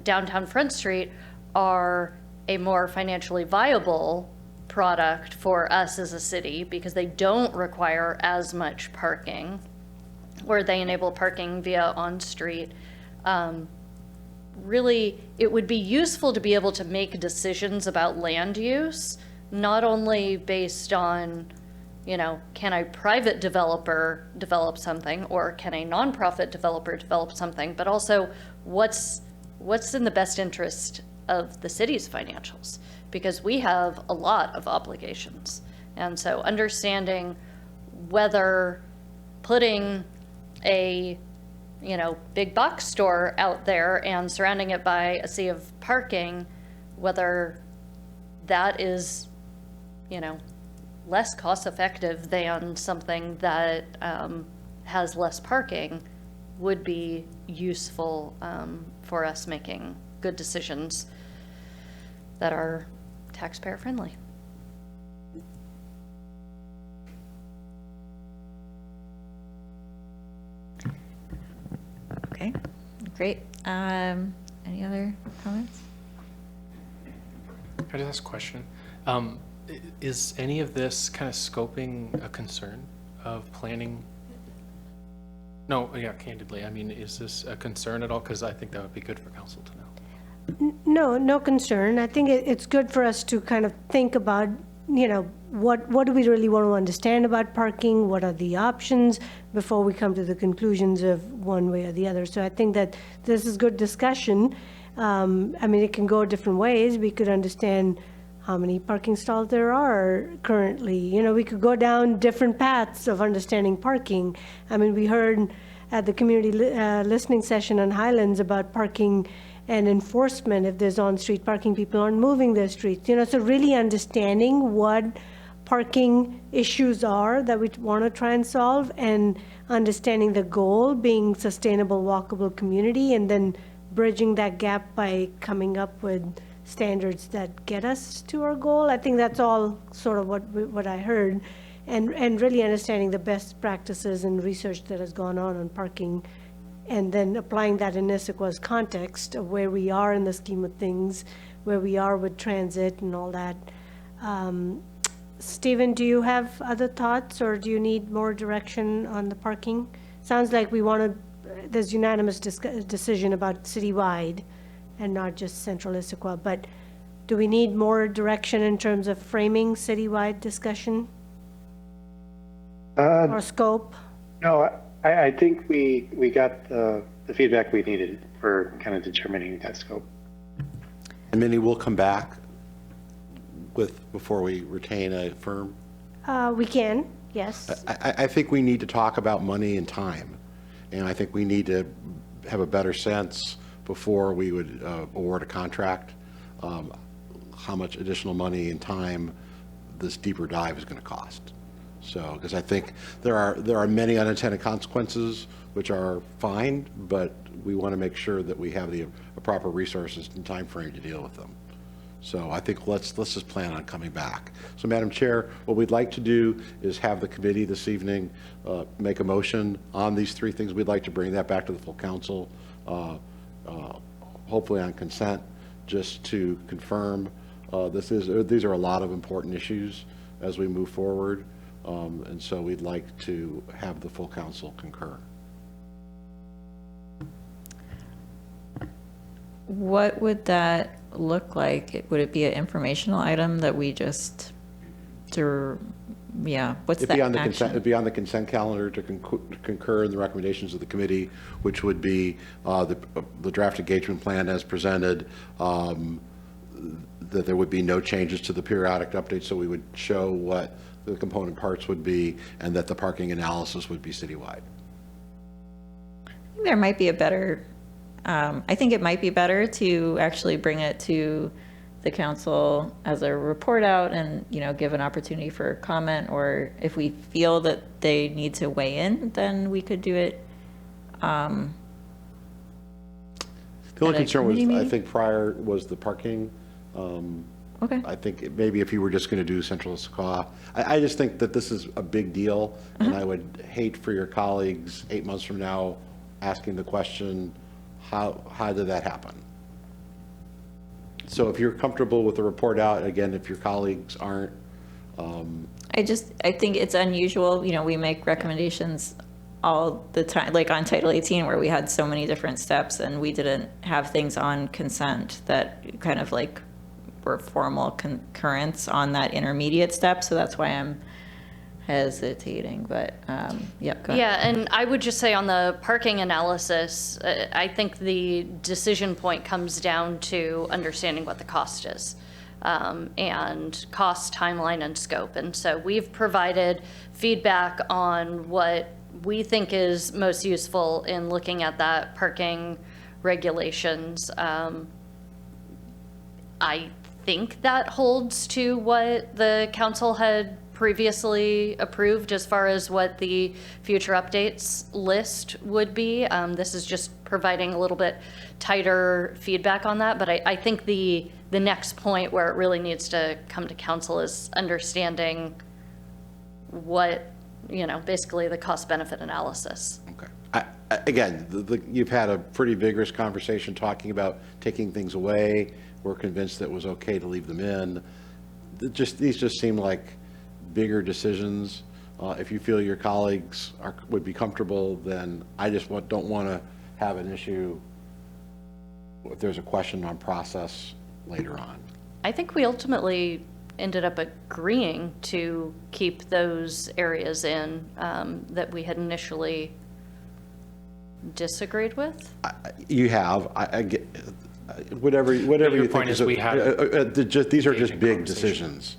S7: downtown Front Street are a more financially viable product for us as a city because they don't require as much parking, or they enable parking via on-street. Really, it would be useful to be able to make decisions about land use, not only based on, can a private developer develop something, or can a nonprofit developer develop something, but also what's in the best interest of the city's financials, because we have a lot of obligations. And so understanding whether putting a big box store out there and surrounding it by a sea of parking, whether that is, less cost effective than something that has less parking, would be useful for us making good decisions that are taxpayer friendly.
S1: Okay, great. Any other comments?
S10: Can I just ask a question? Is any of this kind of scoping a concern of planning? No, yeah, candidly, I mean, is this a concern at all? Because I think that would be good for council to know.
S9: No concern. I think it's good for us to kind of think about, what do we really want to understand about parking? What are the options before we come to the conclusions of one way or the other? So I think that this is good discussion. It can go different ways. We could understand how many parking stalls there are currently. We could go down different paths of understanding parking. We heard at the community listening session on Highlands about parking and enforcement. If there's on-street parking, people aren't moving their streets. So really understanding what parking issues are that we want to try and solve, and understanding the goal being sustainable, walkable community, and then bridging that gap by coming up with standards that get us to our goal. I think that's all sort of what I heard, and really understanding the best practices and research that has gone on parking, and then applying that in Issaquah's context of where we are in the scheme of things, where we are with transit and all that. Stephen, do you have other thoughts, or do you need more direction on the parking? Sounds like there's unanimous decision about citywide and not just Central Issaquah, but do we need more direction in terms of framing citywide discussion or scope?
S11: No, I think we got the feedback we needed for kind of determining that scope.
S8: And Minnie, we'll come back before we retain a firm.
S9: We can, yes.
S8: I think we need to talk about money and time. And I think we need to have a better sense before we would award a contract, how much additional money and time this deeper dive is going to cost. So, because I think there are many unintended consequences, which are fine, but we want to make sure that we have the proper resources and time frame to deal with them. So I think let's just plan on coming back. So, Madam Chair, what we'd like to do is have the committee this evening make a motion on these three things. We'd like to bring that back to the full council, hopefully on consent, just to confirm these are a lot of important issues as we move forward. And so we'd like to have the full council concur.
S1: What would that look like? Would it be an informational item that we just, what's
S8: It'd
S1: the
S8: be on the
S1: action?
S8: consent. It'd be on the consent calendar to concur in the recommendations of the committee, which would be the draft engagement plan as presented, that there would be no changes to the periodic update, so we would show what the component parts would be, and that the parking analysis would be citywide.
S1: There might be a better, I think it might be better to actually bring it to the council as a report out and, you know, give an opportunity for comment, or if we feel that they need to weigh in, then we could do it.
S8: The only
S1: At a
S8: concern was,
S1: committee
S8: I
S1: meeting?
S8: think prior was the parking.
S1: Okay.
S8: I think maybe if you were just going to do Central Issaquah, I just think that this is a big deal, and I would hate for your colleagues 8 months from now asking the question, how did that happen? So if you're comfortable with the report out, again, if your colleagues aren't,
S1: I think it's unusual, you know, we make recommendations all the time, like on Title 18, where we had so many different steps and we didn't have things on consent that kind of like were formal concurrence on that intermediate step. So that's why I'm hesitating, but yeah, go ahead.
S7: Yeah, and I would just say on the parking analysis, I think the decision point comes down to understanding what the cost is, and cost, timeline, and scope. And so we've provided feedback on what we think is most useful in looking at that parking regulations. I think that holds to what the council had previously approved as far as what the future updates list would be. This is just providing a little bit tighter feedback on that, but I think the next point where it really needs to come to council is understanding what, you know, basically the cost benefit analysis.
S8: okay. Again, you've had a pretty vigorous conversation talking about taking things away. We're convinced that it was okay to leave them in. These just seem like bigger decisions. If you feel your colleagues would be comfortable, then I just don't want to have an issue if there's a question on process later on.
S7: I think we ultimately ended up agreeing to keep those areas in that we had initially disagreed with.
S8: You have, I get, whatever you think.
S10: point is we had
S8: These are just
S10: engaging
S8: big
S10: conversation.
S8: decisions.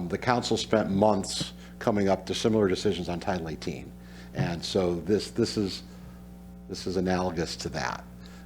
S8: The council spent months coming up to similar decisions on Title 18. And so this is analogous to that.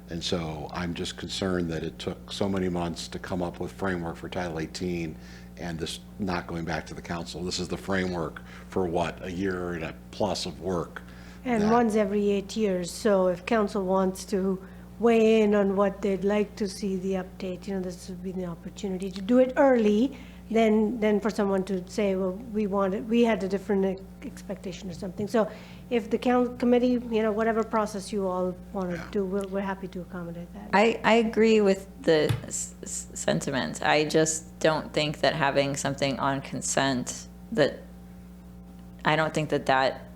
S8: And so I'm just concerned that it took so many months to come up with framework for Title 18 and this not going back to the council. This is the framework for what, a year and a plus of work.
S9: And once every 8 years, so if council wants to weigh in on what they'd like to see the update, you know, this would be the opportunity to do it early, then for someone to say, well, we had a different expectation or something. So if the committee, you know, whatever process you all want to do, we're happy to accommodate that.
S1: I agree with the sentiment. I just don't think that having something on consent, I don't think that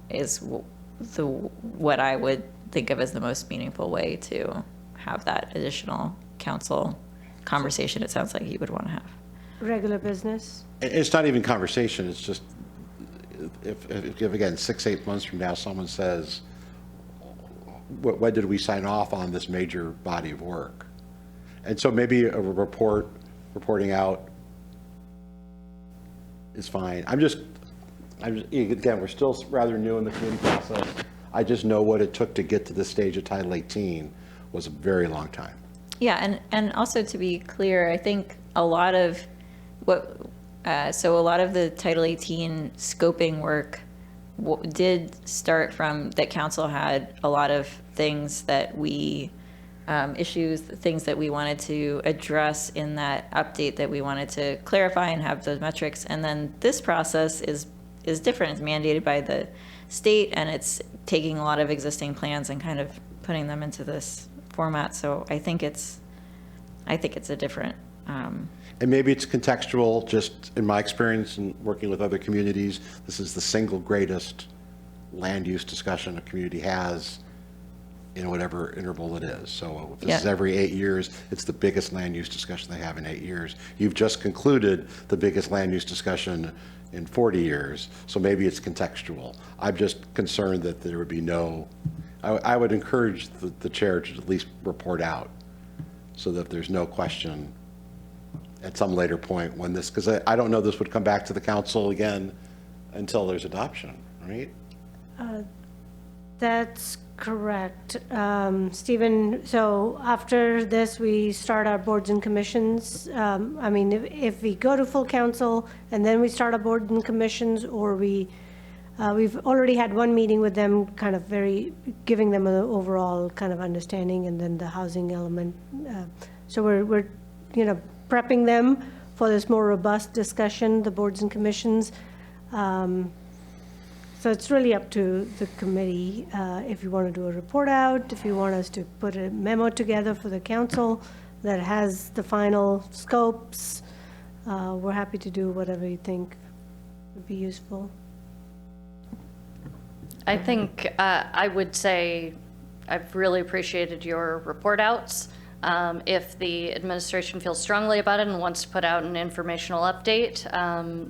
S1: is what I would think of as the most meaningful way to have that additional council conversation. It sounds like you would want to have.
S9: Regular business?
S8: It's not even conversation, it's just, if again, 6-8 months from now, someone says, when did we sign off on this major body of work? And so maybe a reporting out is fine. Again, we're still rather new in the committee process. I just know what it took to get to this stage of Title 18 was a very long time.
S1: Yeah, and also to be clear, I think a lot of so a lot of the Title 18 scoping work did start from that council had a lot of things that we, things that we wanted to address in that update that we wanted to clarify and have those metrics. And then this process is different. It's mandated by the state, and it's taking a lot of existing plans and kind of putting them into this format. So I think it's a different.
S8: And maybe it's contextual, just in my experience in working with other communities, this is the single greatest land use discussion a community has in whatever interval it is. So if this is every 8 years, it's the biggest land use discussion they have in 8 years. You've just concluded the biggest land use discussion in 40 years, so maybe it's contextual. I'm just concerned that there would be I would encourage the chair to at least report out so that there's no question at some later point when this, because I don't know this would come back to the council again until there's adoption, right?
S9: That's correct. Stephen, so after this, we start our boards and commissions. I mean, if we go to full council and then we start our boards and commissions, or we've already had one meeting with them, kind of giving them an overall kind of understanding, and then the housing element. So we're prepping them for this more robust discussion, the boards and commissions. So it's really up to the committee, if you want to do a report out, if you want us to put a memo together for the council that has the final scopes. We're happy to do whatever you think would be useful.
S7: I think I would say I've really appreciated your report outs. If the administration feels strongly about it and wants to put out an informational update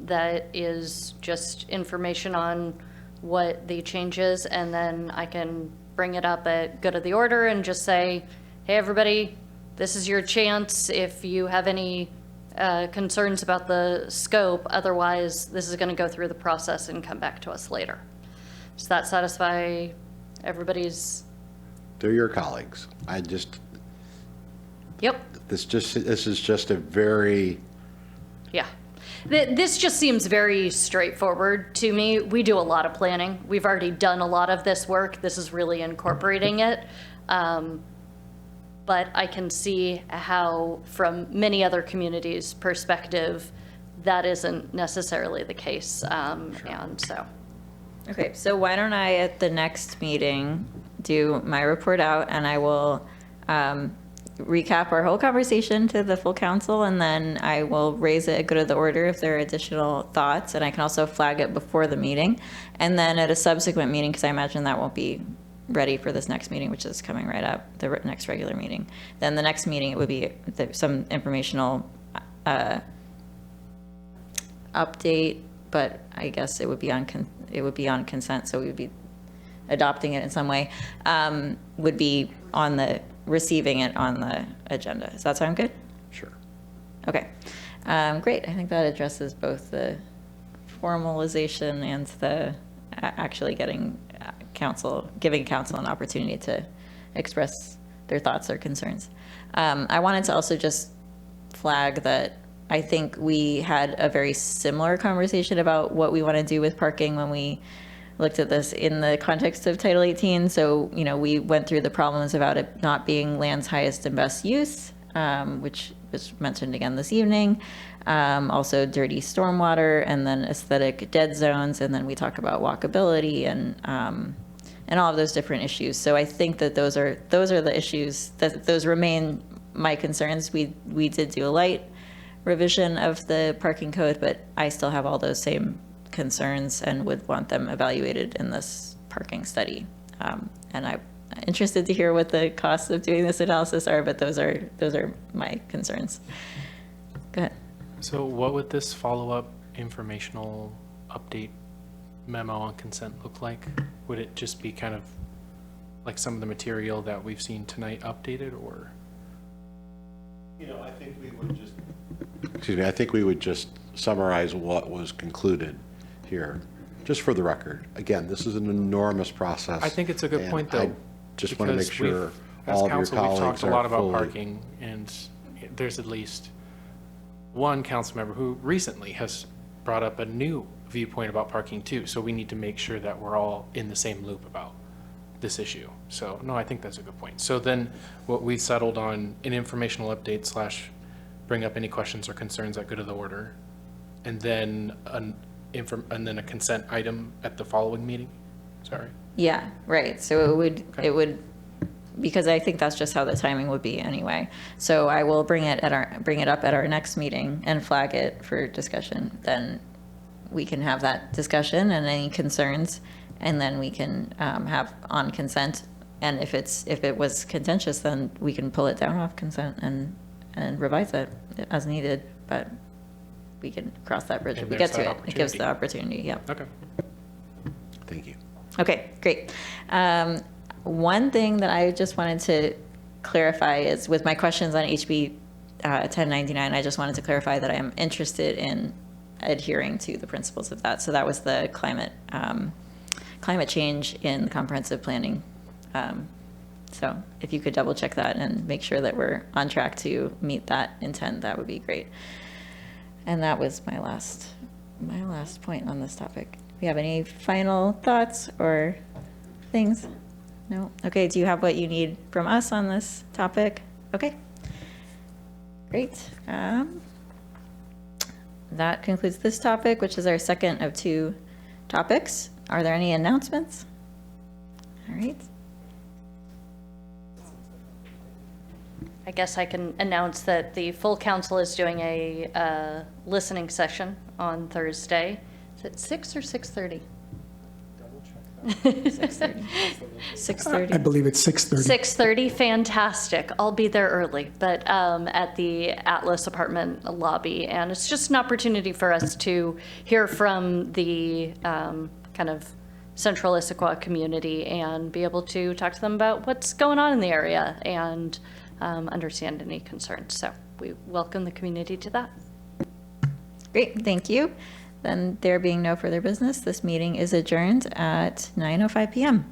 S7: that is just information on what the change is, and then I can bring it up at good of the order and just say, hey, everybody, this is your chance if you have any concerns about the scope. Otherwise, this is going to go through the process and come back to us later. Does that satisfy everybody's?
S8: They're your colleagues.
S7: Yep.
S8: This is just a very,
S7: Yeah. This just seems very straightforward to me. We do a lot of planning. We've already done a lot of this work. This is really incorporating it. But I can see how, from many other communities' perspective, that isn't necessarily the case. And so.
S1: Okay, so why don't I, at the next meeting, do my report out, and I will recap our whole conversation to the full council, and then I will raise it at good of the order if there are additional thoughts, and I can also flag it before the meeting. And then at a subsequent meeting, because I imagine that won't be ready for this next meeting, which is coming right up, the next regular meeting. Then the next meeting, it would be some informational update, but I guess it would be on consent, so we would be adopting it in some way, would be on the receiving it on the agenda. Does that sound good?
S8: sure.
S1: Okay, great. I think that addresses both the formalization and the actually giving council an opportunity to express their thoughts or concerns. I wanted to also just flag that I think we had a very similar conversation about what we want to do with parking when we looked at this in the context of Title 18. So, we went through the problems about it not being land's highest and best use, which was mentioned again this evening. Also dirty stormwater, and then aesthetic dead zones. And then we talk about walkability and all of those different issues. So I think that those are the issues those remain my concerns. We did do a light revision of the parking code, but I still have all those same concerns and would want them evaluated in this parking study. And I'm interested to hear what the costs of doing this analysis are, but those are my concerns. Go ahead.
S10: So what would this follow-up informational update memo on consent look like? Would it just be kind of like some of the material that we've seen tonight updated, or?
S8: I think we would just summarize what was concluded here, just for the record. Again, this is an enormous process.
S10: I think it's a good point, though.
S8: I just want to make
S10: because
S8: sure
S10: as
S8: all of your
S10: council, we've talked
S8: colleagues
S10: a lot
S8: are
S10: about
S8: fully.
S10: parking, and there's at least one council member who recently has brought up a new viewpoint about parking too. So we need to make sure that we're all in the same loop about this issue. So no, I think that's a good point. So then what we settled on an informational update / bring up any questions or concerns at good of the order, and then a consent item at the following meeting. Sorry.
S1: Yeah, right. So it would, because I think that's just how the timing would be anyway. So I will bring it up at our next meeting and flag it for discussion. Then we can have that discussion and any concerns, and then we can have on consent. And if it was contentious, then we can pull it down off consent and revise it as needed. But we can cross that bridge if we get to it. It gives the opportunity. Yeah.
S10: Okay.
S8: Thank you.
S1: Okay, great. One thing that I just wanted to clarify is with my questions on HB 1099. I just wanted to clarify that I am interested in adhering to the principles of that. So that was the climate change in comprehensive planning. So if you could double check that and make sure that we're on track to meet that intent, that would be great. And that was my last point on this topic. Do you have any final thoughts or things? No? Okay, do you have what you need from us on this topic? Okay. Great. That concludes this topic, which is our second of 2 topics. Are there any announcements? All right.
S7: I guess I can announce that the full council is doing a listening session on Thursday. Is it 6 or 6:30?
S1: 6:30.
S2: I believe it's 6:30.
S7: 6:30, fantastic. I'll be there early, but at the Atlas apartment lobby. And it's just an opportunity for us to hear from the kind of Central Issaquah community and be able to talk to them about what's going on in the area and understand any concerns. So we welcome the community to that.
S1: Great, thank you. Then there being no further business, this meeting is adjourned at 9:05 p.m.